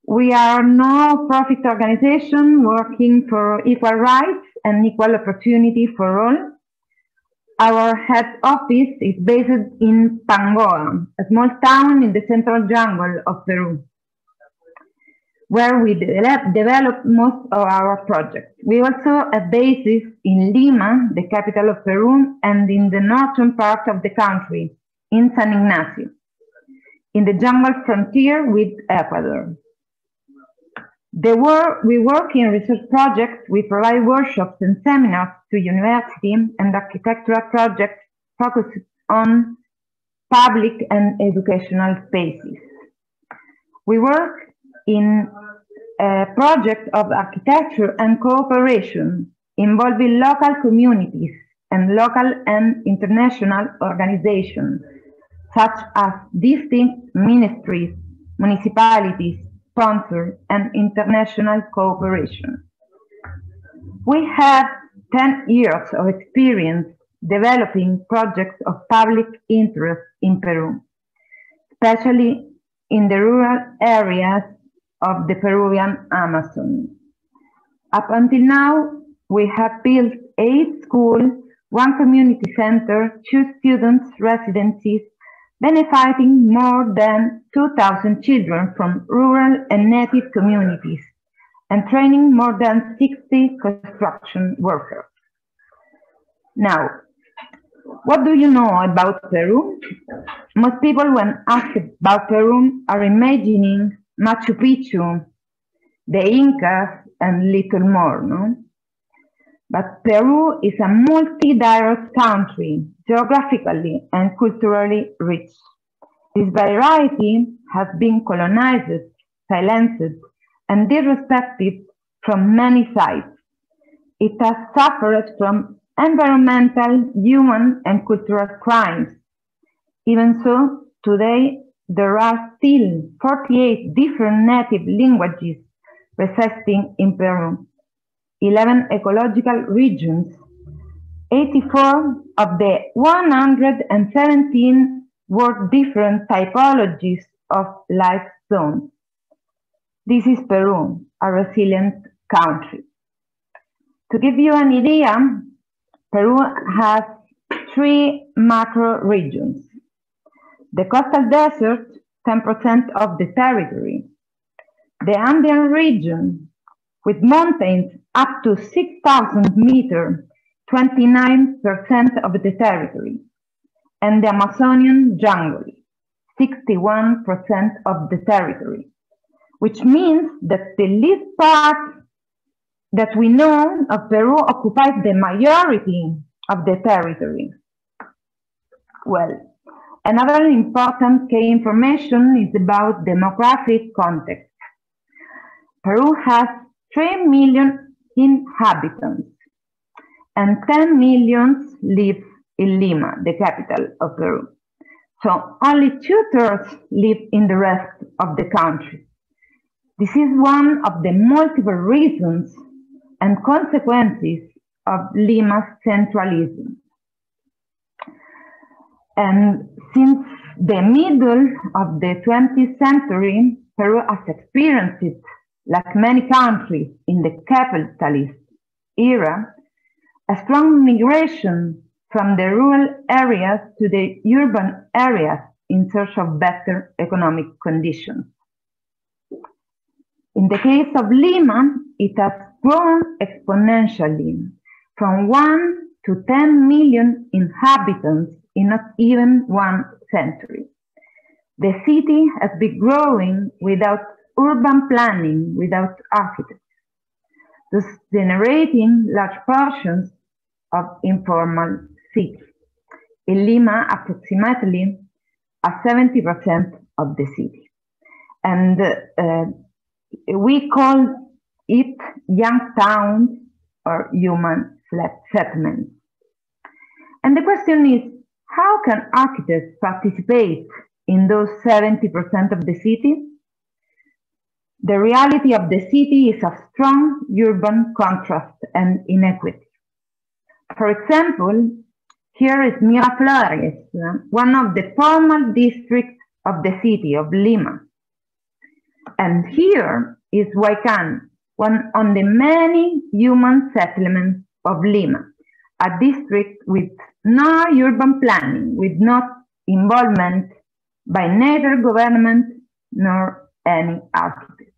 We are a no-profit organization working for equal rights and equal opportunity for all. Our head office is based in Pangoa, a small town in the central jungle of Peru, where we develop most of our projects. We also have bases in Lima, the capital of Peru, and in the northern part of the country, in San Ignacio, in the jungle frontier with Ecuador. We work in research projects, we provide workshops and seminars to university and architectural projects focused on public and educational spaces. We work in a project of architecture and cooperation involving local communities and local and international organizations, such as distinct ministries, municipalities, sponsor, and international cooperation. We have 10 years of experience developing projects of public interest in Peru, especially in the rural areas of the Peruvian Amazon. Up until now, we have built 8 schools, 1 community center, 2 students' residencies, benefiting more than 2,000 children from rural and native communities, and training more than 60 construction workers. Now, what do you know about Peru? Most people, when asked about Peru, are imagining Machu Picchu, the Incas, and little more, no? But Peru is a multi-diverse country, geographically and culturally rich. This variety has been colonized, silenced, and disrespected from many sides. It has suffered from environmental, human, and cultural crimes. Even so, today there are still 48 different native languages persisting in Peru, 11 ecological regions, 84 of the 117 were different typologies of life zones. This is Peru, a resilient country. To give you an idea, Peru has 3 macro regions. The coastal desert, 10% of the territory. The Andean region, with mountains up to 6,000 meters, 29% of the territory. And the Amazonian jungle, 61% of the territory, which means that the least part that we know of Peru occupies the majority of the territory. Well, another important key information is about demographic context. Peru has 3 million inhabitants, and 10 million live in Lima, the capital of Peru. So only 2/3 live in the rest of the country. This is one of the multiple reasons and consequences of Lima's centralism. And since the middle of the 20th century, Peru has experienced, like many countries in the capitalist era, a strong migration from the rural areas to the urban areas in search of better economic conditions. In the case of Lima, it has grown exponentially from 1 to 10 million inhabitants in not even 1 century. The city has been growing without urban planning, without architects, thus generating large portions of informal city. In Lima, approximately 70% of the city. And we call it young towns or human settlements. And the question is, how can architects participate in those 70% of the city? The reality of the city is of strong urban contrast and inequity. For example, here is Miraflores, one of the formal districts of the city of Lima. And here is Huaycan, one of the many human settlements of Lima, a district with no urban planning, with no involvement by neither government nor any architect.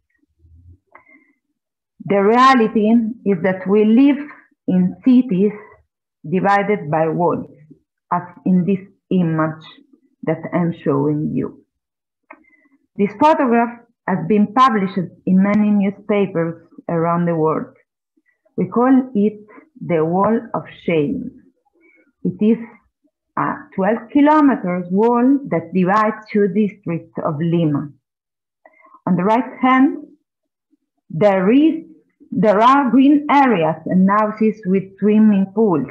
The reality is that we live in cities divided by walls, as in this image that I'm showing you. This photograph has been published in many newspapers around the world. We call it the Wall of Shame. It is a 12 kilometers wall that divides two districts of Lima. On the right hand, there are green areas and houses with swimming pools.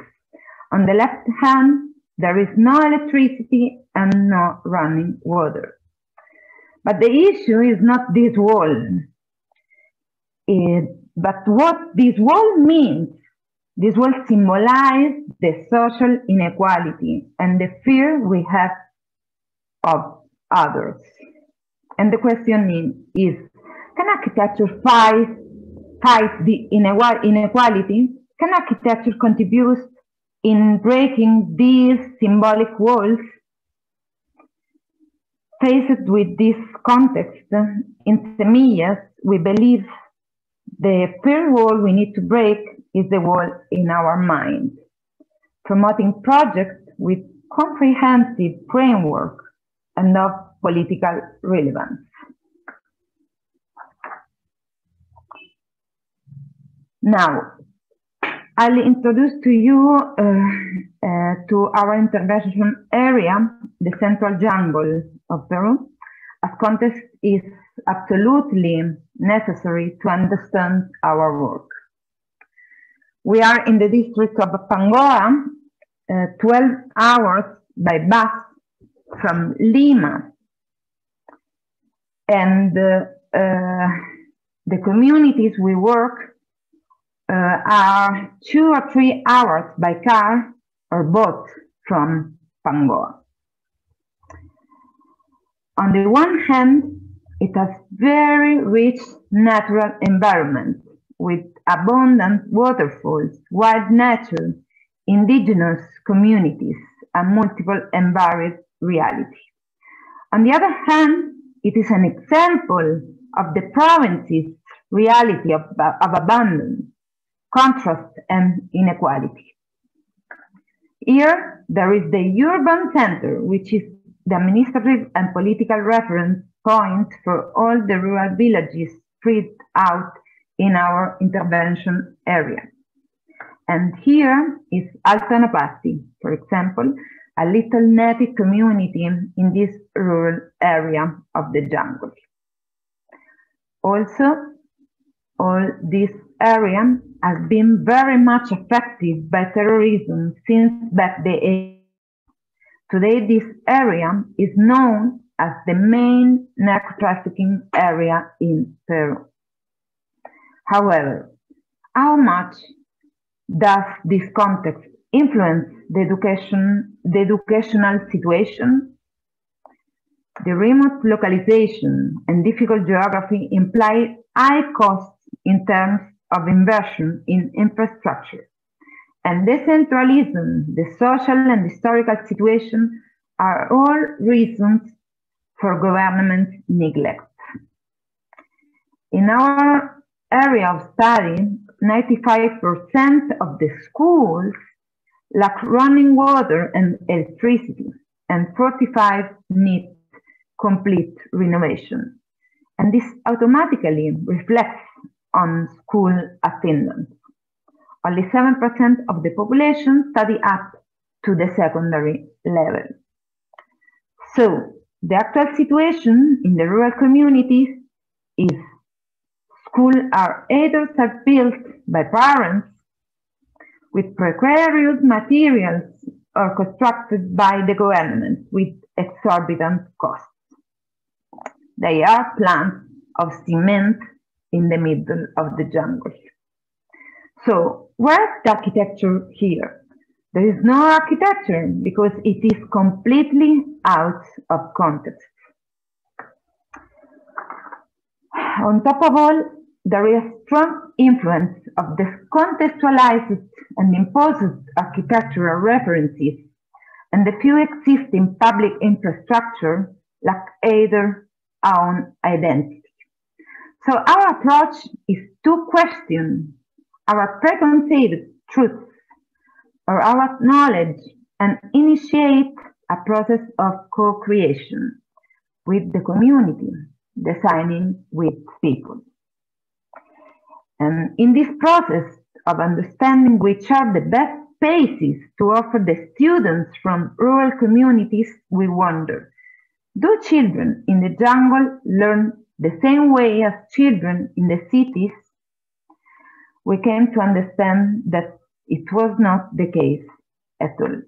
On the left hand, there is no electricity and no running water. But the issue is not this wall. But what this wall means, this wall symbolizes the social inequality and the fear we have of others. And the question is, can architecture fight the inequality? Can architecture contribute in breaking these symbolic walls? Faced with this context, in Semillas, we believe the first wall we need to break is the wall in our mind, promoting projects with comprehensive framework and of political relevance. Now, I'll introduce to you to our intervention area, the central jungle of Peru, as context is absolutely necessary to understand our work. We are in the district of Pangoa, 12 hours by bus from Lima. And the communities we work are 2 or 3 hours by car or boat from Pangoa. On the one hand, it has very rich natural environment with abundant waterfalls, wild nature, indigenous communities, and multiple and varied reality. On the other hand, it is an example of the province's reality of abandon, contrast, and inequality. Here, there is the urban center, which is the administrative and political reference point for all the rural villages spread out in our intervention area. And here is Alto Anapasti, for example, a little native community in this rural area of the jungle. Also, all this area has been very much affected by terrorism since back the 80s. Today, this area is known as the main narco-trafficking area in Peru. However, how much does this context influence the educational situation? The remote localization and difficult geography imply high costs in terms of inversion in infrastructure. And decentralism, the social and historical situation are all reasons for government neglect. In our area of study, 95% of the schools lack running water and electricity, and 45 need complete renovation. And this automatically reflects on school attendance. Only 7% of the population study up to the secondary level. So, the actual situation in the rural communities is schools are either built by parents with precarious materials or constructed by the government with exorbitant costs. They are planned of cement in the middle of the jungle. So where's the architecture here? There is no architecture because it is completely out of context. On top of all, there is strong influence of the contextualized and imposed architectural references, and the few existing public infrastructure lack either own identity. So our approach is to question our preconceived truths or our knowledge and initiate a process of co-creation with the community, designing with people. And in this process of understanding which are the best spaces to offer the students from rural communities, we wonder, do children in the jungle learn the same way as children in the cities? We came to understand that it was not the case at all.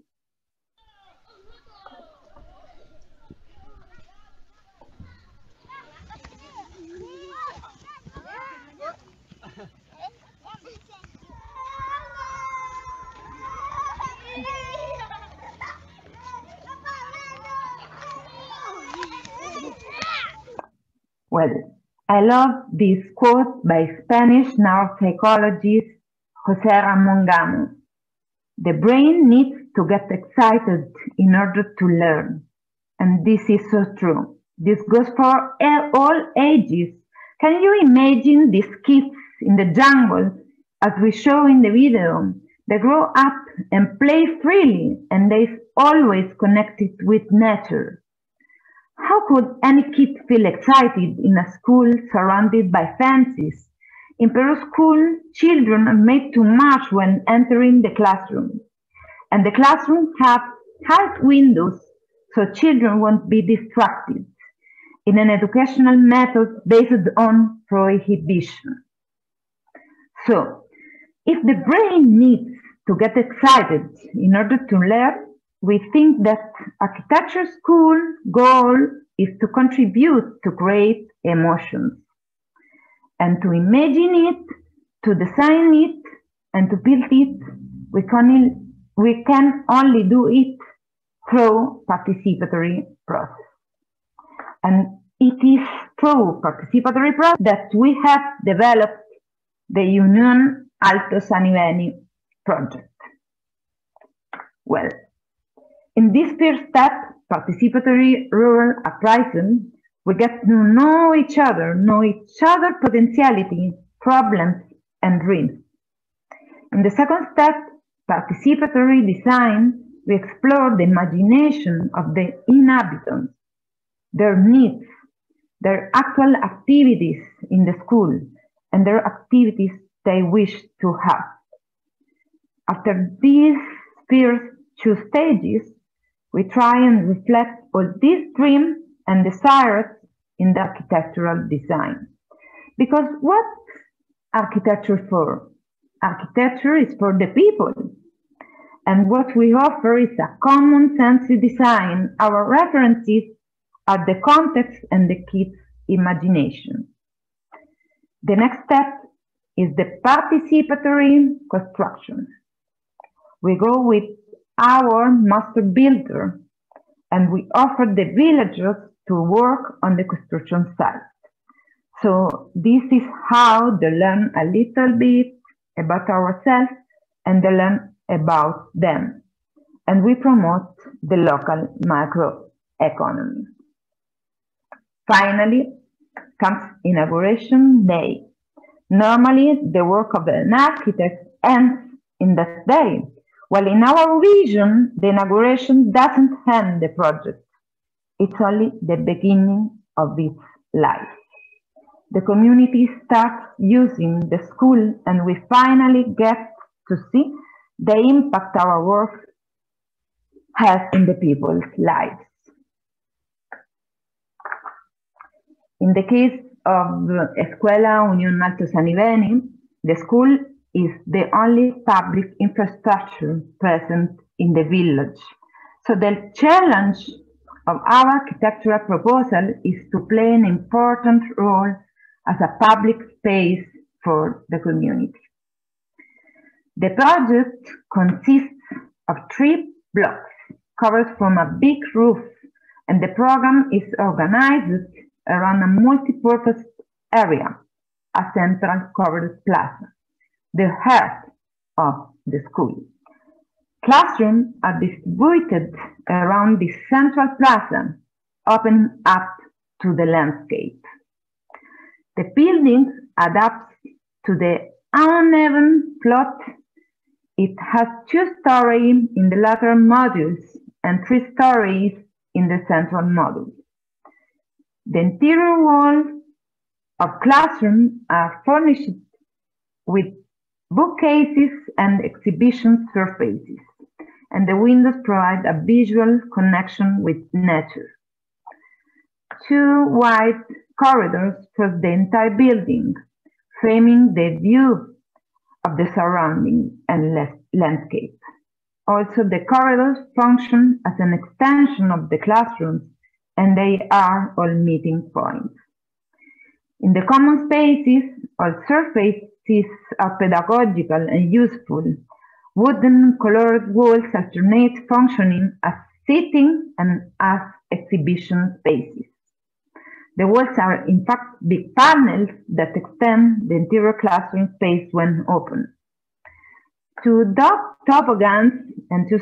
Well, I love this quote by Spanish neuropsychologist José Ramón Gamo. The brain needs to get excited in order to learn. And this is so true. This goes for all ages. Can you imagine these kids in the jungle, as we show in the video? They grow up and play freely, and they're always connected with nature. How could any kid feel excited in a school surrounded by fences? In Peru school, children are made to march when entering the classroom. And the classroom have high windows so children won't be distracted in an educational method based on prohibition. So, if the brain needs to get excited in order to learn, we think that architecture school goal is to contribute to create emotions and to imagine it, to design it, and to build it. We can only do it through participatory process. And it is through participatory process that we have developed the Union Alto Saniveni project. Well, in this first step, participatory rural uprising, we get to know each other potentiality, problems, and dreams. In the second step, participatory design, we explore the imagination of the inhabitants, their needs, their actual activities in the school, and their activities they wish to have. After these first two stages, we try and reflect all these dreams and desires in the architectural design. Because what architecture for? Architecture is for the people. And what we offer is a common sense design. Our references are the context and the kids' imagination. The next step is the participatory construction. We go with our master builder, and we offer the villagers to work on the construction site. So this is how they learn a little bit about ourselves and they learn about them. And we promote the local microeconomy. Finally comes inauguration day. Normally, the work of an architect ends in that day. Well, in our vision, the inauguration doesn't end the project. It's only the beginning of its life. The community starts using the school, and we finally get to see the impact our work has in the people's lives. In the case of Escuela Unión Alto Saniveni, the school is the only public infrastructure present in the village. So the challenge of our architectural proposal is to play an important role as a public space for the community. The project consists of 3 blocks, covered from a big roof, and the program is organized around a multi-purpose area, a central covered plaza, the heart of the school. Classrooms are distributed around the central plaza, opening up to the landscape. The building adapts to the uneven plot. It has 2 stories in the lateral modules and 3 stories in the central module. The interior walls of classrooms are furnished with bookcases and exhibition surfaces, and the windows provide a visual connection with nature. 2 wide corridors cross the entire building, framing the view of the surrounding and landscape. Also, the corridors function as an extension of the classrooms, and they are all meeting points. In the common spaces, all surfaces are pedagogical and useful. Wooden colored walls alternate functioning as sitting and as exhibition spaces. The walls are in fact big panels that extend the interior classroom space when open. 2 toboggans and 2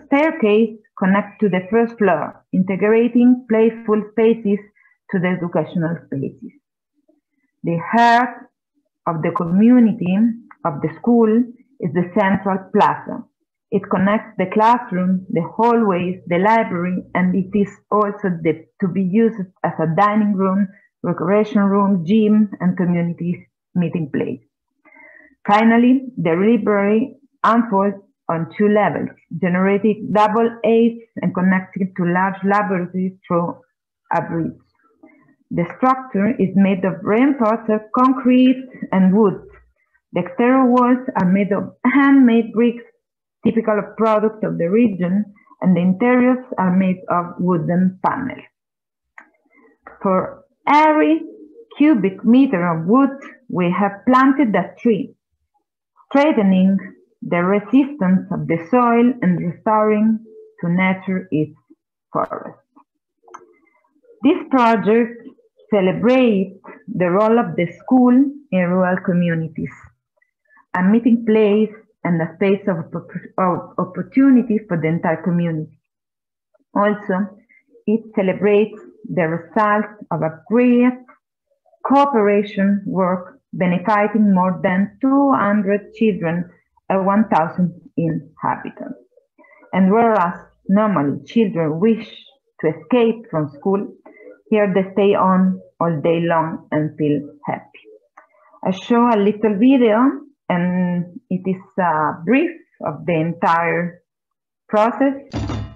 staircases connect to the first floor, integrating playful spaces to the educational spaces. The heart of the community of the school is the central plaza. It connects the classroom, the hallways, the library, and it is also to be used as a dining room, recreation room, gym, and community meeting place. Finally, the library unfolds on 2 levels, generating double aids and connecting to large laboratories through a bridge. The structure is made of reinforced concrete and wood. The exterior walls are made of handmade bricks, typical of products of the region, and the interiors are made of wooden panels. For every cubic meter of wood, we have planted a tree, strengthening the resistance of the soil and restoring to nature its forest. This project celebrates the role of the school in rural communities, a meeting place and a space of opportunity for the entire community. Also, it celebrates the results of a great cooperation work benefiting more than 200 children and 1,000 inhabitants. And whereas normally children wish to escape from school, here they stay on all day long and feel happy. I show a little video, and it is a brief of the entire process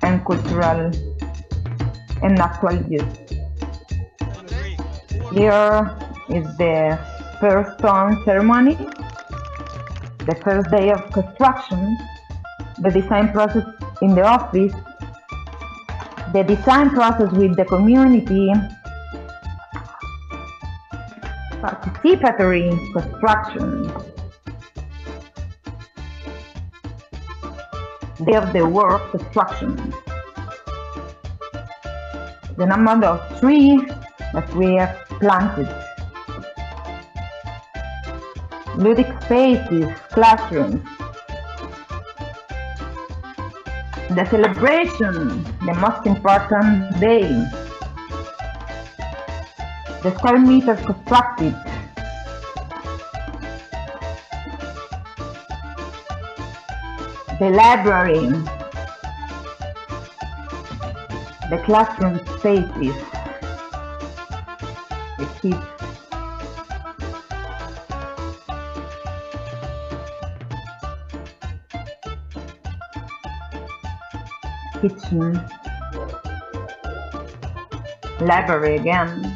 and cultural and actual use. Here is the first stone ceremony, the first day of construction, the design process in the office, the design process with the community, participatory construction, day of the work construction, the number of trees that we have planted, ludic spaces, classrooms, the celebration, the most important day, the square meters constructed, the library, the classroom spaces, the kids, kitchen, library again,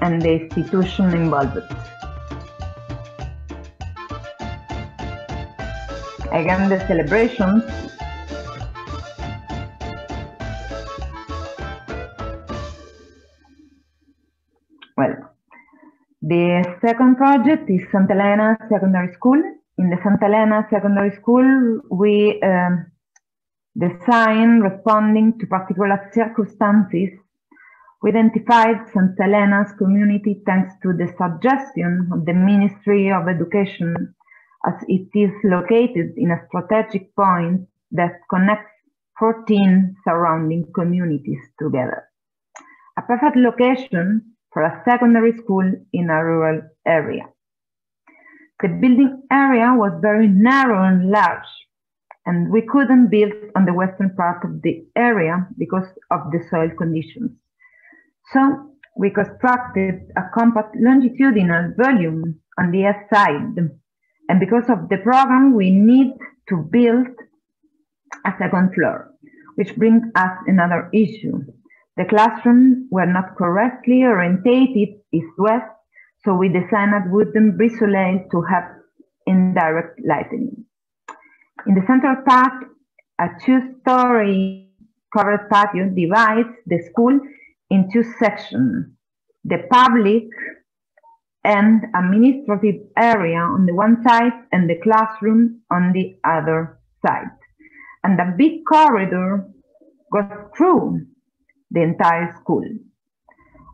and the institution involved. Again, the celebrations, well, The second project is Santa Elena Secondary School. In the Santa Elena Secondary School, we design responding to particular circumstances. We identified Santa Elena's community thanks to the suggestion of the Ministry of Education, as it is located in a strategic point that connects 14 surrounding communities together. A perfect location for a secondary school in a rural area. The building area was very narrow and large, and we couldn't build on the western part of the area because of the soil conditions. So we constructed a compact longitudinal volume on the east side, and because of the program, we need to build a second floor, which brings us another issue. The classrooms were not correctly orientated east-west, so we designed wooden brisolae to have indirect lighting. In the central part, a two-story covered patio divides the school in two sections, the public and administrative area on the one side and the classroom on the other side. And a big corridor goes through the entire school.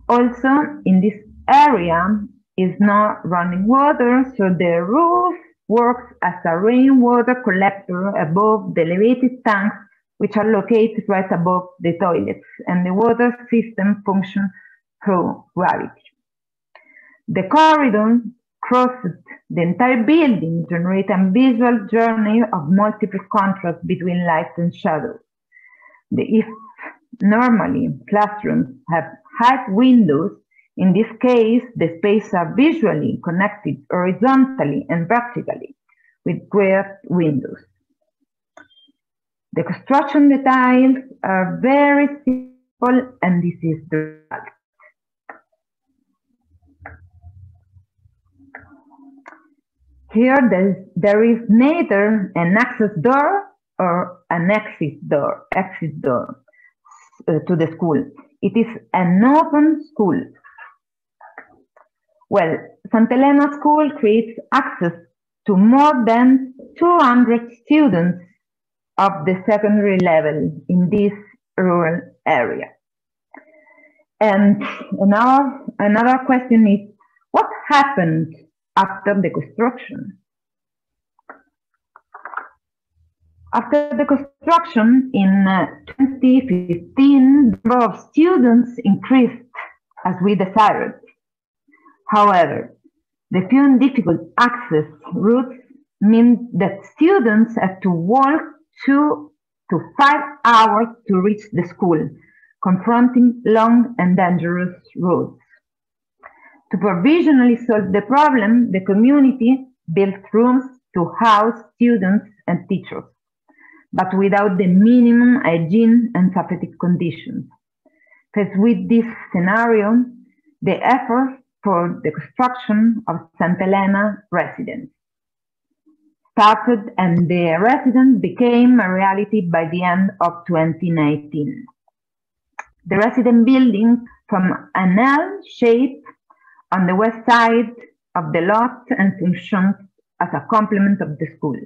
Also, in this area is no running water, so the roof works as a rainwater collector above the elevated tanks, which are located right above the toilets, and the water system functions through gravity. The corridor crosses the entire building, generating a visual journey of multiple contrasts between light and shadow. If normally classrooms have high windows, in this case, the spaces are visually connected horizontally and vertically with great windows. The construction details are very simple, and this is the result. Here there is neither an access door or an exit door to the school. It is an open school. Well, Santa Elena School creates access to more than 200 students of the secondary level in this rural area. And another question is, what happened after the construction? After the construction in 2015, the number of students increased as we desired. However, the few and difficult access routes mean that students have to walk 2 to 5 hours to reach the school, confronting long and dangerous roads. To provisionally solve the problem, the community built rooms to house students and teachers, but without the minimum hygiene and safety conditions. Faced with this scenario, the effort for the construction of Santa Elena residence started, and the residence became a reality by the end of 2019. The residence building from an L shape on the west side of the lot and functions as a complement of the school.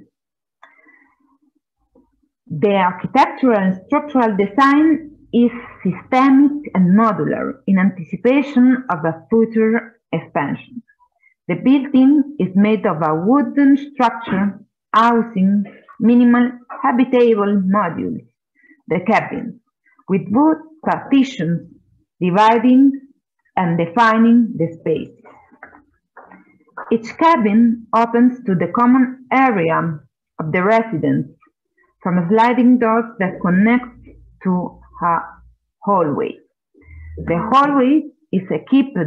The architectural and structural design is systemic and modular in anticipation of a future expansion. The building is made of a wooden structure housing minimal habitable modules, the cabins, with wood partitions dividing and defining the space. Each cabin opens to the common area of the residence from sliding doors that connect to a hallway. The hallway is equipped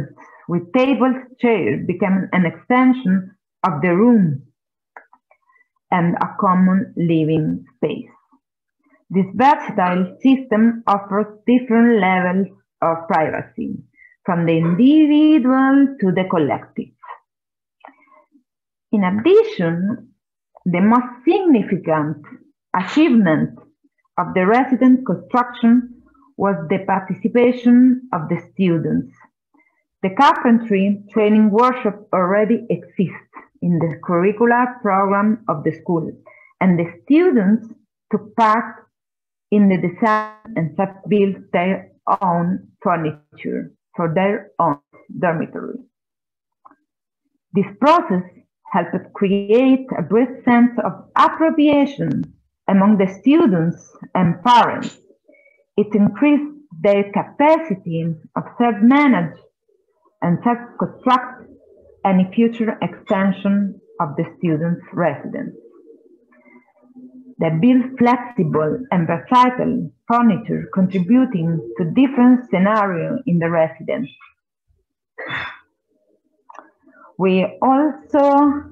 with tables, chairs, becoming an extension of the room and a common living space. This versatile system offers different levels of privacy, from the individual to the collective. In addition, the most significant achievement of the residence construction was the participation of the students. The carpentry training workshop already exists in the curricular program of the school, and the students took part in the design and built their own furniture for their own dormitory. This process helped create a great sense of appropriation among the students and parents. It increased their capacity of self-manage and self-construct any future extension of the students' residence. They built flexible and versatile furniture contributing to different scenarios in the residence. We also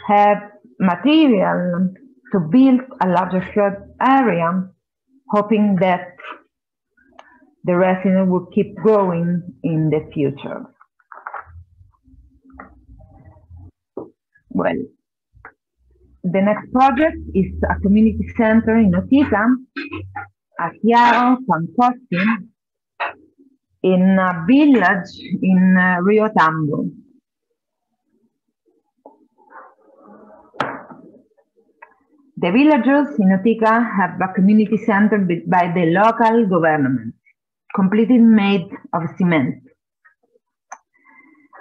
have material to build a larger floor area, hoping that the residence will keep growing in the future. Well, the next project is a community center in UCTEA, a Chiaro Composting, in a village in Rio Tambo. The villagers in UCTEA have a community center built by the local government, completely made of cement.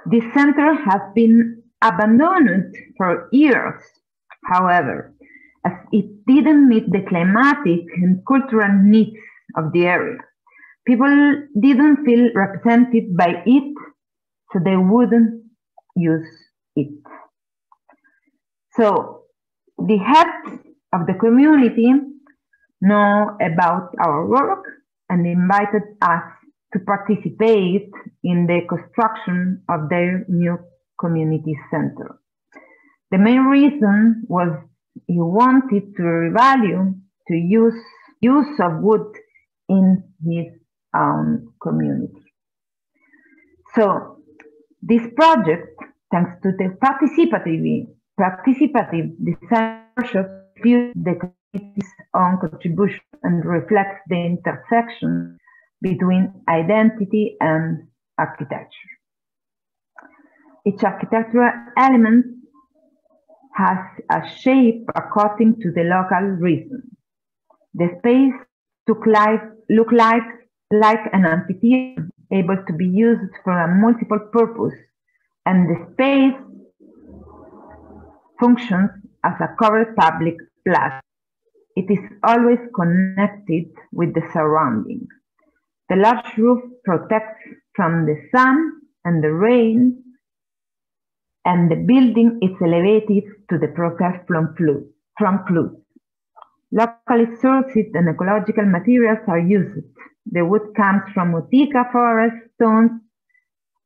This center has been abandoned for years, however, as it didn't meet the climatic and cultural needs of the area. People didn't feel represented by it, so they wouldn't use it. So the heads of the community know about our work and invited us to participate in the construction of their new community center. The main reason was he wanted to revalue the use of wood in his own community. So this project, thanks to the participative design workshop, views the community's own contribution and reflects the intersection between identity and architecture. Each architectural element has a shape according to the local reason. The space look like an amphitheater, able to be used for a multiple purpose, and the space functions as a covered public plaza. It is always connected with the surrounding. The large roof protects from the sun and the rain, and the building is elevated to the protect from floods. Locally sourced and ecological materials are used. The wood comes from Utica forest stones,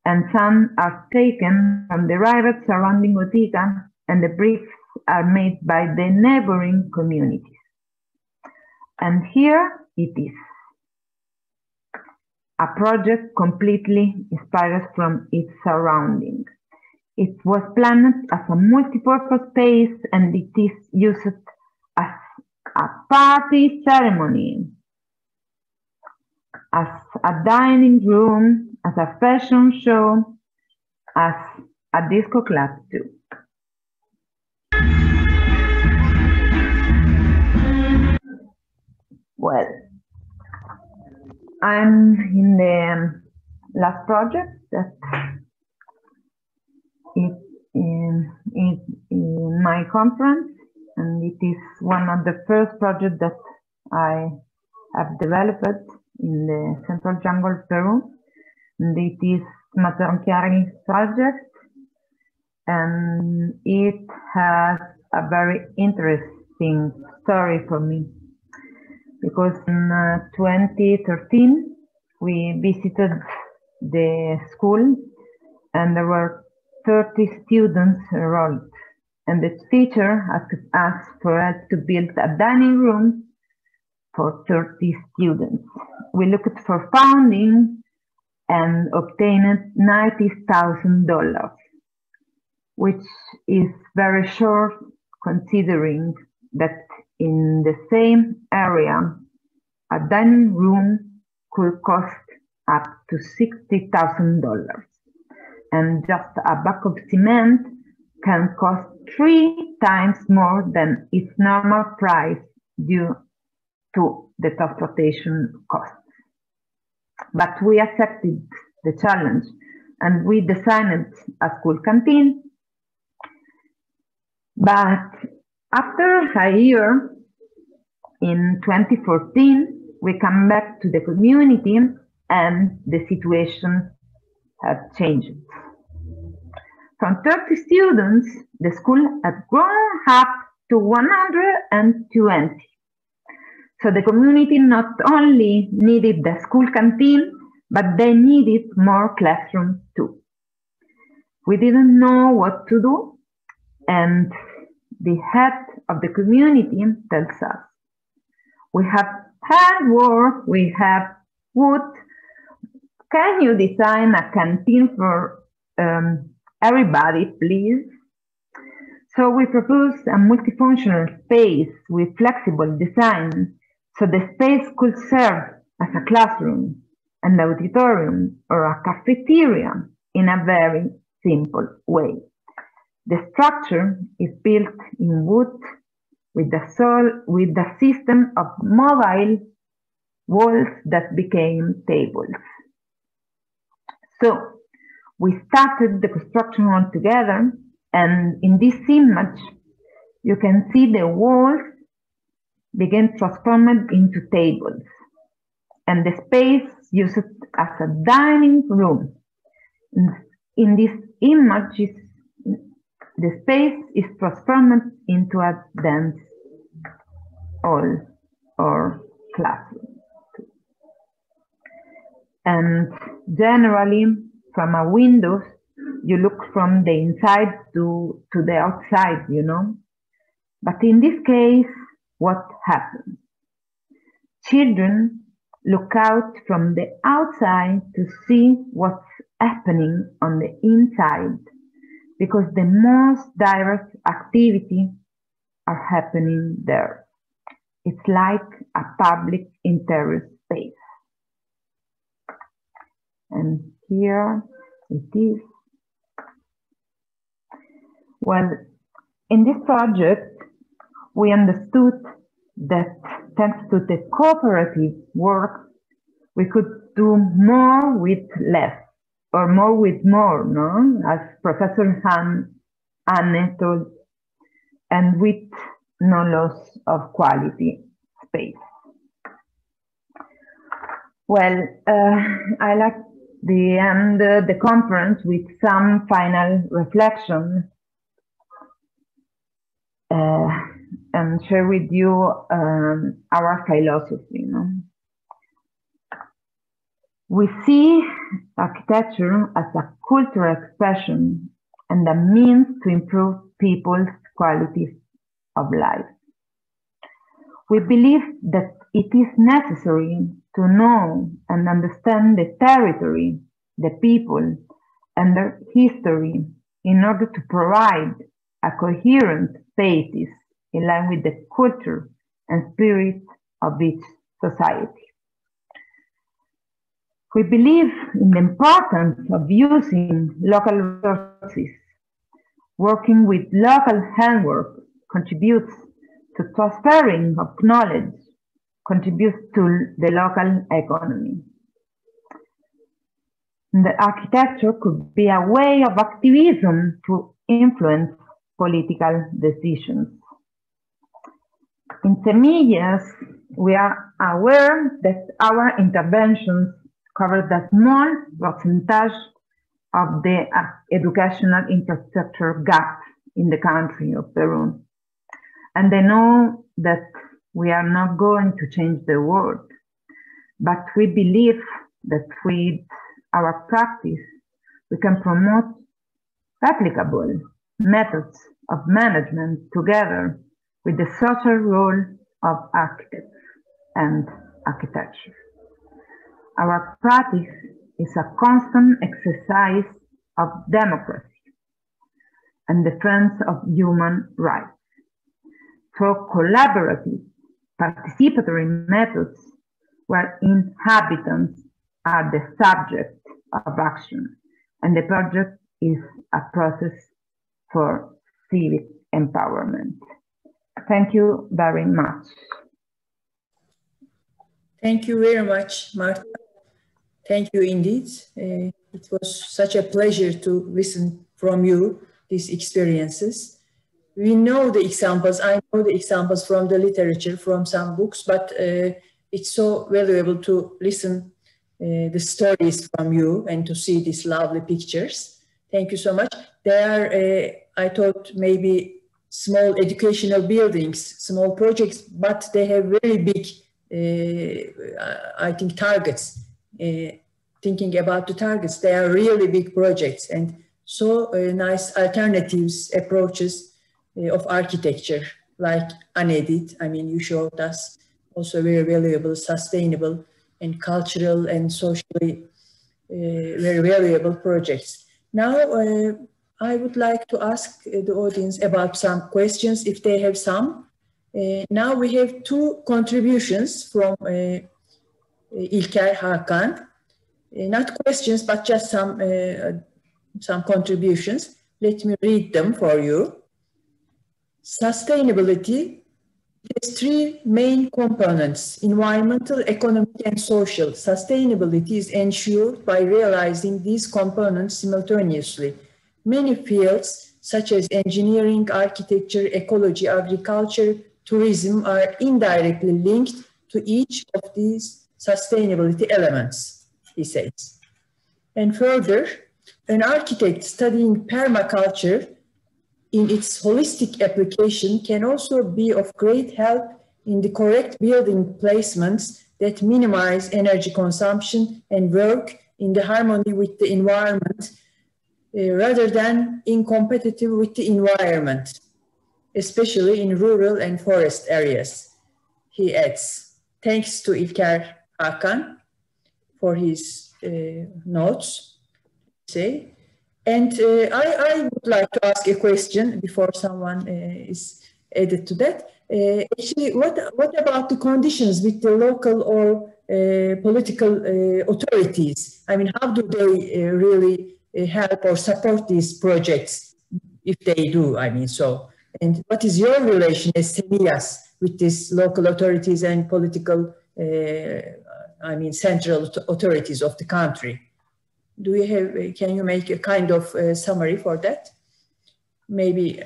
and some are taken from the rivers surrounding Utica, and the bricks are made by the neighboring communities. And here it is. A project completely inspired from its surrounding. It was planned as a multi-purpose space, and it is used as a party ceremony, as a dining room, as a fashion show, as a disco club too. Well, I'm in the last project that is in my conference, and it is one of the first projects that I have developed in the central jungle of Peru. And it is Maccaglia project, and it has a very interesting story for me, because in 2013 we visited the school, and there were 30 students enrolled, and the teacher asked us for us to build a dining room for 30 students. We looked for funding and obtained $90,000, which is very short considering that in the same area, a dining room could cost up to $60,000. and just a bag of cement can cost 3 times more than its normal price due to the transportation costs. But we accepted the challenge and we designed a school canteen. But after a year, in 2014, we come back to the community and the situation has changed. From 30 students, the school had grown up to 120. So the community not only needed the school canteen, but they needed more classrooms too. We didn't know what to do, and the head of the community tells us, we have hard work, we have wood. Can you design a canteen for everybody, please? So we proposed a multifunctional space with flexible design, so the space could serve as a classroom, an auditorium, or a cafeteria in a very simple way. The structure is built in wood with the system of mobile walls that became tables. So we started the construction altogether, and in this image, you can see the walls began transformed into tables, and the space used as a dining room. In this image, the space is transformed into a dance hall or classroom. And generally, from a window, you look from the inside to the outside, you know. But in this case, what happens? Children look out from the outside to see what's happening on the inside, because the most diverse activities are happening there. It's like a public interest space. And here it is. Well, in this project, we understood that thanks to the cooperative work, we could do more with less, or more with more, no? As Professor Anne told, and with no loss of quality space. Well, I like the end the conference with some final reflection and share with you our philosophy. No? We see architecture as a cultural expression and a means to improve people's quality of life. We believe that it is necessary to know and understand the territory, the people, and their history in order to provide a coherent basis in line with the culture and spirit of each society. We believe in the importance of using local resources. Working with local handwork contributes to transferring of knowledge, contributes to the local economy. The architecture could be a way of activism to influence political decisions. In Semillas, we are aware that our interventions cover the small percentage of the educational infrastructure gap in the country of Peru. And they know that we are not going to change the world, but we believe that with our practice, we can promote replicable methods of management together with the social role of architects and architecture. Our practice is a constant exercise of democracy and defense of human rights. Through collaborative, participatory methods where inhabitants are the subject of action and the project is a process for civic empowerment. Thank you very much. Thank you very much, Marta. Thank you indeed. It was such a pleasure to listen from you, these experiences. We know the examples, I know the examples from the literature, from some books, but it's so valuable to listen the stories from you and to see these lovely pictures. Thank you so much. There are, I thought, maybe small educational buildings, small projects, but they have very big, I think, targets. Thinking about the targets, they are really big projects and so nice alternatives, approaches of architecture, like unedited. I mean, you showed us also very valuable, sustainable, and cultural and socially very valuable projects. Now, I would like to ask the audience about some questions, if they have some. Now we have two contributions from İlker Hakan. Not questions, but just some contributions. Let me read them for you. Sustainability has three main components: environmental, economic, and social. Sustainability is ensured by realizing these components simultaneously. Many fields, such as engineering, architecture, ecology, agriculture, tourism, are indirectly linked to each of these sustainability elements, he says. And further, an architect studying permaculture in its holistic application can also be of great help in the correct building placements that minimize energy consumption and work in the harmony with the environment rather than incompetitive with the environment, especially in rural and forest areas, he adds. Thanks to İlker Hakan for his notes, say. And I would like to ask a question before someone is added to that. Actually, what about the conditions with the local or political authorities? I mean, how do they really help or support these projects, if they do, I mean, so. And what is your relation as Senias with these local authorities and political, I mean, central authorities of the country? Do you have, can you make a kind of summary for that? Maybe.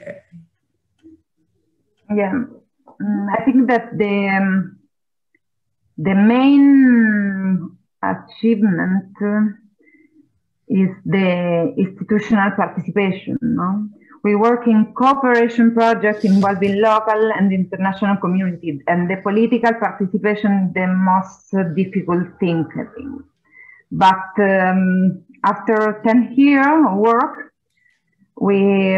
Yeah, I think that the main achievement is the institutional participation. No? We work in cooperation projects involving local and international communities, and the political participation is the most difficult thing, I think. But after 10 years of work, we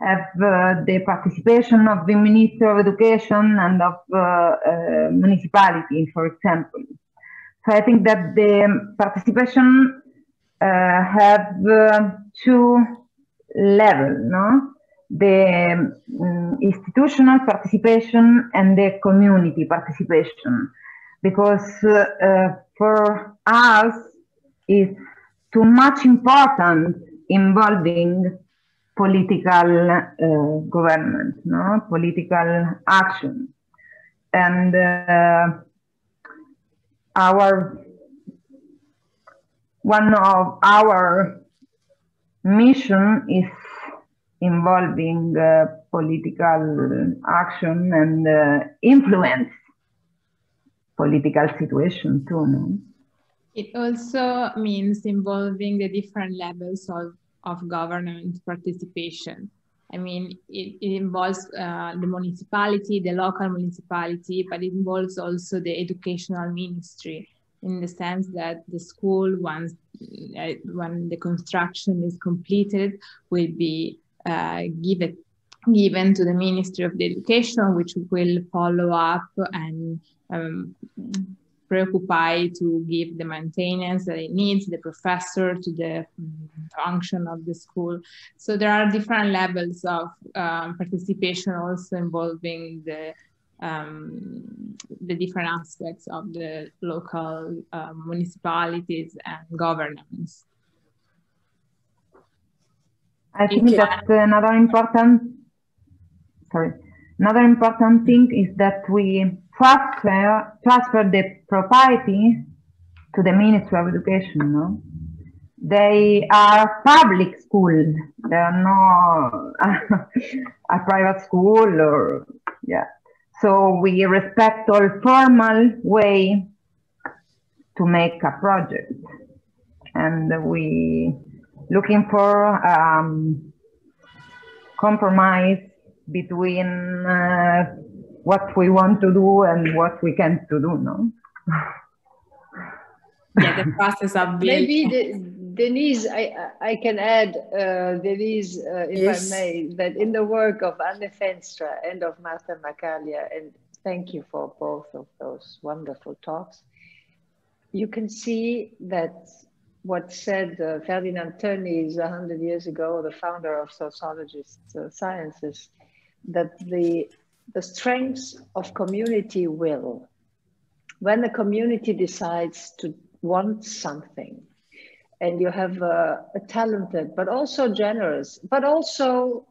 have the participation of the Ministry of Education and of municipality, for example. So I think that the participation have two levels, no? The institutional participation and the community participation. Because for us, it's too much important involving political government, no? Political action. And one of our mission is involving political action and influence political situation too, no? It also means involving the different levels of government participation. I mean, it involves the municipality, the local municipality, but it involves also the educational ministry, in the sense that the school, once when the construction is completed, will be given to the Ministry of the Education, which will follow up and preoccupy to give the maintenance that it needs, the professor, to the function of the school. So there are different levels of participation, also involving the different aspects of the local municipalities and governments. I think that another important thing is that we transfer the propriety to the Ministry of Education. No? They are public schools. They are not a private school or So we respect all formal way to make a project, and we looking for compromise between what we want to do and what we can't to do. No. Yeah, the process of building. Maybe Denise, I can add, Denise, if yes. I may, that in the work of Anne Feenstra and of Marta Maccaglia, and thank you for both of those wonderful talks, you can see that what said Ferdinand Tönnies 100 years ago, the founder of sociologist sciences, that the strengths of community will, when the community decides to want something, and you have a talented, but also generous, but also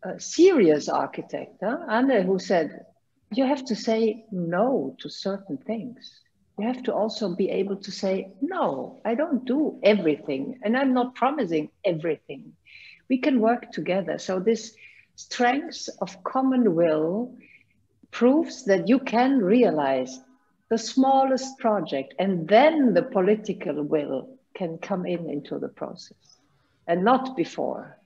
a serious architect, Anne, who said, you have to say no to certain things. You have to also be able to say, no, I don't do everything, and I'm not promising everything. We can work together. So this strength of common will proves that you can realize the smallest project, and then the political will can come into the process, and not before.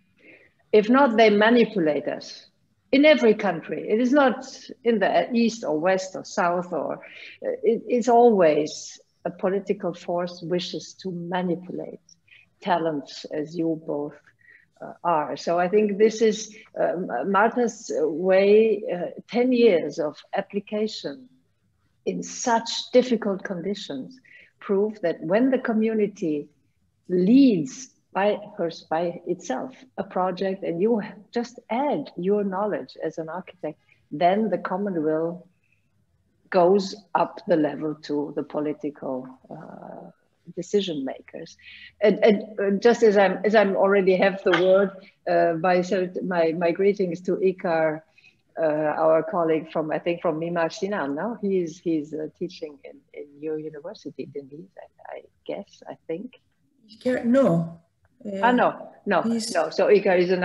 If not, they manipulate us. In every country, it is not in the east or west or south, or it's always a political force wishes to manipulate talents, as you both are. So I think this is Marta's way, 10 years of application in such difficult conditions prove that when the community leads by itself a project, and you just add your knowledge as an architect, then the common will goes up the level to the political decision makers. And just as I'm already have the word, my greetings to Ikar, our colleague from, I think, from Mimar Sinan. Now he's teaching in your university, Denise, I think. No. No. So Ikar is on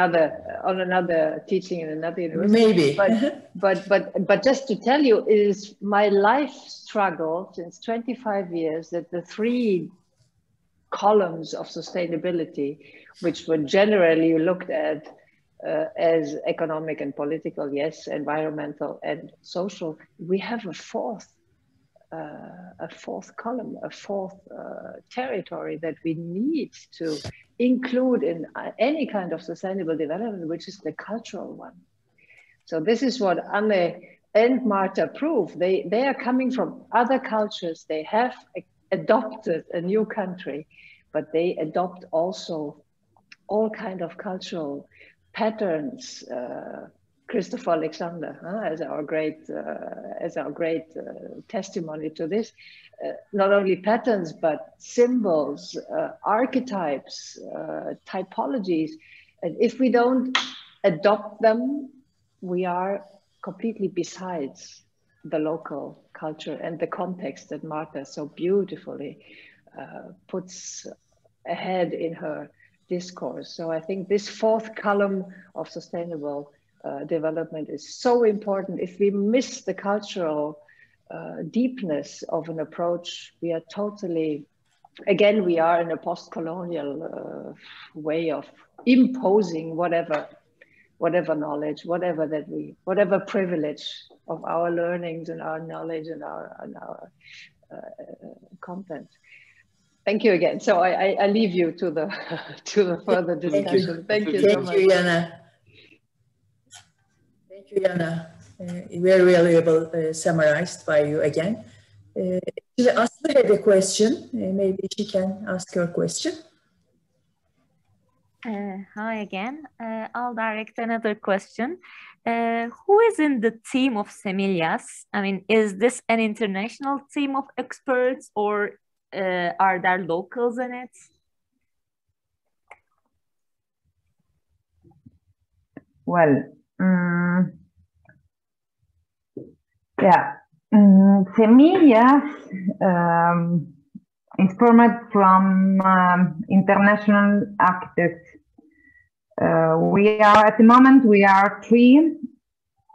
another teaching in another university. Maybe. But just to tell you, it is my life struggle since 25 years that the three columns of sustainability, which were generally looked at as economic and political, yes, environmental and social, we have a fourth column, a fourth territory that we need to include in any kind of sustainable development, which is the cultural one. So this is what Anne and Marta prove. They are coming from other cultures. They have adopted a new country, but they adopt also all kind of cultural patterns. Christopher Alexander, as our great testimony to this, not only patterns, but symbols, archetypes, typologies. And if we don't adopt them, we are completely besides the local culture and the context that Marta so beautifully puts ahead in her discourse. So I think this fourth column of sustainable development is so important. If we miss the cultural deepness of an approach, we are totally, again, we are in a post-colonial way of imposing whatever knowledge, whatever privilege of our learnings and our knowledge and our content. Thank you again. So I leave you to the further discussion. Thank you so much. Thank you, Jana. Thank you, Jana. Very valuable, summarized by you again. Aslı had a question. Maybe she can ask your question. Hi again. I'll direct another question. Who is in the team of Semillas? I mean, is this an international team of experts, or are there locals in it? Well, yeah, Semillas is formed from international architects. At the moment, we are 3,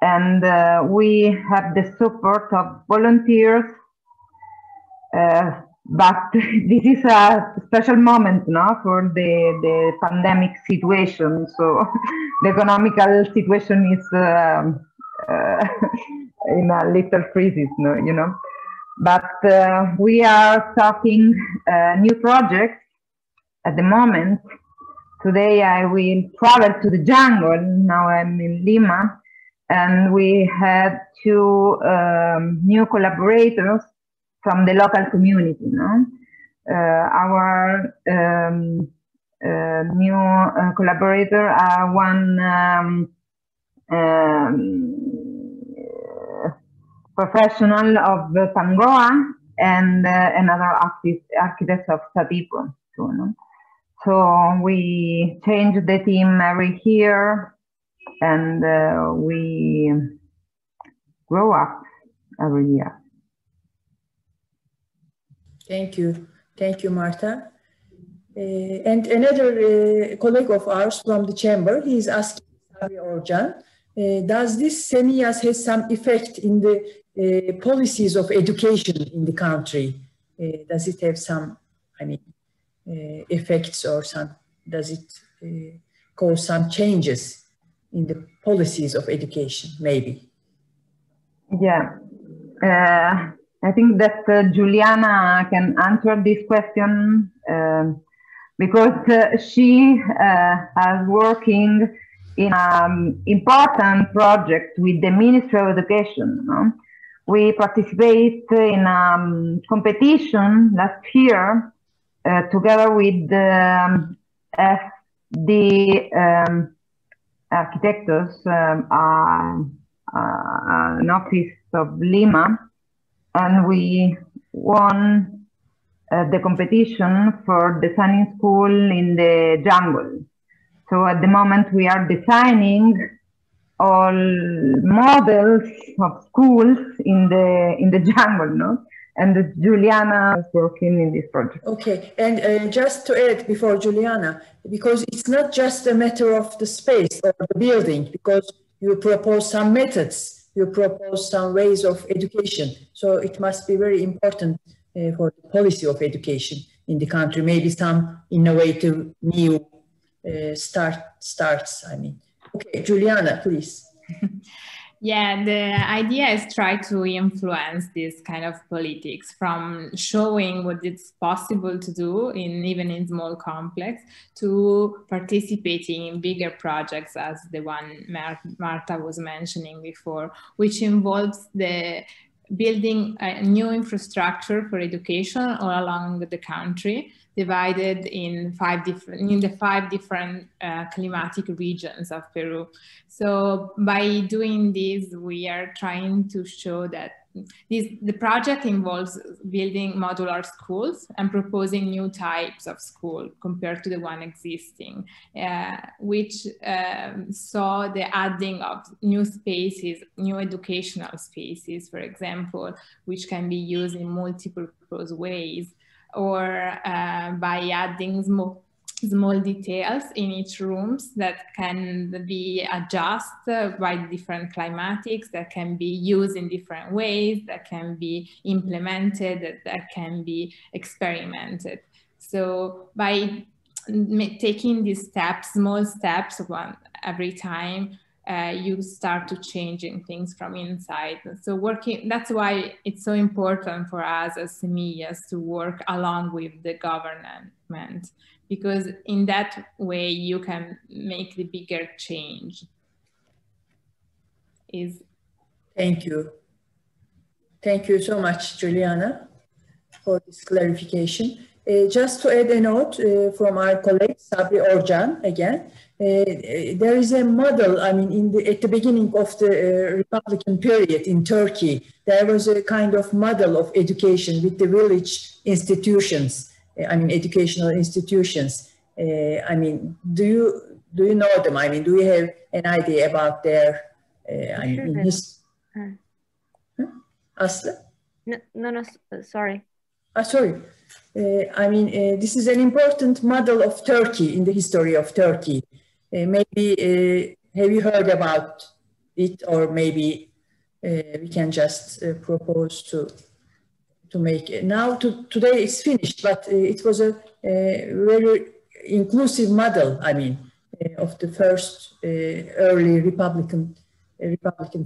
and we have the support of volunteers. But this is a special moment, no, for the pandemic situation. So the economical situation is in a little crisis, no, you know. But we are starting new projects at the moment. Today I will travel to the jungle. Now I'm in Lima, and we had 2 new collaborators from the local community. No? Our new collaborator are one professional of Pangoa and another architect of Satipo. So, no? So we change the team every year, and we grow up every year. Thank you. Thank you, Marta. And another colleague of ours from the chamber, he is asking Orjan, does this Semillas has some effect in the policies of education in the country? Does it have some, I mean, effects, or some, does it cause some changes in the policies of education, maybe? Yeah. I think that Juliana can answer this question because she has working in an important project with the Ministry of Education. No? We participate in a competition last year together with the Arquitectos, an office of Lima, and we won the competition for designing school in the jungle. So at the moment we are designing all models of schools in the jungle, no? And Juliana is working in this project. Okay, and just to add before Juliana, because it's not just a matter of the space or the building, because you propose some methods, you propose some ways of education. So it must be very important for the policy of education in the country, maybe some innovative new starts, I mean. Okay, Juliana, please. Yeah, the idea is try to influence this kind of politics from showing what it's possible to do even in small complex to participating in bigger projects as the one Marta was mentioning before, which involves the building a new infrastructure for education all along the country, divided in the five different climatic regions of Peru. So by doing this, we are trying to show that the project involves building modular schools and proposing new types of school compared to the one existing, which saw the adding of new spaces, new educational spaces, for example, which can be used in multi-purpose ways, or by adding small details in each rooms that can be adjusted by different climatics, that can be used in different ways, that can be implemented, that can be experimented. So by taking these steps, small steps every time, you start to changing things from inside. So that's why it's so important for us as Semillas to work along with the government, because in that way you can make the bigger change. Thank you. Thank you so much, Juliana, for this clarification. Just to add a note from our colleague, Sabri Orjan, again, there is a model, I mean, at the beginning of the Republican period in Turkey, there was a kind of model of education with the village institutions, I mean, educational institutions. I mean, do you do you know them? I mean, do you have an idea about their, I mean, in his... Aslı? No, sorry. Sorry. I mean, this is an important model of Turkey in the history of Turkey. Maybe, have you heard about it, or maybe we can just propose to make it. Now, today it's finished, but it was a very inclusive model, I mean, of the first early Republican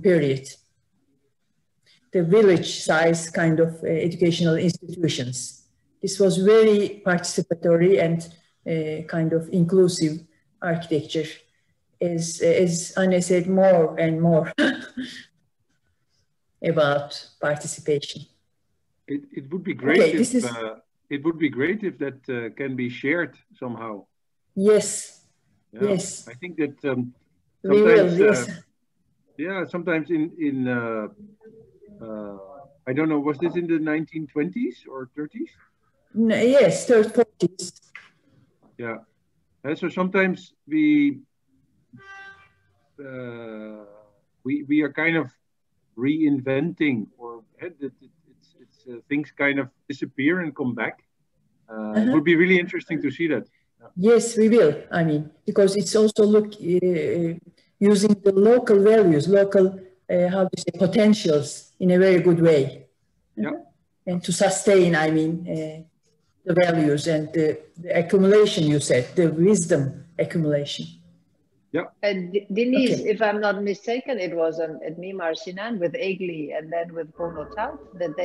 period. The village size kind of educational institutions. This was very participatory and kind of inclusive architecture, as Anne said, more and more about participation. It would be great okay, if it would be great if that can be shared somehow. Yes. Yeah. Yes. I think that we will. Yes. Yeah. Sometimes in I don't know. Was this in the 1920s or 30s? No, yes, 40s. Yeah. So sometimes we are kind of reinventing, or things kind of disappear and come back. It would be really interesting to see that. Yes, we will. I mean, because it's also using the local values, local how to say, potentials in a very good way. Yeah. And to sustain, I mean, the values and the accumulation, you said, the wisdom accumulation. Yeah. And Deniz, if I'm not mistaken, it was at Mimar Sinan with Egli and then with Bruno Taut that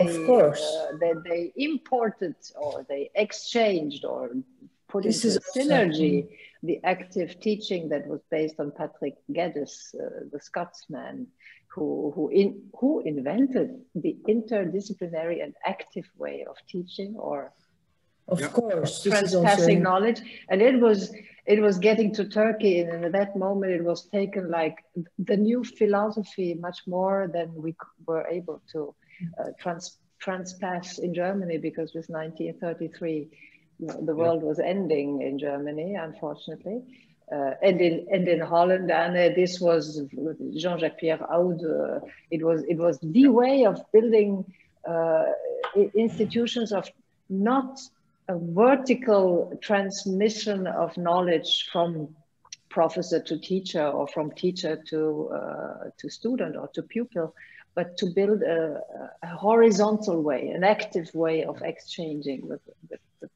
they imported or they exchanged or put into synergy the active teaching that was based on Patrick Geddes, the Scotsman, who invented the interdisciplinary and active way of teaching, or of course transpassing knowledge. And it was getting to Turkey, and at that moment it was taken like the new philosophy much more than we were able to transpass in Germany, because with 1933 the world was ending in Germany, unfortunately. And in Holland, and this was Jean-Jacques Pierre Aude. It was the way of building institutions of not a vertical transmission of knowledge from professor to teacher, or from teacher to student or to pupil, but to build a horizontal way, an active way of exchanging with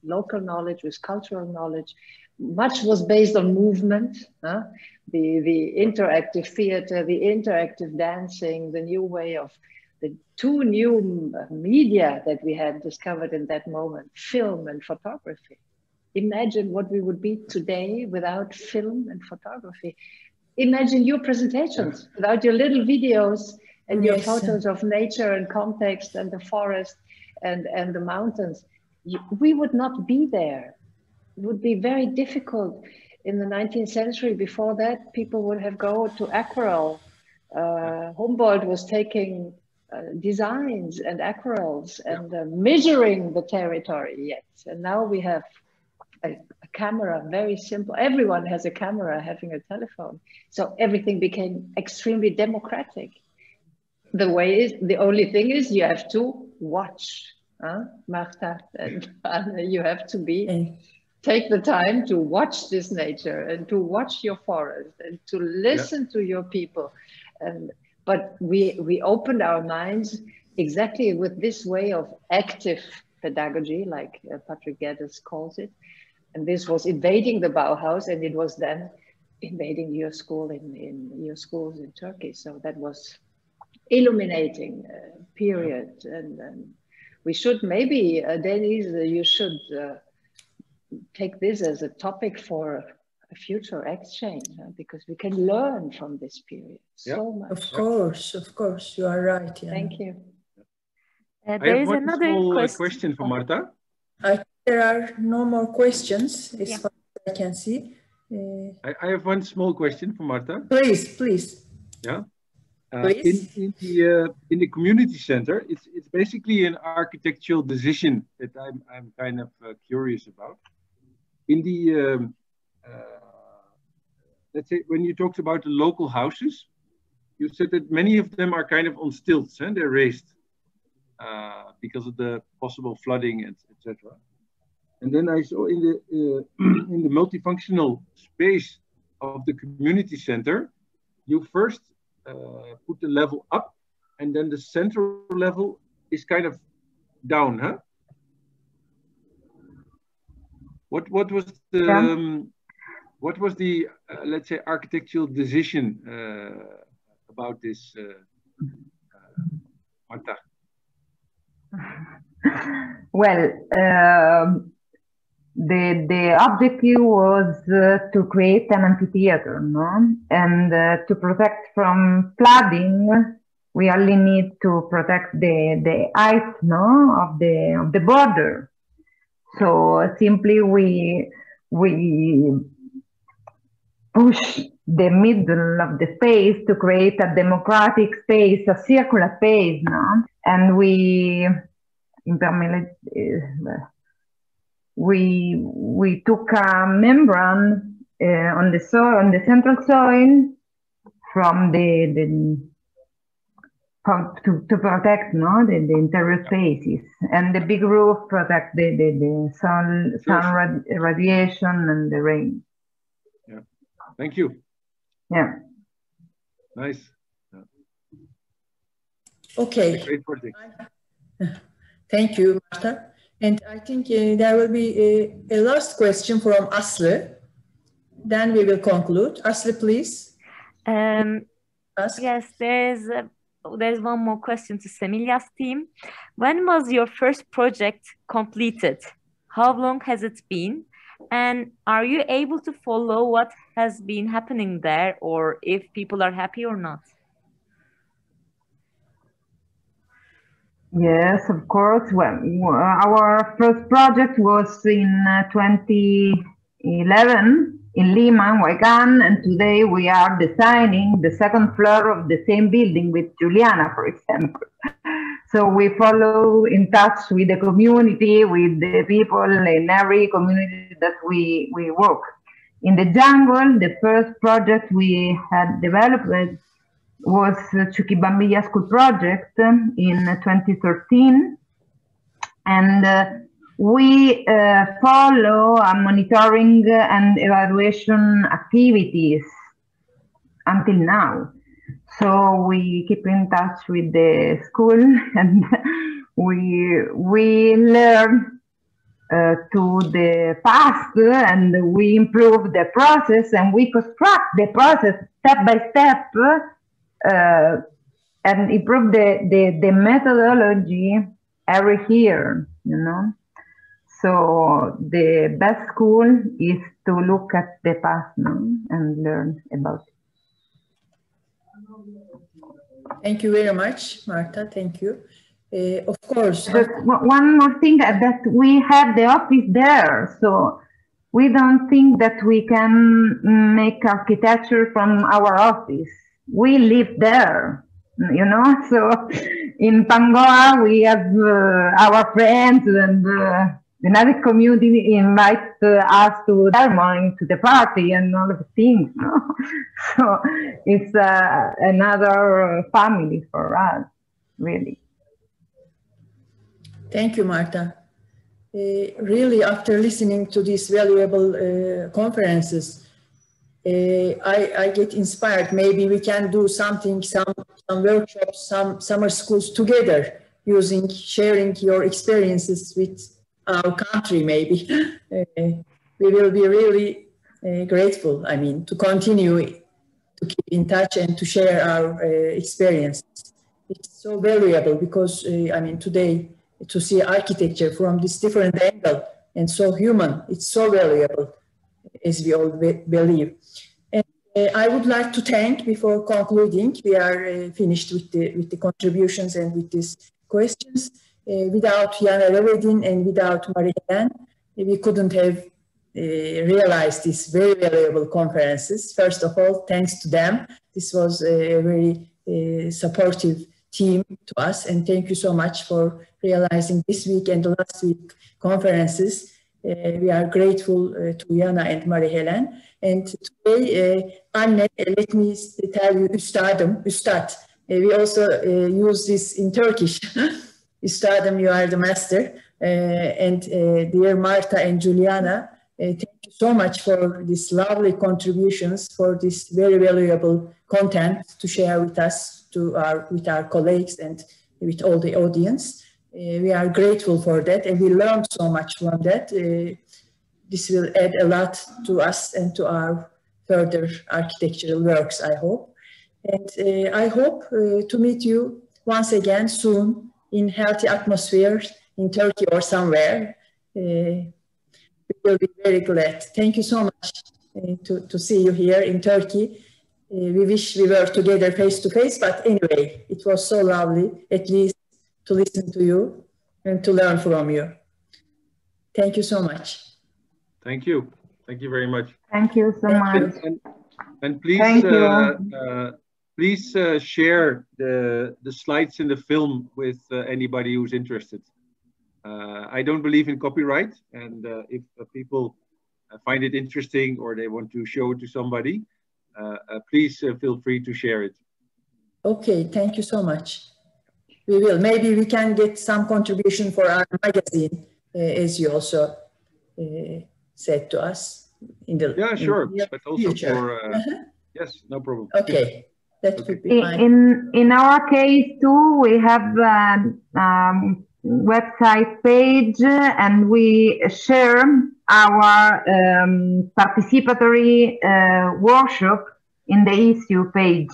local knowledge, with cultural knowledge. Much was based on movement, the interactive theater, the interactive dancing, the new way of the two new media that we had discovered in that moment, film and photography. Imagine what we would be today without film and photography. Imagine your presentations without your little videos and your photos of nature and context and the forest and the mountains. We would not be there. It would be very difficult. In the 19th century, before that, people would have gone to aquarelle. Humboldt was taking designs and aquarelles and measuring the territory yet. And now we have a camera, very simple. Everyone has a camera, having a telephone. So everything became extremely democratic. The only thing is you have to watch, Marta, and you have to take the time to watch this nature and to watch your forest and to listen to your people. But we opened our minds exactly with this way of active pedagogy, like Patrick Geddes calls it. And this was invading the Bauhaus, and it was then invading your school in your schools in Turkey. So that was illuminating period. And we should maybe, Deniz, you should take this as a topic for a future exchange, because we can learn from this period so much. Of course, you are right. Yeah. Thank you. There is another question for Marta. There are no more questions, as far as I can see. I have one small question for Marta. Please. Yeah. In the community center, it's basically an architectural decision that I'm kind of curious about. In the let's say, when you talked about the local houses, you said that many of them are kind of on stilts, and they're raised because of the possible flooding, etc. And then I saw in the multifunctional space of the community center, you first put the level up, and then the central level is kind of down, huh? What was the let's say architectural decision about this, Marta? Well, the objective was to create an amphitheater, no? And to protect from flooding, we only need to protect the height, no, of the border. So simply we push the middle of the space to create a democratic space, a circular space, no? And we took a membrane on the soil, on the central soil, from to protect, no, the interior spaces, and the big roof protect the sun radiation and the rain. Yeah, thank you. Yeah, nice. Yeah. Okay. Great project. Thank you, Marta. And I think there will be a last question from Aslı. Then we will conclude. Aslı, please. Ask. Yes, there's one more question to Semilya's team. When was your first project completed? How long has it been? And are you able to follow what has been happening there, or if people are happy or not? Yes, of course. Well, our first project was in 2011 in Lima, Huaycan, and today we are designing the second floor of the same building with Juliana, for example. So we follow in touch with the community, with the people in every community that we work. In the jungle, the first project we had developed was Chuquibambilla School Project in 2013. And we follow monitoring and evaluation activities until now. So we keep in touch with the school, and we learn to the past, and we improve the process, and we construct the process step by step, and improve the methodology every year, you know. So the best school is to look at the past now and learn about it. Thank you very much, Marta. Thank you. Of course. But one more thing, that we have the office there, so we don't think that we can make architecture from our office. We live there, you know. So in Pangoa, we have our friends, and another community invites us to ceremony, to the party, and all of the things. No? So it's another family for us, really. Thank you, Marta. Really, after listening to these valuable conferences, I get inspired. Maybe we can do something, some workshops, some summer schools together, sharing your experiences with our country, maybe. We will be really grateful, I mean, to continue to keep in touch and to share our experiences. It's so valuable because, I mean, today, to see architecture from this different angle and so human, it's so valuable, as we all believe. And I would like to thank, before concluding, we are finished with the contributions and with these questions. Without Jana Revedin and without Marie-Helene, we couldn't have realized these very valuable conferences. First of all, thanks to them. This was a very supportive team to us, and thank you so much for realizing this week and the last week conferences We are grateful to Jana and Marie-Helene. And today, Anne, let me tell you, Üstad. We also use this in Turkish. Üstadım, you are the master. And dear Marta and Juliana, thank you so much for these lovely contributions, for this very valuable content to share with us, with our colleagues and with all the audience. We are grateful for that, and we learned so much from that. This will add a lot to us and to our further architectural works, I hope. And I hope to meet you once again soon in healthy atmospheres in Turkey or somewhere. We will be very glad. Thank you so much to see you here in Turkey. We wish we were together face to face, but anyway, it was so lovely, at least to listen to you and to learn from you. Thank you so much. Thank you. Thank you very much. Thank you so much. And please, please share the slides in the film with anybody who's interested. I don't believe in copyright, and if people find it interesting or they want to show it to somebody, please feel free to share it. Okay, thank you so much. We will. Maybe we can get some contribution for our magazine, as you also said to us in the sure, but also future. for yes, no problem. Okay, that would be fine. In our case too, we have website page, and we share our participatory workshop in the issue page.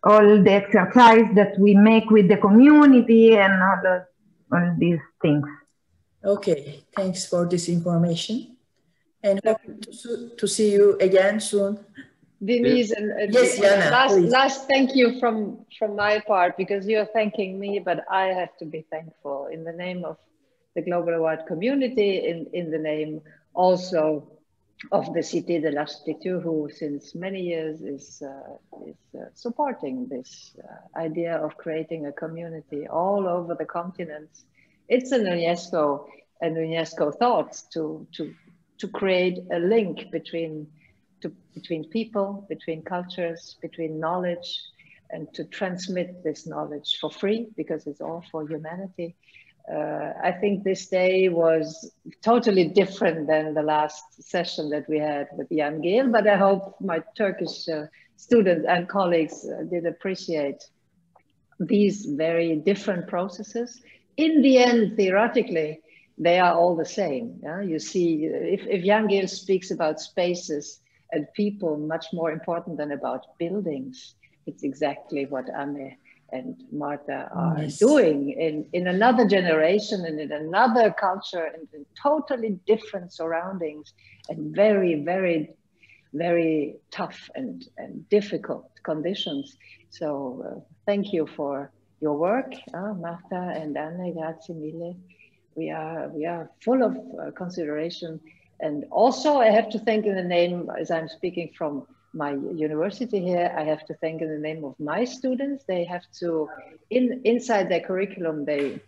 All the exercise that we make with the community and all these things. Okay, thanks for this information, and hope to see you again soon. Denise, and yes, Jana, last thank you from my part, because you're thanking me, but I have to be thankful in the name of the Global Award community, in the name also of the Cité de l'Architecture, who since many years is supporting this idea of creating a community all over the continents. It's an UNESCO thought to create a link between people, between cultures, between knowledge, and to transmit this knowledge for free, because it's all for humanity. I think this day was totally different than the last session that we had with Jan Gehl, but I hope my Turkish students and colleagues did appreciate these very different processes. In the end, theoretically, they are all the same. Yeah? You see, if Jan Gehl speaks about spaces and people much more important than about buildings, it's exactly what Anne and Marta are doing in another generation and in another culture and in totally different surroundings and very, very, very tough and difficult conditions. So thank you for your work, Marta and Anne, grazie mille. We are full of consideration. And also I have to thank, in the name, as I'm speaking from my university here, I have to thank in the name of my students. They have to, inside their curriculum, they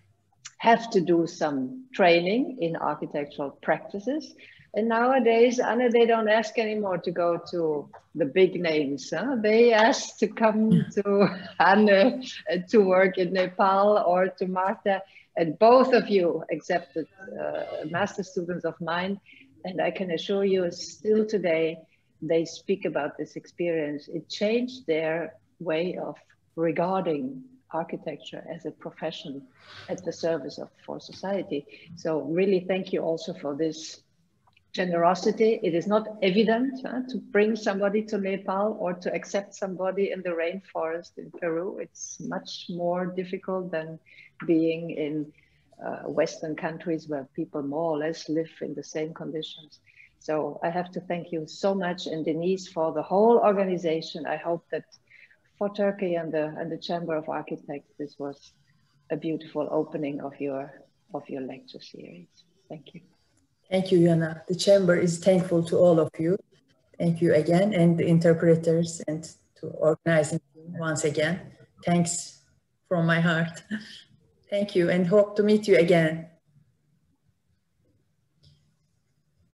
have to do some training in architectural practices. And nowadays, Anna, they don't ask anymore to go to the big names. They ask to come to Anna to work in Nepal, or to Marta. And both of you accepted master students of mine. And I can assure you, still today, they speak about this experience. It changed their way of regarding architecture as a profession at the service for society. So really thank you also for this generosity. It is not evident to bring somebody to Nepal or to accept somebody in the rainforest in Peru. It's much more difficult than being in Western countries where people more or less live in the same conditions. So I have to thank you so much, and Denise, for the whole organization. I hope that for Turkey and the Chamber of Architects, this was a beautiful opening of your lecture series. Thank you. Thank you, Jana. The Chamber is thankful to all of you. Thank you again, and the interpreters, and to organizing once again. Thanks from my heart. Thank you, and hope to meet you again.